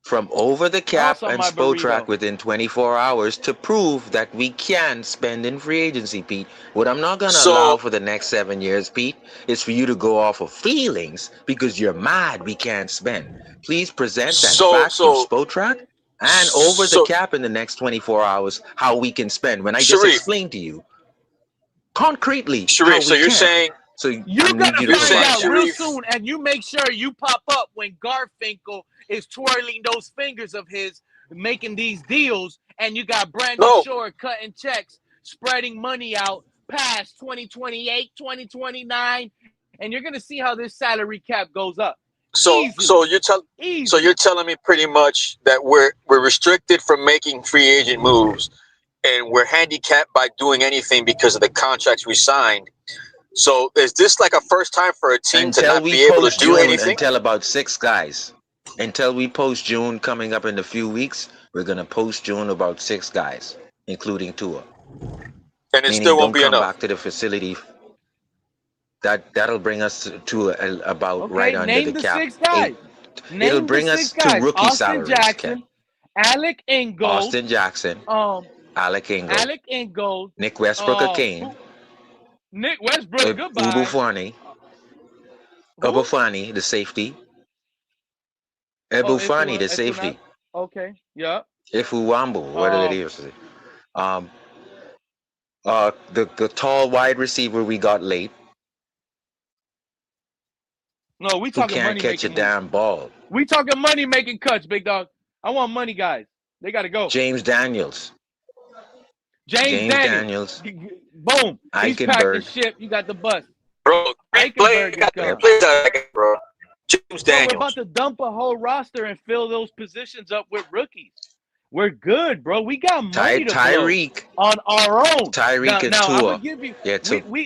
from over the cap on and my Spotrac burrito. within 24 hours to prove that we can spend in free agency, Pete. What I'm not going to allow for the next 7 years, Pete, is for you to go off of feelings because you're mad we can't spend. Please present that fact from Spotrac and over the cap in the next 24 hours how we can spend. When I just Sharif, explained to you concretely how Sharif, so we you're can. saying So You I need gotta you to find provide out that. real Sharif, soon, and you make sure you pop up when Garfinkel is twirling those fingers of his, making these deals, and you got Brandon no. Shore cutting checks, spreading money out past 2028, 2029, and you're gonna see how this salary cap goes up. So Easily. you're telling me pretty much that we're restricted from making free agent moves, and we're handicapped by doing anything because of the contracts we signed. So is this like a first time for a team to Until not we be able to post do June, anything? until about 6 guys. Until we post June coming up in a few weeks, we're gonna post June about 6 guys, including Tua. And it Meaning still won't don't be come enough. back to the facility. That'll bring us to about Okay, right under name the the cap. 6 guys. It'll Name the bring 6 us to guys. rookie Austin salaries, Jackson, Ken. Alec Ingold, Austin Jackson, Alec Ingold, Nick Westbrook again, Nick Westbrook, goodbye. Ubufani, Who? Ubufani, the safety. Oh, Ebufani, the safety. Okay, yeah. Ifuwambu, whatever it is. The tall wide receiver we got late. No, we Who talking can't money catch a making damn ball. We talking money making cuts, big dog. I want money guys. They gotta go. James Daniels. James Daniels. Boom. He's packing Eichenberg. ship. You got the bus. Bro, Eichenberg is coming. bro. James Bro, Daniels. we're about to dump a whole roster and fill those positions up with rookies. We're good, bro. We got money to Tyreek blow on our own. Tyreek and now I'm Tua. gonna give you. Yeah,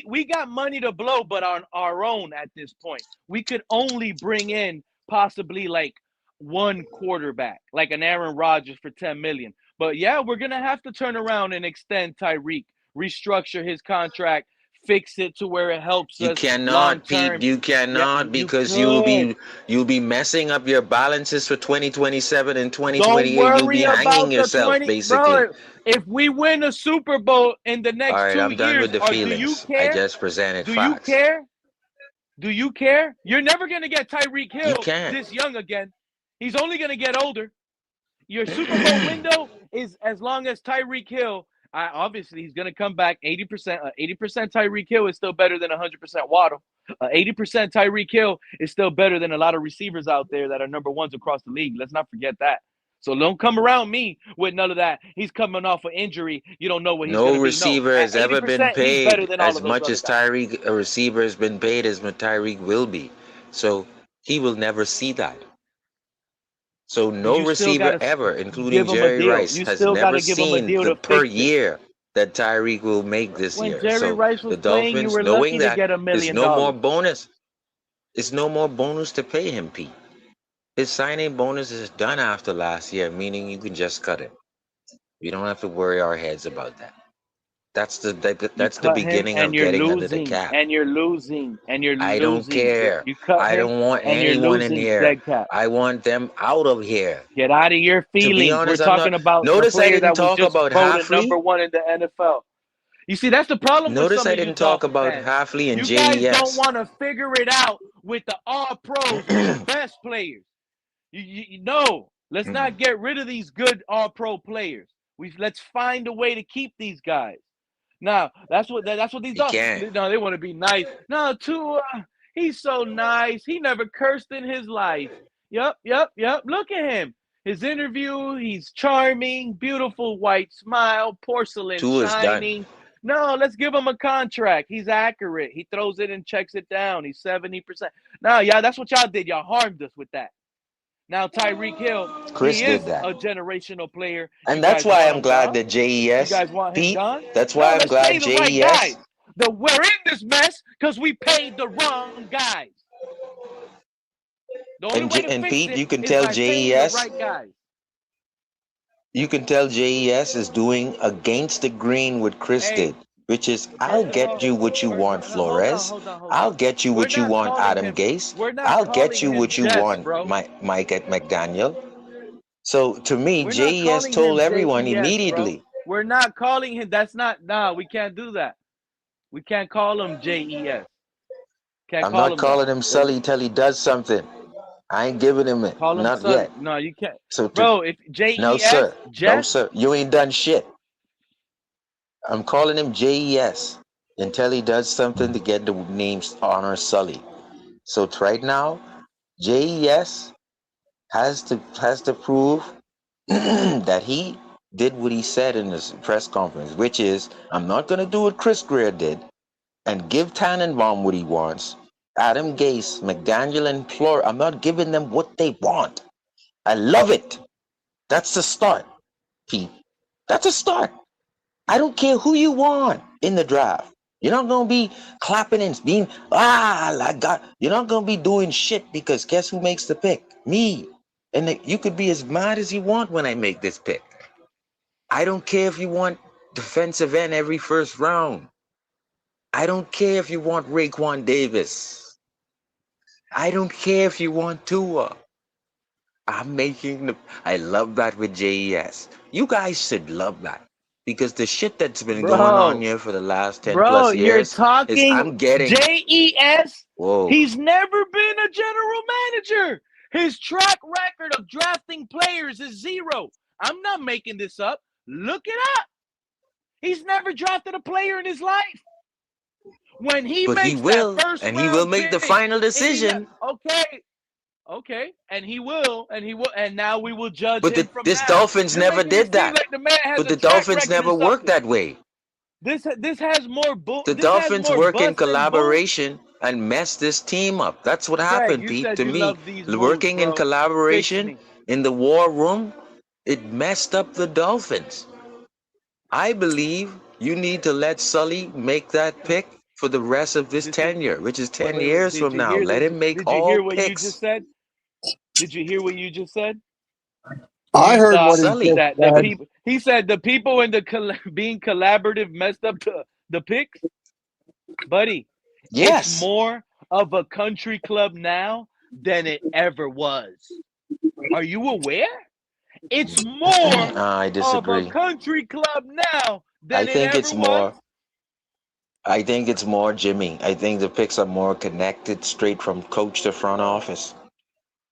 we got money to blow, but on our own at this point, we could only bring in possibly like one quarterback, like an Aaron Rodgers for $10 million. But yeah, we're gonna have to turn around and extend Tyreek, restructure his contract, fix it to where it helps You us cannot, Pete. long-term. You cannot Yeah, because you you'll be messing up your balances for 2027 and Don't 2028. You'll worry be hanging about the yourself, 20, basically. bro. If we win a Super Bowl in the All next right, 2 I'm done years, with the or do you feelings. I care? just presented Do you facts. care? Do you care? You're never gonna get Tyreek Hill can't. this young again. He's only gonna get older. Your Super Bowl window is as long as Tyreek Hill. Obviously, he's gonna come back 80%. 80% Tyreek Hill is still better than 100% Waddle. 80% Tyreek Hill is still better than a lot of receivers out there that are number ones across the league. Let's not forget that. So don't come around me with none of that. He's coming off an injury. You don't know what he's going to be. No receiver At has ever been 80%, he's better paid than all as of those much other as guys. Tyreek, a receiver has been paid as much Tyreek will be. So he will never see that. So no You still receiver gotta ever, including give him a Jerry deal. Rice, You has still never gotta give him a seen deal the to per fix it. year that Tyreek will make this When year. Jerry So Rice was the playing, you Dolphins, were knowing lucky to that, get $1 there's million. no more bonus. There's no more bonus to pay him, Pete. His signing bonus is done after last year, meaning you can just cut it. We don't have to worry our heads about that. That's the beginning of getting under the cap. And you're losing. I don't care. You cut I him, don't want and you're anyone in losing here. dead cap. I want them out of here. Get out of your To be feelings. honest, We're I'm talking not. about the Notice I player didn't that was talk just about voted number Hafley. 1 in the NFL. You see, that's the problem with Notice some I of you didn't talk Dolphin about fans. Hafley and You guys don't JES. want to figure it out with the all pros and the best players. You know, let's not get rid of these good all pro players. Let's find a way to keep these guys. Now, that's what these You can't. no, they want to be nice. No, Tua, he's so nice. He never cursed in his life. Yep. Look at him. His interview, he's charming, beautiful white smile, porcelain Tua's shining. done. No, let's give him a contract. He's accurate. He throws it and checks it down. He's 70%. No, yeah, that's what y'all did. Y'all harmed us with that. Now Tyreek Hill, Chris he did is that. a generational player. And that's why I'm glad gone? that JES, You guys want him Pete, gone? that's why I'm let's glad pay the right JES. guys. We're in this mess because we paid the wrong guys. The only way to And fix Pete, it you can is tell by paying the JES. right guys. You can tell JES is doing against the green what Chris did, which is I'll get you what you want, Flores. Hold on. I'll get you what you want, Adam Gase. I'll get you what you want, Mike at McDaniel. So to me, We're not JES calling him told everyone JES, bro. immediately. We're not calling him. That's not. Nah, we can't do that. We can't call him JES. Can't I'm call not him that. calling him Sully till he does something. I ain't giving him it, Call him not Sully. yet. No, you can't, So to bro. If no JES, sir, no Jess, sir, you ain't done shit. I'm calling him JES until he does something to get the name honor Sully. So right now, JES has to prove that he did what he said in this press conference, which is, I'm not going to do what Chris Greer did and give Tannenbaum what he wants. Adam Gase, McDaniel, and Plor, I'm not giving them what they want. I love it. That's the start, Pete. That's a start. I don't care who you want in the draft. You're not gonna be clapping and being you're not gonna be doing shit because guess who makes the pick? Me. And you could be as mad as you want when I make this pick. I don't care if you want defensive end every first round. I don't care if you want Raekwon Davis. I don't care if you want Tua. I love that with JES. You guys should love that. Because the shit that's been going on bro, here for the last 10 bro, plus you're years is talking I'm getting, JES. whoa. He's never been a general manager. His track record of drafting players is zero. I'm not making this up. Look it up. He's never drafted a player in his life. When he But he makes that will, first and he will round make the pick, final decision. okay, and he will, and now we will judge But him from this now. Dolphins You're never making it did seem that. like the man has But a the track Dolphins record never of worked something. that way. This has more The this has Dolphins more work in bust than boom. collaboration and mess this team up. That's what Craig, happened, you Pete. said To you me, love these moves, working in bro. Fix collaboration me. in the war room, it messed up the Dolphins. I believe you need to let Sully make that pick for the rest of this tenure, which is 10 Wait. years from now. Let him make Did you all hear what you just picks. said? Did you hear what you just said? I You heard thought what he Sully. just that the said. people. He said the people in the being collaborative messed up the picks, buddy. It's Yes. more of a country club now than it ever was. Are you aware? It's more I of a disagree. country club now I than it think ever it's was. more. I think it's more Jimmy. I think the picks are more connected straight from coach to front office.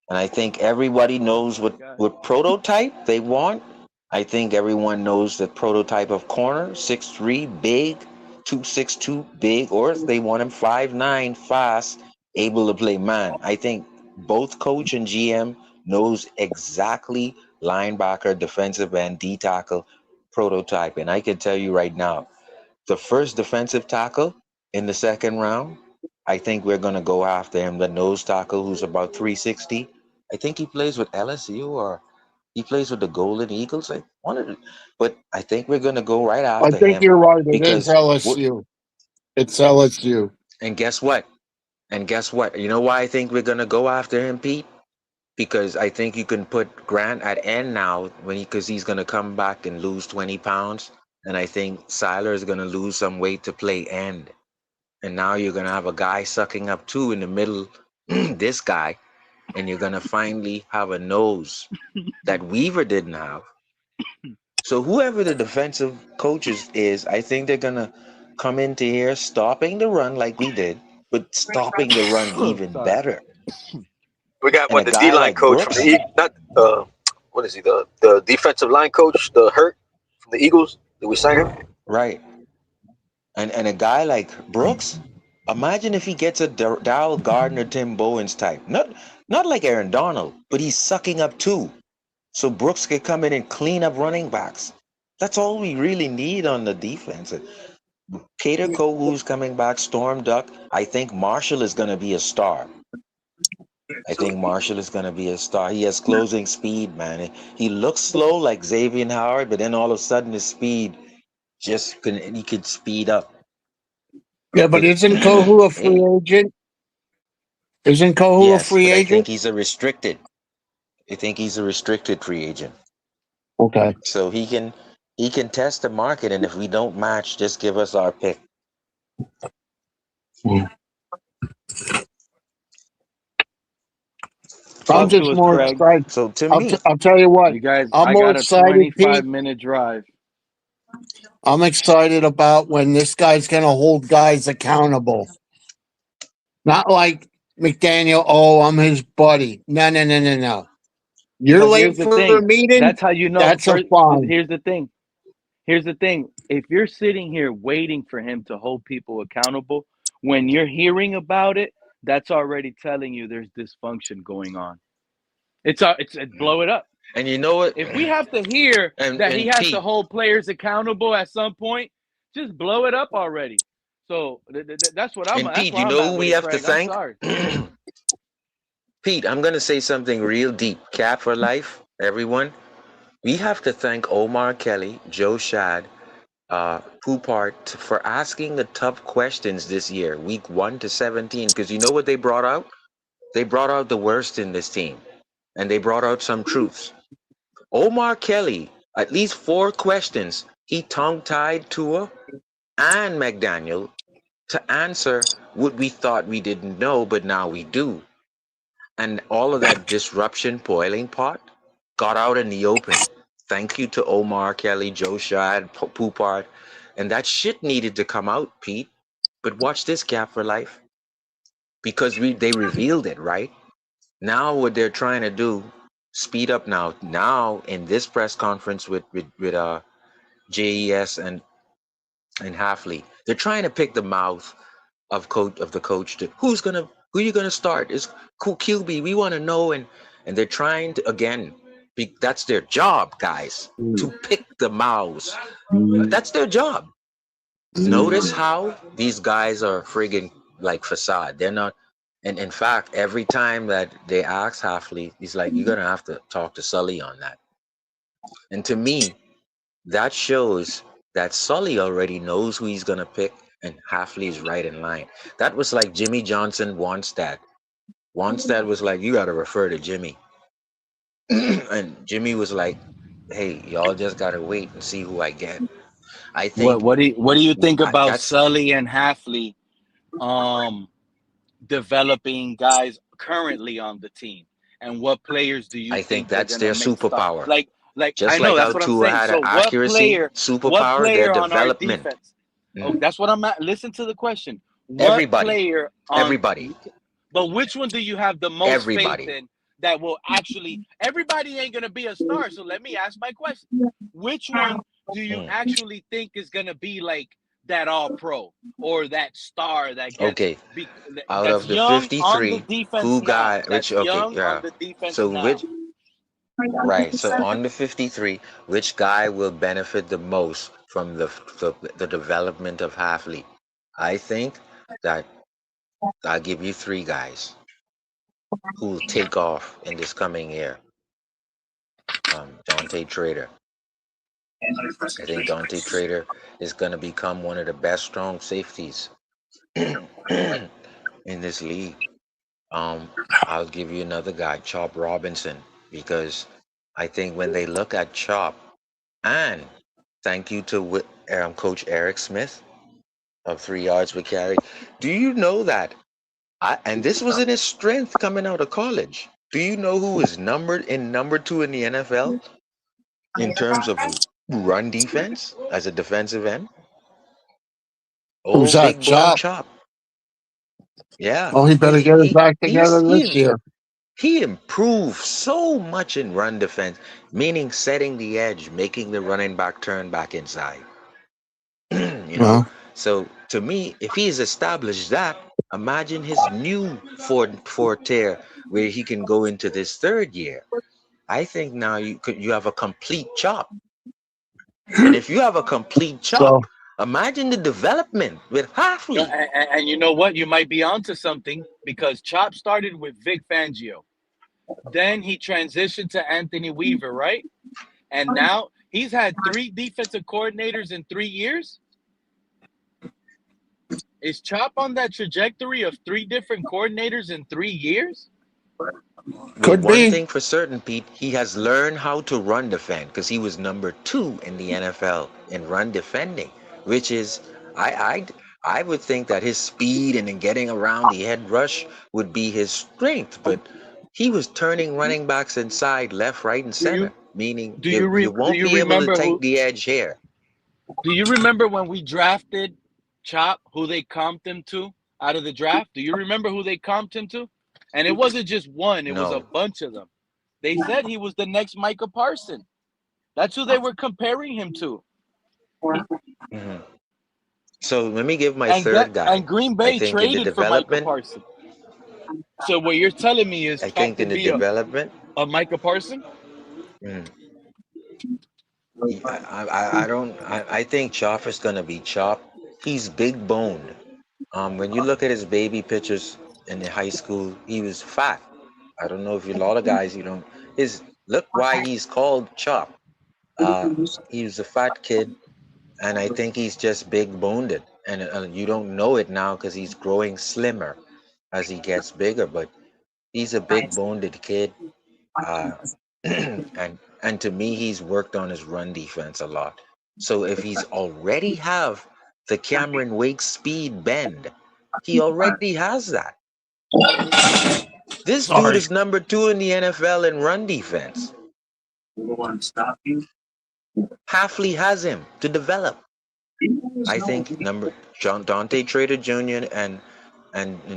And I think everybody knows what prototype they want. I think everyone knows the prototype of corner, 6'3", big, 262, big, or if they want him 5'9", fast, able to play man. I think both coach and GM knows exactly linebacker, defensive end, D tackle prototype. And I can tell you right now, the first defensive tackle in the second round, I think we're going to go after him, the nose tackle who's about 360. I think he plays with LSU or he plays with the Golden Eagles. But I think we're going to go right I after think him you're right. It is because LSU. It's LSU. and guess what? And guess what? You know why I think we're going to go after him, Pete? Because I think you can put Grant at end now because he's going to come back and lose 20 pounds. And I think Seiler is going to lose some weight to play end. And now you're going to have a guy sucking up two in the middle, this guy, and you're going to finally have a nose that Weaver didn't have. So whoever the defensive coaches is, I think they're going to come into here stopping the run like we did, but stopping the run even Sorry. better. We got And a the guy D line like coach from Brooks, the not what is he the defensive line coach, the Hurt from the Eagles. Did we sign him? right? And a guy like Brooks, imagine if he gets a Darrell Gardner, Tim Bowens type. Not like Aaron Donald, but he's sucking up two. So Brooks could come in and clean up running backs. That's all we really need on the defense. Cater Cole, who's coming back, Storm Duck. I think Marshall is going to be a star. I think Marshall is going to be a star. He has closing speed, man. He looks slow like Xavier Howard, but then all of a sudden his speed he could speed up. Yeah, but isn't Kohu a free agent? Isn't Kohu a Yes, free but I think agent? he's a restricted. I think he's a restricted free agent. Okay. So he can test the market, and if we don't match, just give us our pick. Talk just to us, more Craig. excited. So to me, I'll tell you what. You guys, I'm I more got a excited, Pete. 25-minute drive. I'm excited about when this guy's going to hold guys accountable. Not like McDaniel. Oh, I'm his buddy. No. You're But here's late the for a thing. meeting. That's how you know. That's a First, fine. here's the thing. Here's the thing. If you're sitting here waiting for him to hold people accountable, when you're hearing about it, that's already telling you there's dysfunction going on. It's blow it up. And you know what? If we have to hear that he And has to Pete, hold players accountable at some point, just blow it up already. So that's what I'm. and That's Pete, where you I'm know at who with we it, have to Craig. I'm thank? sorry. Pete, I'm gonna say something real deep. Cap for life, everyone. We have to thank Omar Kelly, Joe Shad, Poupart for asking the tough questions this year, week 1 to 17. Because you know what they brought out? They brought out the worst in this team, and they brought out some truths. Omar Kelly, at least 4 questions, he tongue-tied Tua and McDaniel to answer what we thought we didn't know, but now we do. And all of that disruption boiling pot got out in the open. Thank you to Omar Kelly, Joe Shad, Poupart. And that shit needed to come out, Pete. But watch this, Cap for Life. Because they revealed it, right? Now what they're trying to do, speed up now. Now in this press conference with JES and Hafley, they're trying to pick the mouth of the coach to who you gonna start is QB. We want to know, and they're trying to again. That's their job, guys, to pick the mouths. That's their job. Notice how these guys are friggin' like facade. They're not. And in fact, every time that they ask Hafley, he's like, "You're gonna have to talk to Sully on that." And to me, that shows that Sully already knows who he's gonna pick, and Hafley is right in line. That was like Jimmy Johnson Wonstad. Wonstad was like, "You gotta refer to Jimmy," and Jimmy was like, "Hey, y'all just gotta wait and see who I get." I think What do you think about that's. Sully and Hafley developing guys currently on the team? And what players do you I think think they're that's gonna their make start? superpower. Like I Just know like how that's what I'm Tua saying. had an So accuracy what superpower, their player on our development. defense? Oh, that's what I'm at. Listen to the question. What Everybody, player on everybody, but which one do you have the most faith everybody. in that will actually everybody ain't gonna be a star. So let me ask my question. Which one do you actually think is gonna be like that all pro or that star that gets Okay, out that's of the young on the 53, defense who now? got which? That's Okay, young on yeah. the defense So now. which? Right. So on the 53, which guy will benefit the most from the development of Hafley? I think that I'll give you 3 guys who will take off in this coming year. Dante Trader. I think Dante Trader is going to become one of the best strong safeties in this league. I'll give you another guy, Chop Robinson, because I think when they look at Chop, and thank you to Coach Eric Smith of 3 yards per carry. Do you know that? And this was in his strength coming out of college. Do you know who is number 2 in the NFL in terms of run defense as a defensive end? Who's Oh, that? big bone Chop. Chop. Yeah, Oh, he better get it back together this year. he improved so much in run defense, meaning setting the edge, making the running back turn back inside. You know, so to me, if he's established that, imagine his new forte where he can go into this 3rd year. I think now you have a complete Chop, and if you have a complete Chop, imagine the development with Hafley. And you know what? You might be onto something because Chop started with Vic Fangio. Then he transitioned to Anthony Weaver, right? And now he's had 3 defensive coordinators in 3 years. Is Chop on that trajectory of 3 different coordinators in 3 years? Could one be. thing for certain, Pete, he has learned how to run defend because he was number 2 in the NFL in run defending, which is I would think that his speed and in getting around the head rush would be his strength, but he was turning running backs inside, left, right, and center. Meaning you do won't you be able to remember take who? the edge here. Do you remember when we drafted Chop? Who they comped him to out of the draft? Do you remember who they comped him to? And it wasn't just one; it was a No. bunch of them. They said he was the next Micah Parsons. That's who they were comparing him to. Hmm. So let me give my third guy. And Green I Bay think in the traded for Micah development, Parsons. So what you're telling me is I Chop think in could the be development, a Micah Parsons? mm, I think Chop is gonna be Chop. He's big boned. When you look at his baby pictures in the high school, he was fat. I don't know if a lot of guys you don't. His look why he's called Chop. He was a fat kid, and I think he's just big boned, and you don't know it now because he's growing slimmer as he gets bigger. But he's a big boned kid, uh, and to me, he's worked on his run defense a lot. So if he's already have the Cameron Wake speed bend, he already has that. This dude is number 2 in the NFL in run defense. Hafley has him to develop. I think Dante Trader Jr. and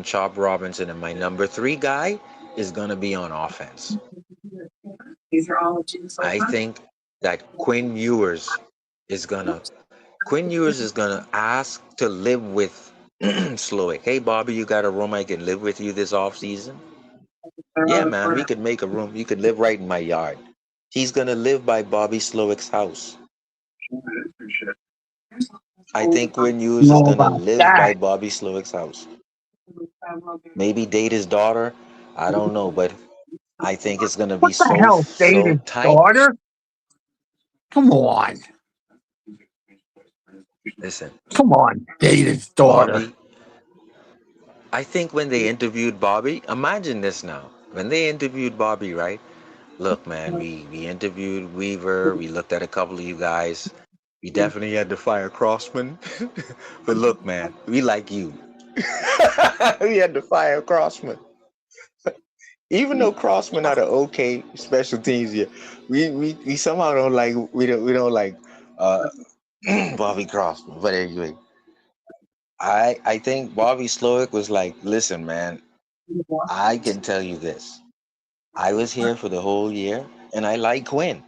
Chop Robinson, and my number 3 guy is gonna be on offense. I think that Quinn Ewers is gonna ask to live with Slowick. Hey Bobby, you got a room I can live with you this off season? Yeah, man, we could make a room. You could live right in my yard. He's gonna live by Bobby Slowick's house. I think Quinn Ewers is gonna live by Bobby Slowick's house. Maybe date his daughter. I don't know, but I think it's gonna be What the hell, so David's tight. daughter? Come on. Listen, Come on, David's daughter. Bobby. I think when they interviewed Bobby, imagine this now. When they interviewed Bobby, right? Look, man, we interviewed Weaver. We looked at a couple of you guys. We definitely had to fire Crossman. But look, man, we like you. We had to fire Crossman. Even though Crossman had an okay special teams year, we somehow don't like we don't like Bobby Crossman. But anyway, I think Bobby Slowick was like, listen, man, I can tell you this. I was here for the whole year, and I like Quinn.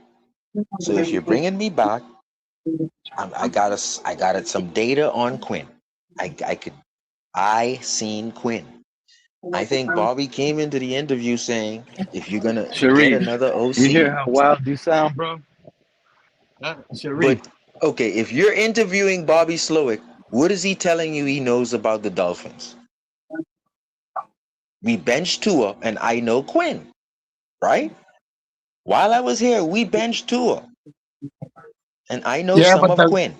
So if you're bringing me back, I got some data on Quinn. I seen Quinn. I think Bobby came into the interview saying, if you're gonna get Sharif, another you hear OC, how wild you sound, bro? Sharif, but okay, if you're interviewing Bobby Slowick, what is he telling you he knows about the Dolphins? We benched Tua, and I know Quinn, right? While I was here, we benched Tua, and I know some of Quinn.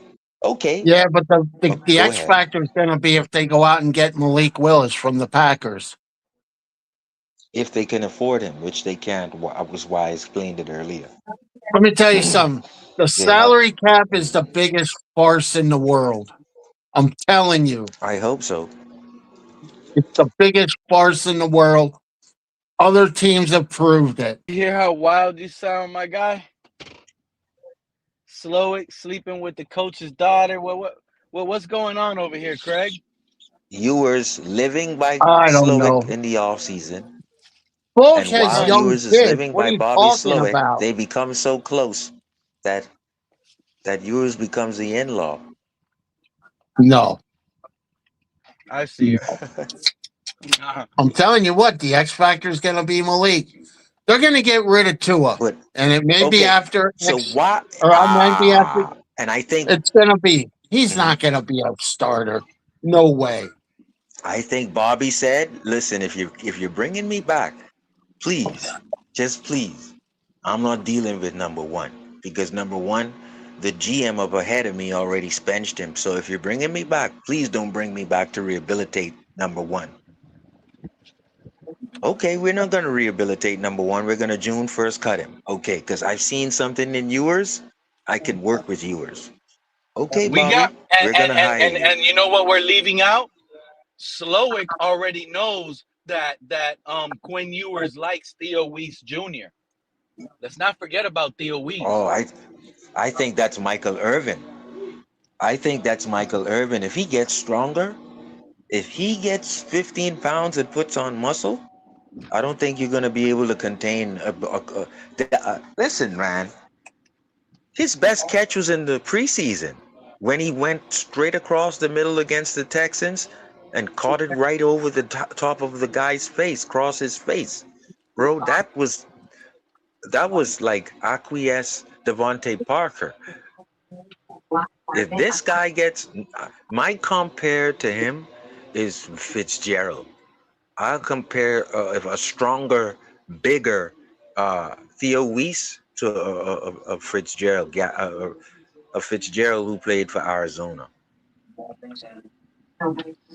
Okay. Yeah, but the Go X ahead. factor is going to be if they go out and get Malik Willis from the Packers. If they can afford him, which they can't, was why I explained it earlier. Let me tell you something. The salary cap is the biggest farce in the world. I'm telling you. I hope so. It's the biggest farce in the world. Other teams have proved it. you hear how wild you sound, my guy? Slowick sleeping with the coach's daughter. What's going on over here, Craig? Ewers living by I don't know. Slowick in the offseason. Both And has while young Ewers is kids. living What are by you Bobby talking Slowick, about? they become so close that Ewers becomes the in-law. No. I see it. I'm telling you what, the X factor is going to be Malik. They're going to get rid of Tua, and it may be after. So why? Or might be after. And I think it's going to be. He's not going to be a starter. No way. I think Bobby said, "Listen, if you're bringing me back, please, just please, I'm not dealing with number 1 because number 1, the GM up ahead of me already benched him. So if you're bringing me back, please don't bring me back to rehabilitate number 1." Okay, we're not going to rehabilitate number 1. We're going to June 1st cut him. Okay, because I've seen something in Ewers. I can work with Ewers. Okay, Bobby, we're going to hire you. And you know what we're leaving out? Slowick already knows that Quinn Ewers likes Theo Weiss Jr. Let's not forget about Theo Weiss. Oh, I think that's Michael Irvin. I think that's Michael Irvin. If he gets stronger, if he gets 15 pounds and puts on muscle, I don't think you're going to be able to contain. Listen, man. His best catch was in the preseason when he went straight across the middle against the Texans and caught it right over the top of the guy's face, cross his face. Bro, that was like acquiesce Devontae Parker. If this guy gets, my compare to him is Fitzgerald. I'll compare a stronger, bigger Theo Weiss to a Fitzgerald, a Fitzgerald who played for Arizona,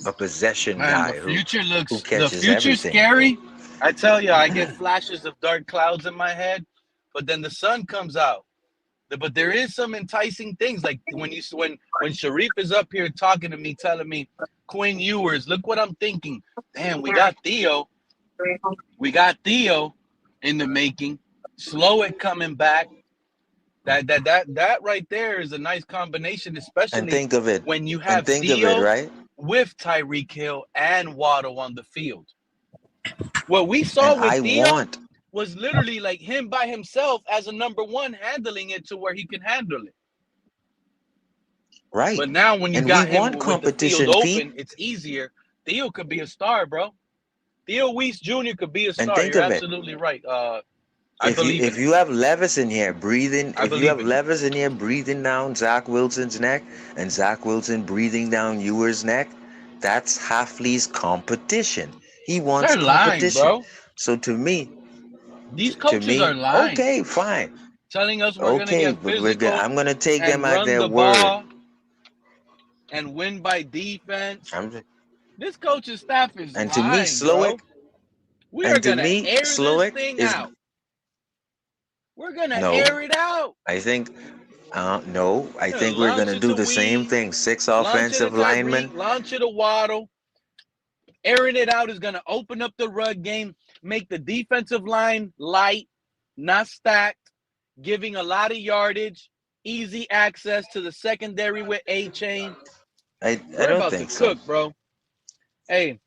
a possession guy the future who catches the future's everything. Scary. I tell you, I get flashes of dark clouds in my head, but then the sun comes out. But there is some enticing things, like when Sharif is up here talking to me, telling me, Quinn Ewers, look what I'm thinking. Damn, we got Theo in the making. Slow it coming back. That right there is a nice combination, especially And think of it. when you have Think of Theo it, right? with Tyreek Hill and Waddle on the field. What we saw And with I Theo want was literally like him by himself as a number one, handling it to where he can handle it. right. But now when you And got we him want with the field competition, open, Pete. it's easier. Theo could be a star, bro. Theo Weiss Jr. could be a And star. think You're of it. absolutely right. I If believe in it. you have Levis in here breathing, I if you have believe in it. Levis in here breathing down Zach Wilson's neck and Zach Wilson breathing down Ewers' neck, that's Hafley's competition. He wants They're lying, competition. bro. So to me, These coaches are lying. okay, fine. Telling us we're gonna Okay, get but physical I'm gonna take them and at run their the word. ball and win by defense. This coaching staff is And to me, lying, bro. We are gonna air this thing out. We're gonna air it out. I think no. I We're think gonna we're launch gonna it do to the same Weeds, thing. 6 launch it to offensive linemen. Tyreek, launch it to Waddle. Airing it out is gonna open up the run game, make the defensive line light, not stacked, giving a lot of yardage, easy access to the secondary with A-chain. I We're don't about think to so. cook, bro. Hey,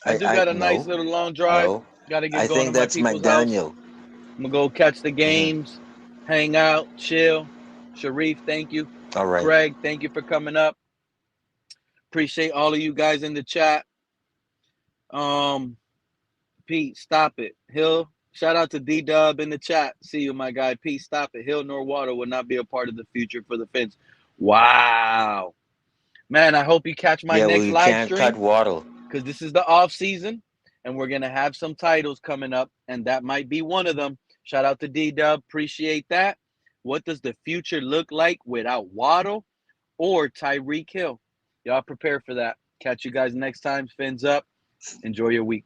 I got a nice little long drive. Got to get I going think to my that's people's house. McDaniel. I'm going to go catch the games, hang out, chill. Sharif, thank you. All right. Greg, thank you for coming up. Appreciate all of you guys in the chat. Pete, stop it. Hill, shout out to D-Dub in the chat. See you, my guy. Pete, stop it. Hill nor Water will not be a part of the future for the Fins. Wow. Man, I hope you catch my next we live can't stream. cut Waddle. Because this is the off season, and we're going to have some titles coming up, and that might be one of them. Shout out to D-Dub. Appreciate that. What does the future look like without Waddle or Tyreek Hill? Y'all prepare for that. Catch you guys next time. Fins up. Enjoy your week.